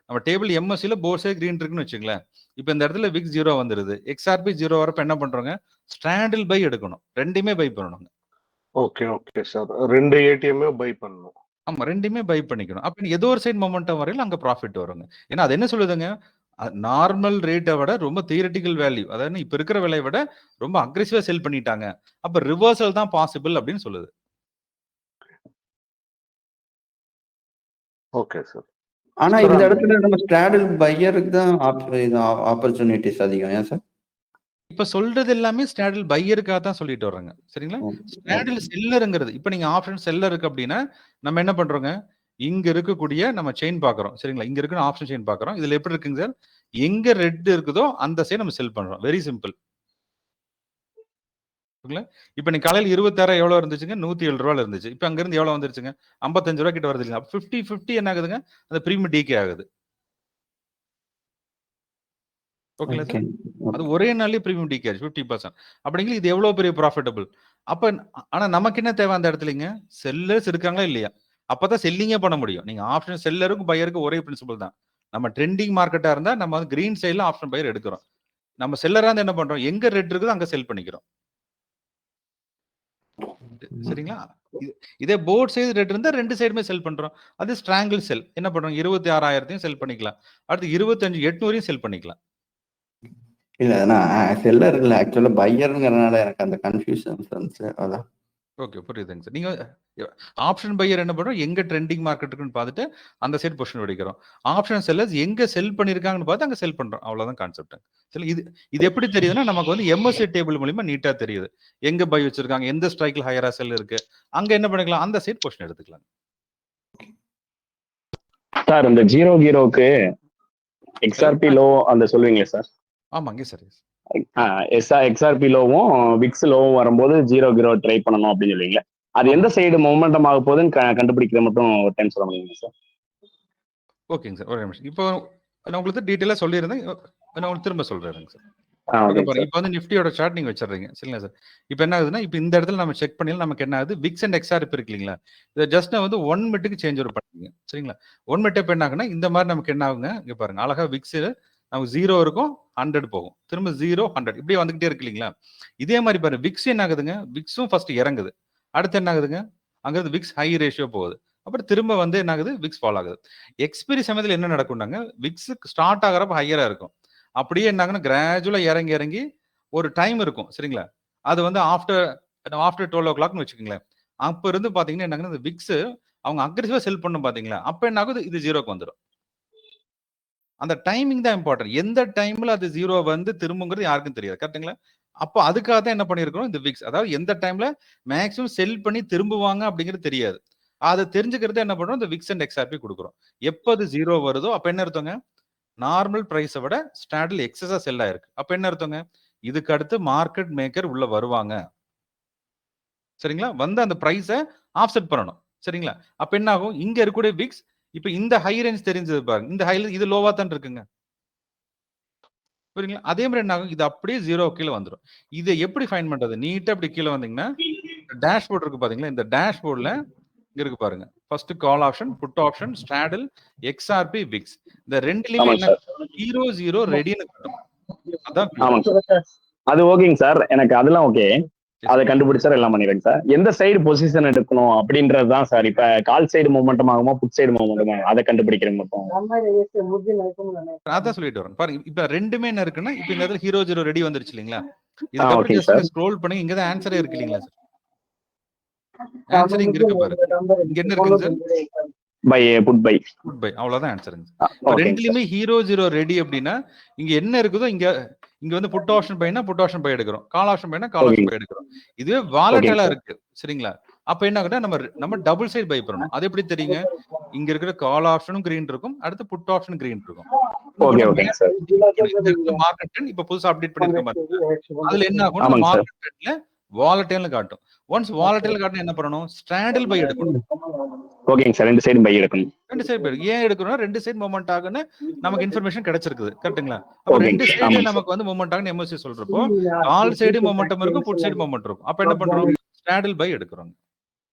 Speaker 1: நம்ம டேபிள் எம்எஸ்சில போத் சைடு கிரீன் இருக்குன்னு வச்சுங்களேன். இப்போ இந்த இடத்துல விக்ஸ் 0 வந்துருது, எக்ஸ்ஆர்பி 0 வரப்ப என்ன பண்றோங்க? ஸ்டாண்டில் பை எடுக்கணும். ரெண்டுமே பை பண்ணணுங்க.
Speaker 5: Okay okay sir. ரெண்டு ஏடிஎம்மே பை பண்ணணும்.
Speaker 1: ஆமா, ரெண்டுமே பை பண்ணிக்கணும். அப்ப ஏதோ ஒரு சைடு மொமெண்டம் வரையில அங்க ப்ராஃபிட் வருங்க. ஏன்னா அது என்ன சொல்லுதுங்க? நார்மல் ரேட்டை விட ரொம்ப தியரட்டிக்கல் வேல்யூ, அதாவது இப்ப இருக்கிற விலையை விட ரொம்ப அக்ரெசிவா செல் பண்ணிட்டாங்க. அப்ப ரிவர்சல் தான் பாசிபிள் அப்படின்னு சொல்லுது.
Speaker 5: Okay sir.
Speaker 9: ஆனா இந்த இடத்துல நம்ம ஸ்ட்ராடல் பையருக்கு தான் ஆப்பர்ச்சுனிட்டிஸ் அதிகம். ஏன் சார்?
Speaker 1: இப்ப சொல்றது எல்லாமே ஸ்ட்ராடல் பையருக்காக தான் சொல்லிட்டு வர்றாங்க. சரிங்களா? ஸ்ட்ராடல் செல்லருங்கிறது இப்ப நீங்க ஆப்ஷன் செல்லர் இருக்கு அப்படின்னா நம்ம என்ன பண்றோங்க? இங்க இருக்கக்கூடிய நம்ம செயின் பாக்குறோம். சரிங்களா? இங்க இருக்கிற ஆப்ஷன் செயின் பாக்குறோம். இதுல எப்படி இருக்குங்க சார்? எங்க ரெட் இருக்குதோ அந்த சைடு நம்ம செல் பண்றோம். Very simple. இப்ப நீ காலையில் 26 எவ்வளவு இருந்துச்சுங்க? 107 ரூபாயில இருந்துச்சு. இப்ப அங்க இருந்து எவ்வளவு வந்துருச்சுங்க? 55 ரூபாய் கிட்ட வருது இல்லையா? 50 என்ன ஆகுதுங்க? அந்த பிரீமியம் டிகே ஆகுது. ஓகேங்களா சார்? அது ஒரே நாள்லயே பிரீமியம் டிகே ஆச்சு 50%. அப்படிங்கிற இது எவ்வளவு பெரிய ப்ராஃபிட்டபிள். அப்ப ஆனா நமக்கு என்ன தேவை அந்த இடத்துலங்க? செல்லர்ஸ் இருக்காங்களா இல்லையா? அப்பதான் செல்லிங்கே பண்ண முடியும். நீங்க ஆப்ஷன் செல்லருக்கும் பையருக்கும் ஒரே பிரின்சிபல் தான். நம்ம ட்ரெண்டிங் மார்க்கெட்டா இருந்தா நம்ம வந்து கிரீன் சைடுல ஆப்ஷன் பையர் எடுக்கிறோம். நம்ம செல்லரா இருந்தா என்ன பண்றோம்? எங்க ரெட் இருக்குதோ அங்க செல் பண்ணிக்கிறோம். சரிங்களா? இதே போர்ட் சைடு ரெட் இருந்தா ரெண்டு சைடுமே செல் பண்றோம். அது ஸ்ட்ராங்கிள் செல். என்ன பண்றோம்? 26,000 செல் பண்ணிக்கலாம். அடுத்து 25,800 செல் பண்ணிக்கலாம்.
Speaker 9: இல்ல நான் செல்லர் இல்ல, ஆக்சுவலா பையர்ங்கறனால எனக்கு அந்த கன்ஃபியூஷன் இருந்துச்சு. அதான்.
Speaker 1: ஓகே, புரியுதுங்க சார். நீங்க ஆப்ஷன் பையர் என்ன பண்றோம்? எங்க ட்ரெண்டிங் மார்க்கெட் இருக்குன்னு பார்த்துட்டு அந்த சைடு பொசிஷன் வெடிக்கிறோம். ஆப்ஷன் செல்லர்ஸ் எங்க செல் பண்ணிருக்காங்கன்னு பார்த்து அங்க செல் பண்றோம். அவ்வளவுதான் கான்செப்ட். சரி, இது எப்படி தெரியுதுன்னா நமக்கு வந்து எம்எஸ்சி டேபிள் மூலமா நீட்டா தெரியுது. எங்க பை வச்சிருக்காங்க, எந்த ஸ்ட்ரைக்ல ஹையரா செல் இருக்கு. அங்க என்ன பண்ணிக்கலாம்? அந்த சைடு பொசிஷன் எடுத்துக்கலாம்.
Speaker 10: சார் இந்த 0 எக்ஸ்ஆர்பி லோ அந்த சொல்லுவீங்களா சார்?
Speaker 1: ஆமாங்க சார்.
Speaker 10: எக்ஸ்ஆர்பி லோவும் விக்ஸ் லோவும் வரும்போது 0 ட்ரை பண்ணணும் அப்படின்னு சொல்லுவீங்களா? அது எந்த சைடு மொமெண்டம் ஆக போகுதுன்னு கண்டுபிடிக்கிறது மட்டும் ஒரு டைம் சொல்ல முடியுங்க சார்?
Speaker 1: ஓகேங்க சார், ஒரு நிமிஷம். இப்போ நான் உங்களுக்கு டீட்டெயிலா சொல்லியிருந்தேன். நான் உங்களுக்கு திரும்ப சொல்றேங்க சார்.
Speaker 10: ஓகே
Speaker 1: பாருங்க, இப்போ வந்து நிஃப்டியோட சார்ட் நீங்க வச்சிடுறீங்க. சரிங்களா சார்? இப்போ என்ன ஆகுதுன்னா, இப்போ இந்த இடத்துல நம்ம செக் பண்ணி நமக்கு என்ன ஆகுது? விக்ஸ் அண்ட் எக்ஸ்ஆர்பி இருக்கு இல்லைங்களா? இதை ஜஸ்ட் நான் வந்து 1 மினிட்டுக்கு சேஞ்ச் ஓவர் பண்ணுங்க. சரிங்களா? 1 மினிட் இப்போ என்ன ஆகுனா இந்த மாதிரி நமக்கு என்ன ஆகுங்க? இங்க பாருங்க, அழகா விக்ஸ் நமக்கு 0 இருக்கும், 100 போகும், திரும்ப 0 100 இப்படியே வந்துகிட்டே இருக்கு இல்லைங்களா? இதே மாதிரி பாருங்க, விக்ஸ் என்ன ஆகுதுங்க? விக்ஸும் ஃபர்ஸ்ட் இறங்குது. அடுத்து என்ன ஆகுதுங்க? அங்கிருந்து விக்ஸ் ஹை ரேஷியோ போகுது. அப்புறம் திரும்ப வந்து என்ன ஆகுது? விக்ஸ் ஃபால் ஆகுது. எக்ஸ்பைரி சமயத்தில் என்ன நடக்கும்னாங்க, விக்ஸ் ஸ்டார்ட் ஆகிறப்ப ஹையரா இருக்கும். அப்படியே என்ன ஆகுனா கிராஜுவலா இறங்கி இறங்கி ஒரு டைம் இருக்கும். சரிங்களா? அது வந்து ஆஃப்டர் 12 o'clockனு வச்சுக்கோங்களேன். அப்ப இருந்து பாத்தீங்கன்னா என்ன ஆகுனா, இந்த விக்ஸ் அவங்க அக்ரெசிவா செல் பண்ணும் பாத்தீங்களா? அப்ப என்ன ஆகுது? இது 0க்கு வந்துடும். அந்த டைமிங் தான் இம்பார்ட்டன்ட். எந்த டைம்ல அது 0 வந்து திரும்புங்கிறது யாருக்கும் தெரியாது. கரெக்ட்டுங்களா? அப்போ அதுக்காக தான் என்ன பண்ணியிருக்கிறோம்? இந்த விக்ஸ். அதாவது எந்த டைம்ல மேக்ஸிமம் செல் பண்ணி திரும்புவாங்க அப்படிங்கிறது தெரியாது. அதை தெரிஞ்சுக்கிறது என்ன பண்றோம்? இந்த விக்ஸ் அண்ட் எக்ஸ்ஆர்பி கொடுக்குறோம். எப்போ அது 0 வருதோ அப்ப என்ன அர்த்தங்க? நார்மல் பிரைஸை விட ஸ்டாண்டில் எக்ஸஸா செல் ஆயிருக்கு. அப்ப என்ன அர்த்தங்க? இதுக்கு அடுத்து மார்க்கெட் மேக்கர் உள்ள வருவாங்க. சரிங்களா? வந்து அந்த பிரைஸை ஆஃப்செட் பண்ணணும். சரிங்களா? அப்ப என்ன ஆகும்? இங்க இருக்கக்கூடிய விக்ஸ் இப்ப இந்த ஹை ரேஞ்ச் தெரிஞ்சது பாருங்க. இந்த ஹை இது லோவா தான் இருக்குங்க. புரியுங்களா? அதே மாதிரி என்ன ஆகும்? இது அப்படியே 0 கீழ வந்துரும். இத எப்படி ஃபைண்ட் பண்றது? நீட்டா இப்படி கீழ வந்தீங்கன்னா, டேஷ்போர்ட் இருக்கு பாத்தீங்களா? இந்த டேஷ்போர்ட்ல இங்க இருக்கு பாருங்க. First call option, put option, straddle, XRP, VIX. இந்த 2லயுமே
Speaker 10: ஆமாங்க
Speaker 1: என்ன
Speaker 10: சார்
Speaker 1: 00 ரெடின்னு காட்டும். அதான் view.
Speaker 10: ஆமாங்க சார் அது ஓகேங்க சார் எனக்கு அதெல்லாம் ஓகே
Speaker 1: Yes,
Speaker 10: அதை
Speaker 1: sir.
Speaker 10: கண்டுபிடிச்சா எல்லாம் பண்ணிடுறேங்க சார் எந்த சைடு பொசிஷன் எடுக்கணும் அப்படின்றது தான் சார் இப்ப கால் சைடு மூமெண்டம் ஆகுமா புட் சைடு மூமெண்டம் ஆகும் அதை கண்டுபிடிக்கிறது மட்டும்
Speaker 1: அதான் சொல்லிட்டு வரேன். பாருங்க இப்ப 2மே என்ன இருக்குன்னா, இப்ப இந்த இடத்துல 00 ரெடி வந்துருச்சு இல்லீங்களா?
Speaker 10: ஓகேங்க
Speaker 1: இதுக்கப்புறம் ஜஸ்ட்
Speaker 10: சார்
Speaker 1: நீங்க ஸ்க்ரோல் பண்ணி இங்க தான் ஆன்சரே இருக்கு இல்லீங்களா சார்? ஆன்சர் இங்க இருக்கு பாருங்க. இங்க என்ன இருக்குங்க sir?
Speaker 10: Buy put buy
Speaker 1: good buy. அவ்வளவுதான் ஆன்சருங்க. இப்ப
Speaker 10: ஓகேங்க
Speaker 1: ரெண்டுலயுமே 00 ரெடி அப்படின்னா, இங்க என்ன இருக்குதோ இங்க வந்து புட் ஆப்ஷன் பைனா புட் ஆப்ஷன் பை எடுக்கிறோம். கால் ஆப்ஷன் பைனா கால் ஆப்ஷன் பை எடுக்கிறோம். இதுவே வாலட்டைலா
Speaker 10: sir.
Speaker 1: இருக்கு. சரிங்களா? அப்ப என்ன ஆகும்னா நம்ம டபுள் சைடு பை பண்ணணும். அது எப்படி தெரியுங்க? இங்க இருக்கிற கால் ஆப்ஷனும் கிரீன் இருக்கும். அடுத்து புட் ஆப்ஷன் கிரீன் இருக்கும்.
Speaker 10: ஓகே ஓகேங்க சார்
Speaker 1: மார்க்கெட் ட்ரெண்ட் இப்ப புதுசா அப்டேட் பண்ணிருக்க பாருங்க. அதுல என்ன ஆகும்னா
Speaker 10: ஆமாங்க சார்
Speaker 1: மார்க்கெட் ட்ரெண்ட்ல வாலட்டைல்னு காட்டும். ஒன்ஸ் வாலட்டைல் காட்டினா என்ன பண்ணணும்? ஸ்ட்ராடல் பை எடுக்கணும்.
Speaker 10: ஓகேங்க சார் ரெண்டு சைடும் பை எடுக்கணும்
Speaker 1: ரெண்டு சைடு பை ஏன் எடுக்கணும்னா ரெண்டு சைடு மூவ்மெண்ட் ஆகுன்னு நமக்கு இன்ஃபர்மேஷன் கிடைச்சிருக்குது. கரெக்ட்டுங்களா? அப்ப
Speaker 10: ஓகேங்க
Speaker 1: ரெண்டு
Speaker 10: சார்
Speaker 1: சைடு
Speaker 10: ஆமாங்க சார்
Speaker 1: நமக்கு வந்து மூவ்மெண்ட் ஆகுன்னு எம்எஸ்சி சொல்றப்போ கால் சைடு மூவ்மெண்டம் இருக்கும், புட் சைடு மூவ்மெண்ட் இருக்கும். அப்ப என்ன பண்றோம்? ஸ்ட்ராடல் பை எடுக்கிறோம்.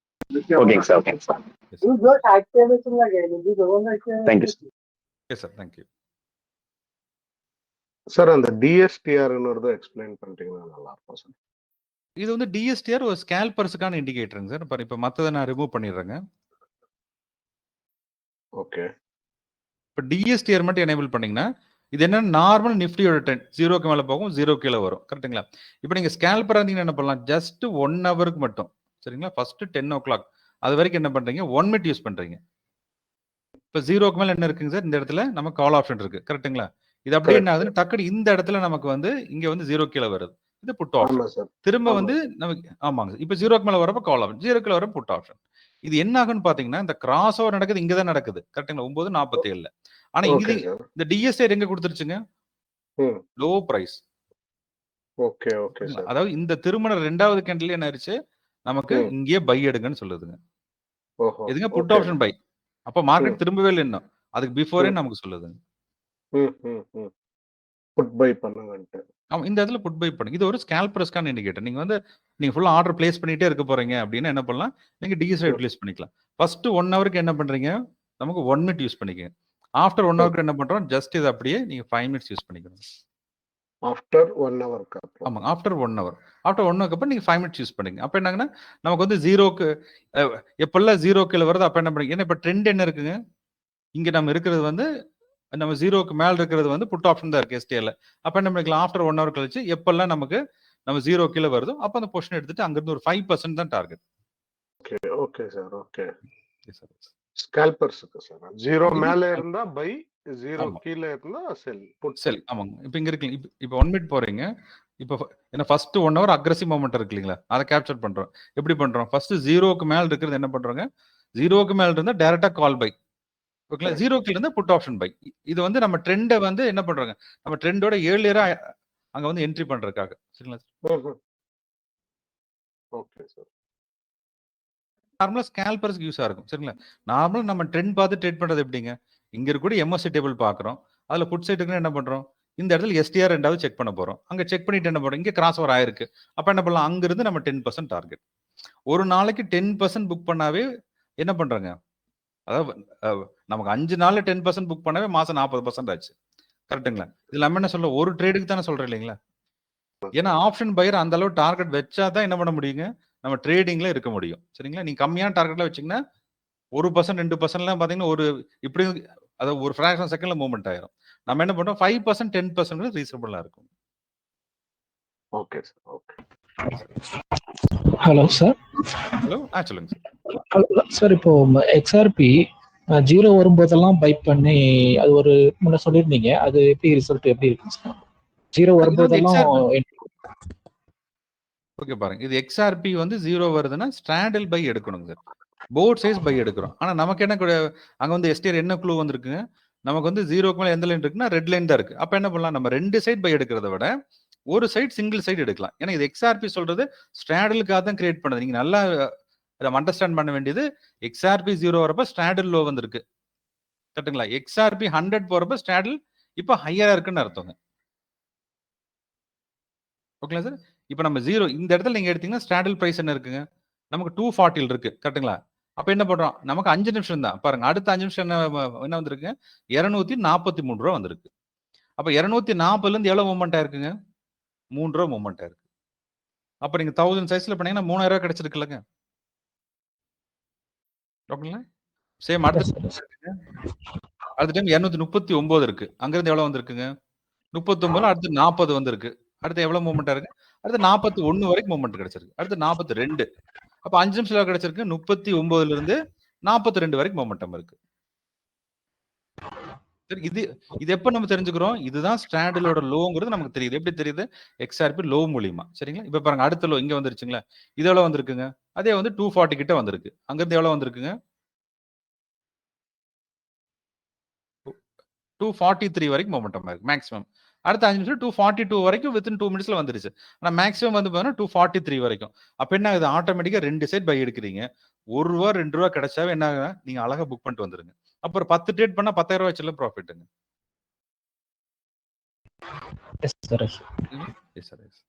Speaker 10: ஓகேங்க சார் ஓகேங்க sir thank you sir
Speaker 1: yes sir. Thank you.
Speaker 5: Sir அந்த டிஎஸ்டிஆர்னு எக்ஸ்பிளைன் பண்ணிட்டீங்கன்னா நல்லா இருக்கும் சார்.
Speaker 1: இது வந்து டிஎஸ்டிஆர் ஒரு ஸ்கேல்பர்ஸ்க்கான இண்டிகேட்டருங்க சார். இப்ப மத்ததை நான் ரிமூவ் பண்ணிடுறேங்க.
Speaker 5: ஓகே.
Speaker 1: இப்ப டிஎஸ்டிஆர் மட்டும் எனேபிள் பண்ணீங்கன்னா இது என்ன நார்மல் நிஃப்டியோட ட்ரெண்ட் 0க்கு மேல போகும், 0 கீழே வரும். கரெக்ட்டுங்களா? இப்போ நீங்க ஸ்கேல்பரா இருந்தீங்கன்னா என்ன பண்ணலாம்? ஜஸ்ட் 1 ஹவருக்கு மட்டும். சரிங்களா? ஃபர்ஸ்ட் 10 o'clock அது வரைக்கும் என்ன பண்றீங்க? 1 மினிட் யூஸ் பண்றீங்க. இப்போ 0க்கு மேல என்ன இருக்குங்க சார்? இந்த இடத்துல நம்ம கால் ஆப்ஷன் இருக்கு. கரெக்ட்டுங்களா? இது அப்படியே என்ன ஆகுதுன்னு டக்குனு இந்த இடத்துல நமக்கு வந்து இங்க வந்து 0 கீழே வருது. இது புட் ஆப்ஷன்.
Speaker 5: ஆமா சார்.
Speaker 1: திரும்ப
Speaker 5: ஆமா
Speaker 1: வந்து நமக்கு ஆமாங்க சார். இப்போ 0க்கு மேல வரப்ப கால் ஆப்ஷன், 0 கீழே வரப்ப புட் ஆப்ஷன். இது என்ன ஆகுன்னு பாத்தீங்கன்னா இந்த கிராஸ் ஓவர் நடக்குது இங்க தான் நடக்குது. கரெக்ட்டுங்களா? 9:47ல. ஆனா இது
Speaker 5: ஓகே சார்.
Speaker 1: இந்த டிஎஸ்டிஆர் எங்க கொடுத்துருச்சுங்க?
Speaker 5: ம்.
Speaker 1: Low price.
Speaker 5: Okay okay sir.
Speaker 1: அதாவது இந்த திருமண 2வது கேண்டில் என்ன ஆயிருச்சு? நமக்கு
Speaker 5: ம்.
Speaker 1: இங்கேயே பை எடுங்கன்னு சொல்லுதுங்க.
Speaker 5: ஓஹோ.
Speaker 1: எதுங்க? Put
Speaker 5: okay.
Speaker 1: Option buy. அப்ப மார்க்கெட் திரும்பவே இல்லை இன்னும். அதுக்கு பிஃபோரே
Speaker 5: ம்.
Speaker 1: நமக்கு சொல்லுதுங்க.
Speaker 5: ம் ம் ம் புட் பை பண்ணுங்கன்ட்டு.
Speaker 1: ஆமா இந்த இடத்துல புட் பை பண்ணுங்க. இது ஒரு ஸ்கேல்பர்ஸ்க்கான இண்டிகேட்டர். நீங்க ஃபுல்லா ஆர்டர் பிளேஸ் பண்ணிட்டே இருக்க போறீங்க அப்படின்னா என்ன பண்ணலாம்? நீங்க டிஎஸ்ஐ யூட்டிலைஸ் பண்ணிக்கலாம். ஃபர்ஸ்ட் 1 ஹவருக்கு என்ன பண்றீங்க? நமக்கு 1 மினிட் யூஸ் பண்ணிக்கங்க. ஆஃப்டர் 1 ஹவருக்கு என்ன பண்றோம்? ஜஸ்ட் இது அப்படியே நீங்க 5 மினிட்ஸ் யூஸ் பண்ணிக்கணும்.
Speaker 5: ஆஃப்டர் 1 ஹவருக்கு அப்புறம்.
Speaker 1: ஆமாங்க. After 1 hour. ஆஃப்டர் 1 ஹவருக்கு அப்புறம் நீங்க 5 மினிட்ஸ் யூஸ் பண்ணுங்க. அப்ப என்னாங்கன்னா நமக்கு வந்து 0க்கு எப்பெல்லாம் 0 கீழ வருது அப்ப என்ன பண்ணுங்க? ஏன்னா இப்ப ட்ரெண்ட் என்ன இருக்குங்க? இங்க நம்ம இருக்கிறது வந்து நம்ம 0க்கு மேல இருக்கிறது வந்து புட் ஆப்ஷன் தான் இருக்கு எஸ்டிஎல்ல. அப்ப என்ன பண்ணிக்கலாம்? ஆஃப்டர் 1 ஹவர் கழிச்சு எப்பெல்லாம் நமக்கு நம்ம 0 கீழ வருதோ அப்ப அந்த பொசிஷன் எடுத்துட்டு அங்க இருந்து ஒரு 5% தான் target.
Speaker 5: Okay okay sir. Okay.
Speaker 1: Yes sir.
Speaker 5: ஸ்கேல்பர்ஸ்க்கு சார். 0 மேல இருந்தா பை, 0
Speaker 1: ஆமா.
Speaker 5: கீழ இருந்தா செல். புட்
Speaker 1: செல். ஆமாங்க. இப்ப இங்க இருக்கு. இப்ப 1 மினிட் போறீங்க. இப்ப ஏன்னா ஃபர்ஸ்ட் 1 ஹவர் அக்ரெசிவ் மூவ்மெண்ட் இருக்கு இல்லீங்களா? அத கேப்சர் பண்றோம். எப்படி பண்றோம்? ஃபர்ஸ்ட் 0க்கு மேல இருக்கிறது என்ன பண்றோங்க? 0க்கு மேல இருந்தா டைரக்டா கால் பை. ஓகேங்களா? 0 கீழ இருந்தா புட் ஆப்ஷன் பை. இது வந்து நம்ம ட்ரெண்ட வந்து என்ன பண்றோங்க? நம்ம ட்ரெண்டோட ஏர்லியரா அங்க வந்து என்ட்ரி பண்றதுக்காக. சரிங்களா?
Speaker 5: Okay sir.
Speaker 1: நார்மலா ஸ்கேல்பர்ஸ்க்கு யூஸா இருக்கும். சரிங்களா? நார்மலா நம்ம ட்ரெண்ட் பார்த்து ட்ரேட் பண்றது எப்படிங்க? இங்க இருக்கக்கூடிய எம்எஸ்சி டேபிள் பார்க்குறோம். அதுல புட் சைடுக்கு என்ன பண்றோம்? இந்த இடத்துல எஸ்டிஆர் 2வது செக் பண்ண போறோம். அங்க செக் பண்ணிட்டு என்ன பண்றோம்? இங்க கிராஸ் ஓவர் ஆயிருக்கு. அப்ப என்ன பண்ணலாம்? அங்க இருந்து நம்ம 10% டார்கெட். ஒரு நாளைக்கு 10% புக் பண்ணாவே என்ன பண்றாங்க? அதாவது நமக்கு 5 நாள்ல 10% புக் பண்ணாவே மாசம் 40% ஆச்சு. கரெக்ட்டுங்களா? இதுல நம்ம என்ன சொல்றோம்? ஒரு ட்ரேடுக்கு தானே சொல்றோம் இல்லைங்களா? ஏன்னா ஆப்ஷன் பையர் அந்த அளவு டார்கெட் வச்சா தான் என்ன பண்ண முடியுங்க? நம்ம ட்ரேடிங்ல இருக்க முடியும். சரிங்களா? நீங்க கம்மியான டார்கெட்ல வச்சீங்கன்னா 1% 2%லாம் பாத்தீங்கன்னா ஒரு இப்படி அதாவது ஒரு ஃபிராக்ஷன் செகண்ட்ல மூவ்மெண்ட் ஆயிரும். நம்ம என்ன பண்றோம்? 5% 10% ரீசனபிளா இருக்கும்.
Speaker 5: Okay sir. Okay.
Speaker 8: Hello sir.
Speaker 1: Hello. சொல்லுங்க சார்.
Speaker 8: சார் இப்போ எக்ஸ்ஆர்பி 0 வரும்போதெல்லாம் பை பண்ணி அது ஒரு முன்ன சொல்லியிருந்தீங்க. அது எப்படி ரிசல்ட் எப்படி இருக்கும் சார்? 0 வரும்போதெல்லாம்
Speaker 1: ஓகே பாருங்க. இது எக்ஸ்ஆர்பி வந்து 0 வருதுன்னா ஸ்ட்ராடல் பை எடுக்கணுங்க சார். போர்ட் சைஸ் பை எடுக்கிறோம். ஆனா நமக்கு என்ன அங்க வந்து எஸ்டிஆர் என்ன க்ளூ வந்திருக்குங்க? நமக்கு வந்து 0க்கு மேல எந்த லைன் இருக்குன்னா ரெட் லைன் தான் இருக்கு. அப்ப என்ன பண்ணலாம்? நம்ம 2 சைடு பை எடுக்கிறத விட ஒரு சைடு சிங்கிள் சைடு எடுக்கலாம். ஏன்னா இது எக்ஸ்ஆர்பி சொல்றது ஸ்ட்ராடலுக்காக தான் கிரியேட் பண்ணது. நீங்க நல்லா அண்டர்ஸ்டாண்ட் பண்ண வேண்டியது எக்ஸ்ஆர்பி 0 வரப்ப ஸ்ட்ராடல் லோ வந்திருக்கு. கரெக்ட்டுங்களா? எக்ஸ்ஆர்பி 100 போறப்ப ஸ்ட்ராடல் இப்ப ஹையரா இருக்குன்னு அர்த்தங்க. ஓகேங்களா சார்? இப்போ நம்ம 0 இந்த இடத்துல நீங்க எடுத்தீங்கன்னா ஸ்டாண்டர்ட் பிரைஸ் என்ன இருக்குங்க? நமக்கு 240 இருக்கு. கரெக்ட்டுங்களா? அப்ப என்ன பண்றோம்? நமக்கு 5 நிமிஷம் தான். பாருங்க அடுத்த 5 நிமிஷம் என்ன வந்திருக்கு? ரூ. 243 வந்திருக்கு. அப்ப 240ல இருந்து எவ்வளவு மூவ்மெண்ட் ஆயிருக்குங்க? ரூ. 3 மூவ்மெண்ட் ஆயிருக்கு. அப்ப நீங்க 1000 சைஸ்ல பண்ணீங்கன்னா ரூ. 3000 கிடைச்சிருக்குல்லங்க. ஓகேங்களா? சேம் அடுத்த டைம் 239 இருக்கு. அங்க இருந்து எவ்வளவு வந்திருக்குங்க? 39ல அடுத்து 40 வந்திருக்கு. அடுத்து எவ்வளவு மூவ்மெண்ட் இருக்கு? அடுத்து 41 வரைக்கும் மூவ்மெண்ட் கிடைச்சிருக்கு. அடுத்து 42. அப்ப 5 நிமிஷத்துல கிடைச்சிருக்கு 39ல இருந்து 42 வரைக்கும் மொமெண்டம் இருக்கு. சரி, இது எப்ப நம்ம தெரிஞ்சுக்கிறோம்? இதுதான் ஸ்டாண்டர்டோட லோங்கிறது நமக்கு தெரியுது. எப்படி தெரியுது? XRP லோ மூலியமா. சரிங்களா? இப்ப பாருங்க அடுத்த லோ இங்க வந்துருச்சுங்களா? இது எவ்வளவு வந்திருக்குங்க? அதே வந்து 240 கிட்ட வந்திருக்கு. அங்க இருந்து எவ்வளவு வந்திருக்குங்க? 243 வரைக்கும் மொமெண்டம் இருக்கு மேக்ஸிமம். அடுத்த 5 நிமிஷம் 242 வரைக்கும் வித்தின் 2 மினிட்ஸ்ல வந்துருச்சு. ஆனா மேக்ஸிமம் வந்து பாத்தீங்கன்னா 243 வரைக்கும். அப்ப என்ன ஆகுது? ஆட்டோமேட்டிக்கா 2 சைட் பை எடுக்கிறீங்க. ரூ. 1 2 கிடைச்சாவே என்ன ஆகுது? நீங்க அழகா புக் பண்ணிட்டு வந்துருங்க. அப்புறம் 10 ட்ரேட் பண்ணா ரூ. 10,000 வச்சுல ப்ராஃபிட்டுங்க.
Speaker 8: Yes sir.
Speaker 1: Yes sir. Yes.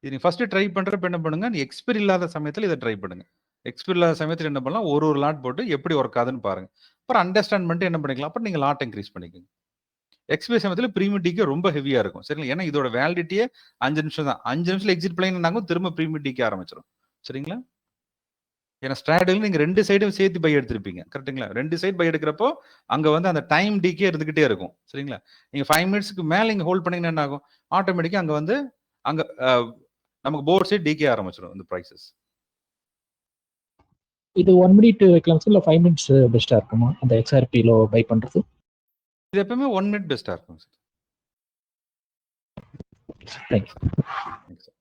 Speaker 1: இது நீங்க ஃபர்ஸ்ட் ட்ரை பண்றப்ப என்ன பண்ணுங்க? நீ எக்ஸ்பைரி இல்லாத சமயத்துல இத ட்ரை பண்ணுங்க. எக்ஸ்பைரி இல்லாத சமயத்துல என்ன பண்ணலாம்? ஒரு லாட் போட்டு எப்படி ஒர்க் ஆகுதுன்னு பாருங்க. அப்புறம் அண்டர்ஸ்டாண்ட் பண்ணிட்டு என்ன பண்ணிக்கலாம்? அப்புறம் நீங்க லாட் இன்கிரீஸ் பண்ணிக்கங்க. எக்ஸ்பைரி சமயத்துல பிரீமியம் டிகே ரொம்ப ஹெவியா இருக்கும். சரிங்களா? ஏன்னா இதோட வேலிடிட்டியே 5 நிமிஷம் தான். 5 நிமிஷத்துல எக்ஸிட் பிளைன்னாங்க திரும்ப பிரீமியம் டிகே ஆரம்பிச்சிரும். சரிங்களா? ஏன்னா ஸ்ட்ராட்டஜில நீங்க 2 சைடும் சேர்த்து பை எடுத்திருப்பீங்க. கரெக்ட்டுங்களா? 2 சைடு பை எடுக்கிறப்போ அங்க வந்து அந்த டைம் டிகே இருந்துகிட்டே இருக்கும். சரிங்களா? நீங்க 5 மினிட்ஸ்க்கு மேல நீங்க ஹோல்ட் பண்ணீங்கன்னா என்ன ஆகும்? ஆட்டோமேட்டிக்கா அங்க வந்து அங்க நமக்கு போத் சைடு டிகே ஆரம்பிச்சிரும் இந்த பிரைसेस.
Speaker 8: இது 1 மினிட் வைக்கலாம் சார், இல்ல 5 மினிட்ஸ் பெஸ்ட்டா இருக்குமா? அந்த XRP லோ பை பண்றது?
Speaker 1: இது எப்பவுமே 1 மினிட் பெஸ்ட்டா இருக்கும் sir.
Speaker 8: Thanks.
Speaker 1: Thanks sir.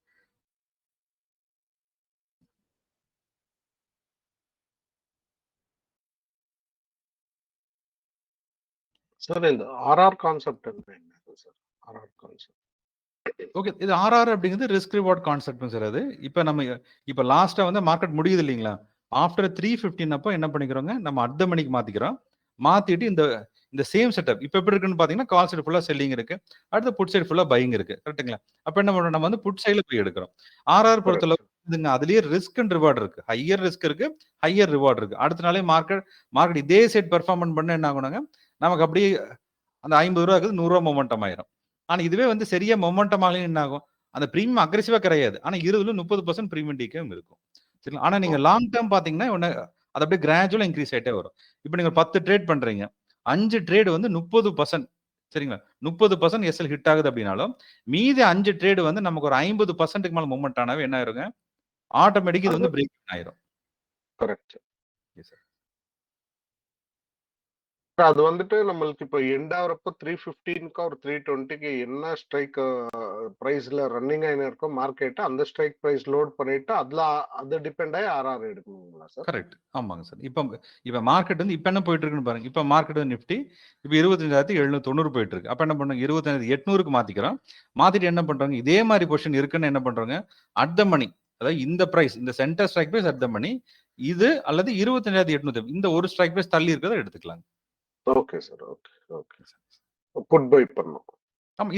Speaker 5: Sir இந்த ஆர்ஆர் கான்செப்ட் என்ன சார்? RR concept.
Speaker 1: ஓகே. இது ஆர்ஆர் அப்படிங்கிறது ரிஸ்க் ரிவார்ட் கான்செப்ட்ங்க சார் அது. இப்ப லாஸ்டா வந்து மார்க்கெட் முடியுது இல்லீங்களா? ஆஃப்டர் 3:15 அப்போ என்ன பண்ணிக்கிறோங்க? நம்ம அட் த மணிக்கு மாத்திக்கிறோம். மாத்திட்டு இந்த சேம் செட்டப் இப்ப எப்படி இருக்குன்னு பாத்தீங்கன்னா கால் சைடு ஃபுல்லா செல்லிங் இருக்கு. அடுத்து புட் சைடு ஃபுல்லா பையிங் இருக்கு. கரெக்ட்டுங்களா? அப்ப என்ன பண்றோம்? நம்ம வந்து புட் சைடுல போய் எடுக்கிறோம். ஆர்ஆர் பொறுத்தளவு இதுங்க அதுலயே ரிஸ்க் அண்ட் ரிவார்ட் இருக்கு. ஹையர் ரிஸ்க் இருக்கு, ஹையர் ரிவார்ட் இருக்கு. அடுத்த நாளே மார்க்கெட் இதே சைடு பெர்ஃபார்மன்ஸ் பண்ண என்ன ஆகும்னாங்க? நமக்கு அப்படியே அந்த ரூ. 50 இருக்குது ரூ. 100 மொமெண்டம் ஆயிரும். ஆனா இதுவே வந்து சரியா மொமெண்டம் ஆகலைன்னு என்ன ஆகும்? அந்த பிரீமியம் அக்ரெசிவா கிடையாது. ஆனா 20ல 30% பிரீமியம் டிகேவும் இருக்கும். சரிங்களா? ஆனா நீங்க லாங் டர்ம் பாத்தீங்கன்னா அது அப்படியே கிராஜுவலா இன்கிரீஸ் ஆயிட்டே வரும். இப்ப நீங்க 10 ட்ரேட் பண்றீங்க. 5 ட்ரேட் வந்து 30%. சரிங்களா? 30% எஸ்எல் ஹிட் ஆகுது அப்படின்னாலும் மீதி 5 ட்ரேட் வந்து நமக்கு ஒரு 50%க்கு மேல மூவ்மெண்ட் ஆனாவே என்ன ஆயிருங்க? ஆட்டோமேட்டிக் இது வந்து பிரேக் ஆயிரும்.
Speaker 5: கரெக்ட்.
Speaker 1: Yes sir.
Speaker 5: அது வந்துட்டு நம்மளுக்கு இப்போ எண்ட் ஆகிறப்போ 315க்கு ஒரு 320க்கு என்ன ஸ்ட்ரைக் பிரைஸ்ல ரன்னிங் ஆயின்னு இருக்கோ மார்க்கெட் அந்த ஸ்ட்ரைக் பிரைஸ் லோட் பண்ணிட்டு அது டிபெண்ட் ஆகி ஆர்ஆர் எடுக்கணுங்களா சார்?
Speaker 1: கரெக்ட். ஆமாங்க சார். இப்ப மார்க்கெட் வந்து இப்ப என்ன போயிட்டு இருக்குன்னு பாருங்க. இப்ப மார்க்கெட் வந்து நிஃப்டி இப்ப 25,790 போயிட்டு இருக்கு. அப்ப என்ன பண்ணுங்க? 25,800க்கு மாத்திக்கிறோம். மாத்திட்டு என்ன பண்றாங்க? இதே மாதிரி பொசிஷன் இருக்குன்னு என்ன பண்றாங்க? அட் த மணி அதாவது இந்த பிரைஸ் இந்த centre strike price at the money இது அல்லது 25,800 இந்த ஒரு ஸ்ட்ரைக் பிரைஸ் தள்ளி இருக்கிறத எடுத்துக்கலாம்.
Speaker 5: Okay sir. Okay. Okay. Put buy பண்ணனும்.
Speaker 1: ஆமா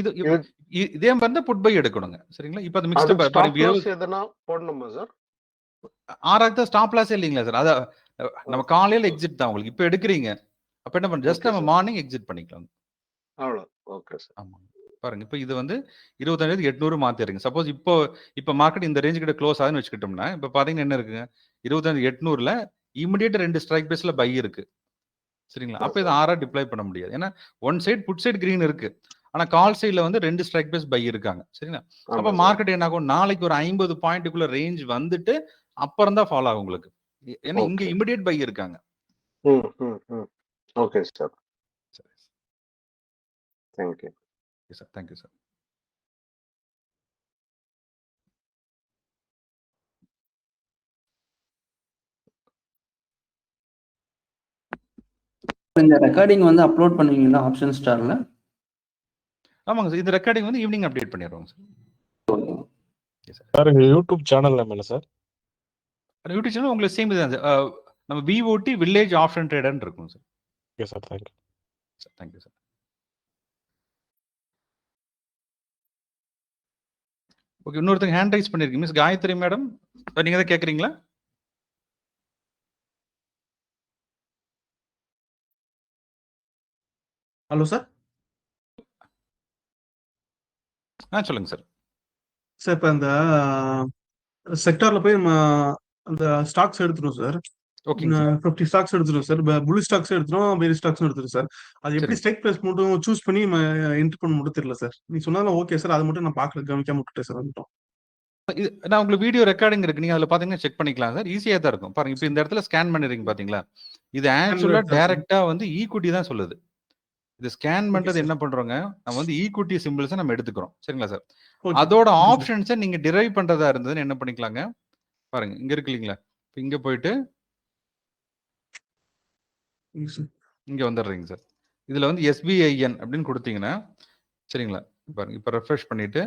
Speaker 1: இதே மாதிரி தான் புட் பை எடுக்கணுங்க. சரிங்களா? இப்ப அது மிக்ஸ்ட்
Speaker 5: ஸ்டாப் லாஸ் எதனா போடணுமா சார்?
Speaker 1: ஆறாவது ஸ்டாப் லாஸ் இல்லீங்களா சார்? அத நம்ம காலையில எக்ஸிட் தான் உங்களுக்கு. இப்ப எடுக்கிறீங்க. அப்ப என்ன பண்ண ஜஸ்ட் நம்ம மார்னிங் எக்ஸிட் பண்ணிக்கலாம்.
Speaker 5: அவ்வளவு. Okay sir.
Speaker 1: ஆமா. பாருங்க. இப்ப இது வந்து 25,800 மாத்திருங்க. சப்போஸ் இப்போ மார்க்கெட் இந்த ரேஞ்ச் கிட்ட க்ளோஸ் ஆகுதுன்னு வச்சுக்கிட்டோம்னா, இப்ப பாத்தீங்கன்னா என்ன இருக்குங்க? 25,800ல இமிடியேட் 2 ஸ்ட்ரைக் பிரைஸ்ல பை இருக்கு. சரிங்களா? அப்ப இது ஆர்ஆர் டிப்ளாய் பண்ண முடியாது. ஏன்னா one side put side green இருக்கு. ஆனா கால் சைடுல வந்து 2 ஸ்ட்ரைக் பிரைஸ் பை இருக்காங்க. சரிங்களா? அப்ப மார்க்கெட் என்ன ஆகும்? நாளைக்கு ஒரு 50 பாயிண்ட்டுக்குள்ள ரேஞ்ச் வந்துட்டு அப்புறம் தான் ஃபாலோ ஆகும் உங்களுக்கு. ஏன்னா இங்க இமிடியேட் பை இருக்காங்க.
Speaker 5: Okay sir. Thank you.
Speaker 1: Yes sir. Thank you sir.
Speaker 9: இந்த ரெக்கார்டிங் வந்து அப்லோட் பண்ணுவீங்களா ஆப்ஷன் ஸ்டார்ல?
Speaker 1: ஆமாங்க சார். இந்த ரெக்கார்டிங் வந்து ஈவினிங் அப்டேட் பண்ணிடுறோம் sir.
Speaker 7: Sir YouTube channel name என்ன சார்?
Speaker 1: யூடியூப் சேனல் உங்களுக்கு சேம் இதுதான் சார். நம்ம விஓடி வில்லேஜ் ஆப்ஷன் ட்ரேடர்னு இருக்கும் sir.
Speaker 7: Okay sir. Thank you.
Speaker 1: Thank you sir. Okay, இன்னொருத்தங்க ஹேண்ட் ரைஸ் பண்ணிருக்கீங்க. மிஸ் காயத்ரி மேடம், நீங்க தான் கேக்குறீங்களா?
Speaker 4: Hello sir.
Speaker 1: சொல்லுங்க சார்.
Speaker 4: சார் இப்போ அந்த செக்டார்ல போய் நம்ம அந்த ஸ்டாக்ஸ் எடுத்துரும் சார்.
Speaker 1: ஓகேங்க சார்.
Speaker 4: 50 ஸ்டாக்ஸ் எடுத்துரும் சார். புல் ஸ்டாக்ஸ் எடுத்துரும், வேறு ஸ்டாக்ஸ் எடுத்துரும் சார். அது எப்படி
Speaker 1: சரி.
Speaker 4: ஸ்ட்ரைக் பிரைஸ் மட்டும் சூஸ் பண்ணி என்ட்ரி பண்ண மட்டும் தெரியல சார். நீ சொன்னாலும் ஓகே சார், அதை மட்டும் நான் பார்க்கல, கவனிக்காம விட்டுட்டேன் சார். வந்துட்டோம்.
Speaker 1: நான் உங்களுக்கு வீடியோ ரெக்கார்டிங் இருக்கு, நீங்க அதுல பாத்தீங்கன்னா செக் பண்ணிக்கலாம் சார். ஈஸியா தான் இருக்கும். பாருங்க, இப்போ இந்த இடத்துல ஸ்கேன் பண்ணிருக்கீங்க பாத்தீங்களா? இது ஆக்சுவலா டைரக்டா வந்து ஈக்விட்டி தான் சொல்லுது. இது ஸ்கேன் பண்றது என்ன பண்றோங்க, நம்ம வந்து ஈக்விட்டி சிம்பிள்ஸை நம்ம எடுத்துக்கிறோம். சரிங்களா சார்? அதோட ஆப்ஷன்ஸை நீங்க டிரைவ் பண்றதா இருந்ததுன்னு என்ன பண்ணிக்கலாங்க, பாருங்க இங்க இருக்கு இல்லைங்களா, இங்க போயிட்டு இங்க வந்துடுறீங்க சார். இதுல வந்து SBIN அப்படின்னு கொடுத்தீங்கன்னா, சரிங்களா, பாருங்க இப்ப ரெஃப்ரெஷ் பண்ணிட்டு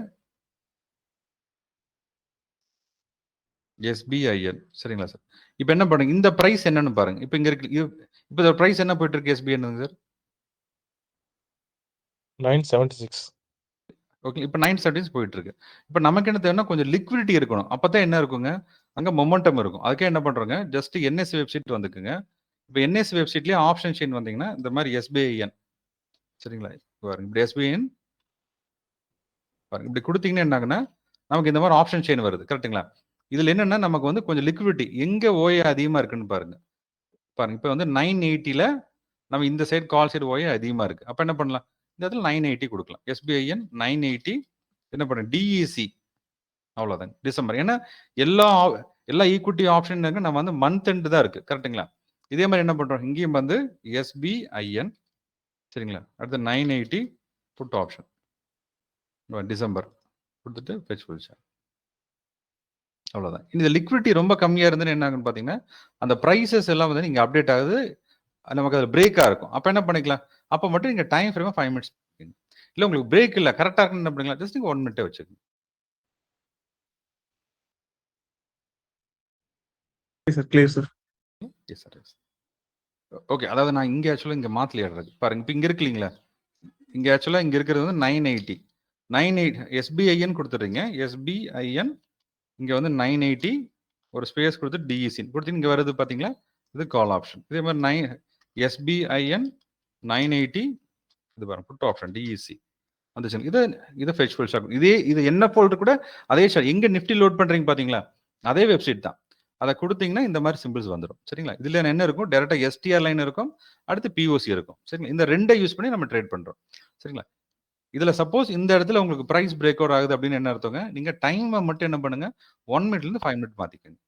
Speaker 1: SBIN, சரிங்களா சார்? இப்ப என்ன பண்ணுங்க, இந்த பிரைஸ் என்னன்னு பாருங்க. இப்ப இங்க இருக்கு, இப்ப இந்த பிரைஸ் என்ன போயிட்டு இருக்கு SBIN சார்?
Speaker 7: 976.
Speaker 1: ஓகே, இப்போ 976 போயிட்டு இருக்கு. இப்போ நமக்கு என்ன தேவைன்னா கொஞ்சம் லிக்விடிட்டி இருக்கணும். அப்பதான் என்ன இருக்குங்க, அங்க மொமெண்டம் இருக்கும். அதுக்கே என்ன பண்றோங்க, ஜஸ்ட் NSE வெப்சைட் வந்துக்குங்க. இப்போ NSE வெப்சைட்லயே ஆப்ஷன் செயின் வந்தீங்கன்னா இந்த மாதிரி SBIN, சரிங்களா, பாருங்க இப்படி SBIN பாருங்க, இப்படி கொடுத்தீங்கன்னா என்ன ஆகுன்னா நமக்கு இந்த மாதிரி ஆப்ஷன் செயின் வருது. கரெக்ட்டுங்களா? இதுல என்னன்னா நமக்கு வந்து கொஞ்சம் லிக்விடிட்டி எங்க OA அதிகமா இருக்குன்னு பாருங்க. பாருங்க இப்போ வந்து 980ல நம்ம இந்த சைடு கால் சைடு OA அதிகமா இருக்கு. அப்ப என்ன பண்ணலாம், இந்த இடத்துல 980 கொடுக்கலாம். SBIN 980 என்ன பண்ண DEC, அவ்வளவுதாங்க, டிசம்பர். ஏன்னா எல்லா ஈக்விட்டி ஆப்ஷன் நம்ம வந்து மந்த் எண்ட் தான் இருக்கு. கரெக்ட்டுங்களா? இதே மாதிரி என்ன பண்றோம், இங்கேயும் வந்து SBIN, சரிங்களா, அடுத்து 980 புட் ஆப்ஷன் டிசம்பர் கொடுத்துட்டு ஃபெச் போயிடுச்சு. அவ்வளவுதான். இந்த லிக்விடிட்டி ரொம்ப கம்மியா இருந்துன்னு என்ன ஆகுன்னு பாத்தீங்கன்னா, அந்த பிரைசஸ் எல்லாம் வந்து நீங்க அப்டேட் ஆகுது, நமக்கு அது பிரேக்கா இருக்கும். அப்ப என்ன பண்ணிக்கலாம், அப்ப மட்டும் நீங்க டைம் ஃப்ரேம் 5 மினிட்ஸ் இல்ல, உங்களுக்கு பிரேக் இல்ல, கரெக்டா இருக்குன்னு என்ன பண்ணிக்கலாம், ஜஸ்ட் நீங்க 1 மினிட்டே வச்சுக்கோங்க.
Speaker 4: Sir clear sir.
Speaker 1: Yes sir, yes. Okay, அதாவது நான் இங்க ஆக்சுவலா இங்க மாத்தி ஆடுறது பாருங்க. இப்போ இங்க இருக்கு இல்லைங்களா, இங்க ஆக்சுவலா இங்க இருக்கிறது வந்து 980 SBIN கொடுத்துறீங்க. SBIN இங்க வந்து 980 ஒரு ஸ்பேஸ் கொடுத்து DEC கொடுத்து இங்க வருது பாத்தீங்களா, இது கால் ஆப்ஷன். இதே மாதிரி SBIN 980 இது பாருங்க புட் ஆப்ஷன் DEC வந்துச்சு. இது ஃபெச் ஃபுல் ஷாப். இது என்ன ஃபோல்டர் கூட அதே ஷாட் எங்க நிஃப்டி லோட் பண்றீங்க பாத்தீங்களா, அதே வெப்சைட் தான். அதை கொடுத்தீங்கன்னா இந்த மாதிரி சிம்பிள்ஸ் வந்துடும். சரிங்களா? இதுல என்ன இருக்கும், டைரக்டா STR லைன் இருக்கும், அடுத்து POC இருக்கும். சரிங்களா? இந்த ரெண்டை யூஸ் பண்ணி நம்ம ட்ரேட் பண்றோம். சரிங்களா? இதுல சப்போஸ் இந்த இடத்துல உங்களுக்கு பிரைஸ் பிரேக் அவுட் ஆகுது அப்படின்னு என்ன அர்த்தங்க, நீங்க டைம் மட்டும் என்ன பண்ணுங்க, 1 மினிட்ல இருந்து 5 மினிட் மாத்திக்கங்க.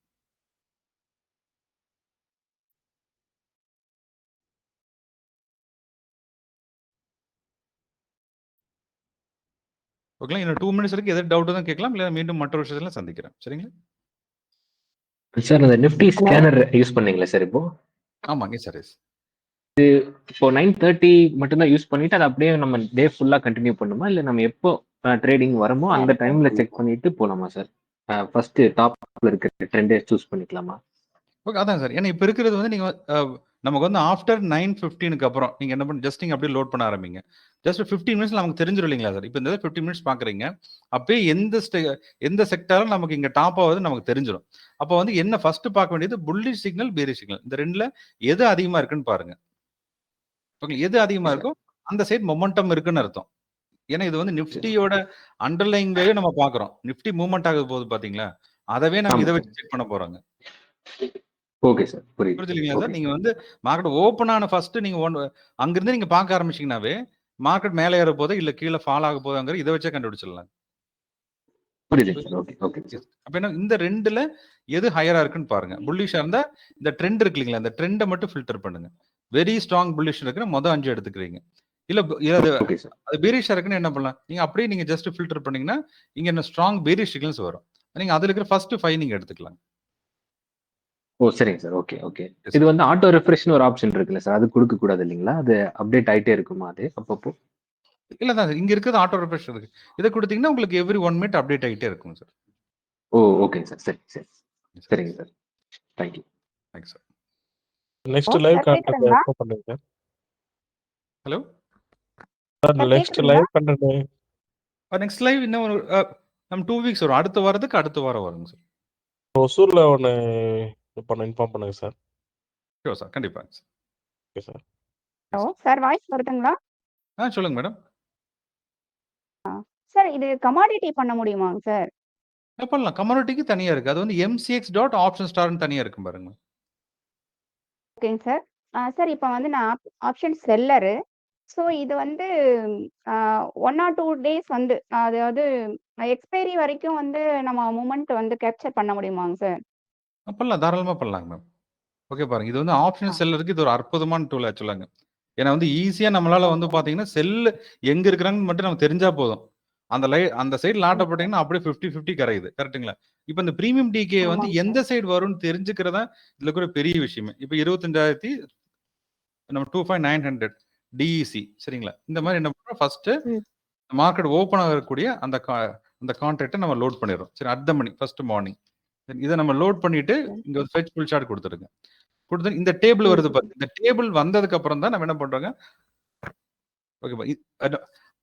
Speaker 1: ஓகேங்களா? இன்னும் 2 மினிட்ஸ் இருக்கு. எதாவது டவுட் தான் கேட்கலாம், இல்ல மீண்டும் மற்ற விஷயத்துல சந்திக்கிறேன். சரிங்களா?
Speaker 11: சார் அந்த நிஃப்டி ஸ்கேனர் யூஸ் பண்ணீங்களா சார் இப்போ?
Speaker 1: ஆமாங்க சார்.
Speaker 11: இப்போ 9:30 மட்டும்தான் யூஸ் பண்ணிட்டு அதை அப்படியே நம்ம டே ஃபுல்லா கண்டினியூ பண்ணுமா, இல்ல நம்ம எப்போ ட்ரேடிங் வரமோ அந்த டைம்ல செக் பண்ணிட்டு போலாமா சார்? ஃபர்ஸ்ட் டாப்ல இருக்கிற ட்ரெண்டே சூஸ் பண்ணிக்கலாமா?
Speaker 1: ஓகே, அதான் சார். ஏன்னா இப்போ இருக்கிறது வந்து நீங்க நமக்கு வந்து ஆஃப்டர் 9:15க்கு அப்புறம் நீங்க என்ன பண்ண, ஜஸ்ட் நீங்க அப்படியே லோட் பண்ண ஆரம்பிங்க. ஜஸ்ட் 15 மினிட்ஸ் நமக்கு தெரிஞ்சிடும் இல்லைங்களா சார்? இப்போ இந்த 15 மினிட்ஸ் பாக்குறீங்க, அப்பயே எந்த செக்டாரும் நமக்கு இங்க டாப் ஆகுது நமக்கு தெரிஞ்சிடும். அப்போ வந்து என்ன ஃபர்ஸ்ட் பார்க்க வேண்டியது, புல்லிஷ் சிக்னல், பேரிஷ் சிக்னல், இந்த ரெண்டுல எது அதிகமா இருக்குன்னு பாருங்க. ஓகே, எது அதிகமா இருக்கோ அந்த சைடு மொமெண்டம் இருக்குன்னு அர்த்தம். ஏன்னா இது வந்து நிஃப்டியோட அண்டர்லைங் வேவே நம்ம பாக்குறோம். நிஃப்டி மூவ்மெண்ட் ஆகுது போது பாத்தீங்களா, அதவே நம்ம இதை வச்சு செக் பண்ண போறோங்க.
Speaker 11: ஓகே சார், புரியுது.
Speaker 1: புரியுது இல்லைங்களா சார்? நீங்க வந்து மார்க்கெட் ஓப்பன் ஆன ஃபர்ஸ்ட் நீங்க அங்கிருந்து நீங்க பார்க்க ஆரம்பிச்சீங்கன்னாவே மார்க்கெட் மேலே ஏற போதோ இல்ல கீழே ஃபால் ஆக போதாங்கிற இதை வச்சே கண்டுபிடிச்சிடலாம்.
Speaker 11: புரியுது சார். Okay okay sir.
Speaker 1: அப்ப என்ன, இந்த ரெண்டுல எது ஹையரா இருக்குன்னு பாருங்க. புல்லிஷா இருந்தா இந்த ட்ரெண்ட் இருக்கு இல்லைங்களா, இந்த ட்ரெண்டை மட்டும் ஃபில்டர் பண்ணுங்க. வெரி ஸ்ட்ராங் புல்லிஷ் இருக்குன்னா மொதல் 5 எடுத்துக்கிறீங்க. இல்ல அது பேரிஷா இருக்குன்னு என்ன பண்ணலாம், நீங்க அப்படியே நீங்க ஜஸ்ட் ஃபில்டர் பண்ணீங்கன்னா இங்க என்ன ஸ்ட்ராங் பேரிஷ் சிக்னல்ஸ் வரும். நீங்க அதுல இருக்கிற ஃபர்ஸ்ட் 5 நீங்க எடுத்துக்கலாம்.
Speaker 11: ஓ சரிங்க சார். Okay okay. இது வந்து ஆட்டோ ரெஃப்ரெஷ்னு ஒரு ஆப்ஷன் இருக்குல்ல சார், அது கொடுக்க கூடாது இல்லைங்களா? அது அப்டேட் ஆயிட்டே இருக்குமா அது அப்பப்போ?
Speaker 1: இல்ல தான் சார், இங்க இருக்கிறது ஆட்டோ ரெஃப்ரெஷ் இருக்கு. இதை கொடுத்தீங்கன்னா உங்களுக்கு எவ்ரி 1 மினிட் அப்டேட் ஆகிட்டே இருக்கும் சார்.
Speaker 11: ஓ ஓகேங்க சார். சரி சரி சரிங்க sir. Thank you.
Speaker 1: Thanks sir.
Speaker 7: Next live content எப்போ பண்ணுங்க sir?
Speaker 1: Hello
Speaker 7: sir, next live content
Speaker 1: next live இன்னும் நம்ம 2 வீக்ஸ் வரும். அடுத்த வாரத்துக்கு அடுத்த வாரம் வருங்க சார்.
Speaker 7: ஒசூர்ல ஒன்று பண்ண இன்ஃபார்ம் பண்ணுங்க சார்.
Speaker 1: Sure sir. கண்டிப்பாங்க sir.
Speaker 7: Okay sir.
Speaker 12: Hello sir, voice வருதுங்களா?
Speaker 1: சொல்லுங்க மேடம்.
Speaker 12: சார், இது கமாடிட்டி பண்ண முடியுமாங்க சார்?
Speaker 1: பண்ணலாம். கம்யூனிட்டிக்கு தனியா இருக்கு. அது வந்து mcx.option starன்னு தனியா இருக்கும் பாருங்க.
Speaker 12: ஓகேங்க சார். சார், இப்போ வந்து நான் ஆப்ஷன் செல்லரு. ஸோ இது வந்து 1 or 2 டேஸ் வந்து அதாவது எக்ஸ்பைரி வரைக்கும் வந்து நம்ம மூமெண்ட் வந்து கேப்சர் பண்ண முடியுமாங்க சார்?
Speaker 1: பண்ணலாம். தாராளமா பண்ணலாங்க மேம். ஓகே பாருங்க. இது வந்து ஆப்ஷன் செல்லருக்கு இது ஒரு அற்புதமான டூல் ஆக்சுவலாங்க. ஏன்னா வந்து ஈஸியா நம்மளால வந்து பாத்தீங்கன்னா செல் எங்க இருக்கிறாங்கன்னு மட்டும் நமக்கு தெரிஞ்சா போதும். அந்த சைடு லாட்ட போட்டீங்கன்னா அப்படியே 50-50 கரையுது. கரெக்ட்டுங்களா? இப்ப இந்த பிரீமியம் டிகே வந்து
Speaker 12: ஆமாங்க
Speaker 1: எந்த சைடு வரும்னு தெரிஞ்சுக்கிறதா இதுல கூட பெரிய விஷயமே. இப்ப 25,000 நம்ம 25,900 டிஇசி சரிங்களா? இந்த மாதிரி என்ன பண்றோம், ஃபர்ஸ்ட் மார்க்கெட் ஓப்பன் ஆகக்கூடிய அந்த கான்ட்ராக்டை நம்ம லோட் பண்ணிடுறோம். சரி, at the money first morning இதை நம்ம லோட் பண்ணிட்டு இங்க ஒரு ஃபெச் ஃபுல் ஷாட் கொடுத்துருங்க. கொடுத்து இந்த டேபிள் வருது பாருங்க. இந்த டேபிள் வந்ததுக்கு அப்புறம் தான் நம்ம என்ன பண்றோங்க, ஓகேப்பா,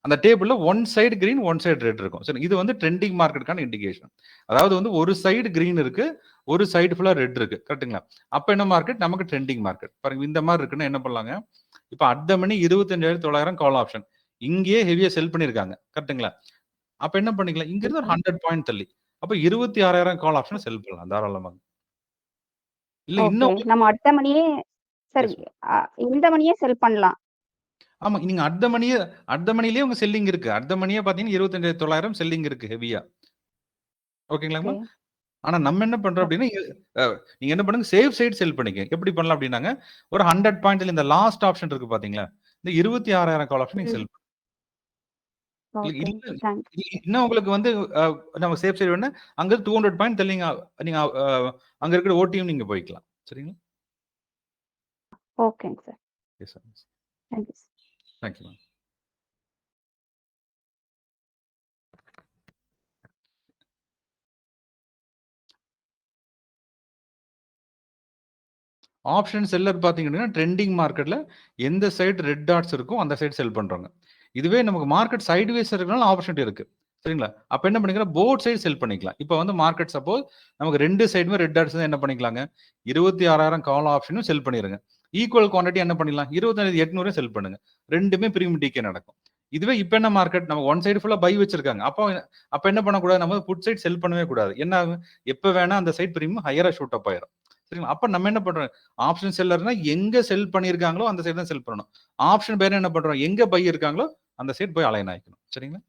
Speaker 1: அந்த டேபிள்ல one side green one side red இருக்கும். சரி, இது வந்து ட்ரெண்டிங் மார்க்கெட்டுக்கான இண்டிகேஷன். அதாவது வந்து ஒரு சைடு கிரீன் இருக்கு, ஒரு சைடு ஃபுல்லா ரெட் இருக்கு. கரெக்ட்டுங்களா? அப்ப என்ன மார்க்கெட், நமக்கு ட்ரெண்டிங் மார்க்கெட். பாருங்க இந்த மாதிரி இருக்குன்னு என்ன பண்ணலாங்க, இப்ப அட் மணி 25,900 கால் ஆப்ஷன் இங்கேயே ஹெவியா செல் பண்ணிருக்காங்க. கரெக்ட்டுங்களா? அப்ப என்ன பண்ணிக்கலாம், இங்க இருந்து ஒரு 100 பாயிண்ட் தள்ளி அப்ப 26,000 கால் ஆப்ஷன் செல் பண்ணலாம் தாராளமாக. இல்ல இன்னும்
Speaker 12: நம்ம அடுத்த மணியே சரி, இந்த மணியே செல் பண்ணலாம்.
Speaker 1: ஆமா, நீங்க அட் த மணிலேயே உங்க செல்லிங் இருக்கு. அட் த மணியே பாத்தீங்கன்னா 25,900 செல்லிங் இருக்கு ஹெவியா. ஓகேங்களாமா? ஆனா நம்ம என்ன பண்றோம் அப்படின்னா, நீங்க என்ன பண்ணுங்க, சேஃப் சைடு செல் பண்ணிக்க. எப்படி பண்ணலாம் அப்படின்னாங்க, ஒரு 100 பாயிண்ட்ல இந்த லாஸ்ட் ஆப்ஷன் இருக்கு பாத்தீங்களா, இந்த 26,000 கால் ஆப்ஷன் நீங்க செல் இன்னும் உங்களுக்கு வந்து நம்ம சேஃப் சைடு வேணா அங்க 200 பாயிண்ட் தள்ளி நீங்க அங்க இருக்கிற ஓடியும் நீங்க போய்க்கலாம். சரிங்களா?
Speaker 12: ஓகேங்க sir.
Speaker 1: Yes sir.
Speaker 12: Thank you.
Speaker 1: Thank you ma'am. Option seller பாத்தீங்கன்னா ட்ரெண்டிங் மார்க்கெட்ல எந்த சைடு ரெட் டாட்ஸ் இருக்கோ அந்த சைடு செல் பண்றாங்க. இதுவே நமக்கு மார்க்கெட் சைடுவேஸ் இருக்கனால ஆப்பர்ச்சுனிட்டி இருக்கு. சரிங்களா? அப்ப என்ன பண்ணிக்கலாம், போத் சைடு செல் பண்ணிக்கலாம். இப்போ வந்து மார்க்கெட் சப்போஸ் நமக்கு ரெண்டு சைடுமே ரெட் டாட்ஸ் என்ன பண்ணிக்கலாங்க, 26,000 கால் ஆப்ஷனும் செல் பண்ணிருங்க. ஈக்குவல் குவான்டிட்டி என்ன பண்ணிடலாம், 25,800 செல் பண்ணுங்க. ரெண்டுமே பிரீமியம் டிகே நடக்கும். இதுவே இப்ப என்ன மார்க்கெட் நம்ம ஒன் சைடு ஃபுல்லா பை வச்சிருக்காங்க. அப்ப என்ன பண்ணக்கூடாது, நம்ம புட் சைடு செல் பண்ணவே கூடாது. என்ன ஆகும், எப்ப வேணா அந்த சைடு பிரீமியம் ஹையரா ஷூட் அப் ஆயிரும். சரிங்களா? அப்ப நம்ம என்ன பண்றோம், ஆப்ஷன் செல்லர்னா எங்க செல் பண்ணிருக்காங்களோ அந்த சைடு தான் செல் பண்ணணும். ஆப்ஷன் பேர் என்ன பண்றோம், எங்க பை இருக்காங்களோ அந்த சைடு போய் அலைன் ஆயிக்கணும். சரிங்களா?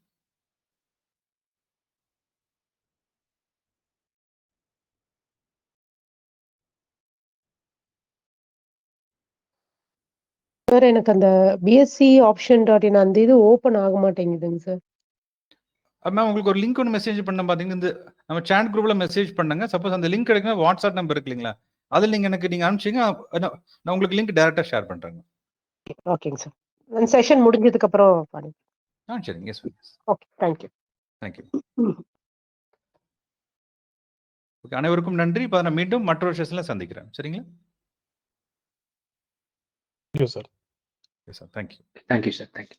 Speaker 6: சார், எனக்கு அந்த பிஎஸ்சி ஆப்ஷன் டாட் இன் அந்த இது ஓபன் ஆக மாட்டேங்குதுங்க சார்.
Speaker 1: மேம் உங்களுக்கு ஒரு லிங்க் ஒன்று மெசேஜ் பண்ண பாத்தீங்கன்னா, இந்த நம்ம சாட் குரூப்ல மெசேஜ் பண்ணுங்க. சப்போஸ் அந்த லிங்க் கிடைக்குன்னா வாட்ஸ்அப் நம்பர் இருக்கு இல்லைங்களா, அதில் நீங்க அனுப்பிச்சிங்க, நான் உங்களுக்கு லிங்க் டைரக்டா ஷேர் பண்றேங்க.
Speaker 6: ஓகேங்க சார். செஷன் முடிஞ்சதுக்கு அப்புறம் பண்ணுங்க.
Speaker 1: சரிங்க. S
Speaker 6: okay, thank you.
Speaker 1: Thank you. Okay, அனைவருக்கும் நன்றி. இப்போ நான் மீண்டும் மற்றொரு செஷன்ல சந்திக்கிறேன். சரிங்களா?
Speaker 7: Thank you sir.
Speaker 1: Yes sir. Thank you.
Speaker 11: Thank you sir. Thank you.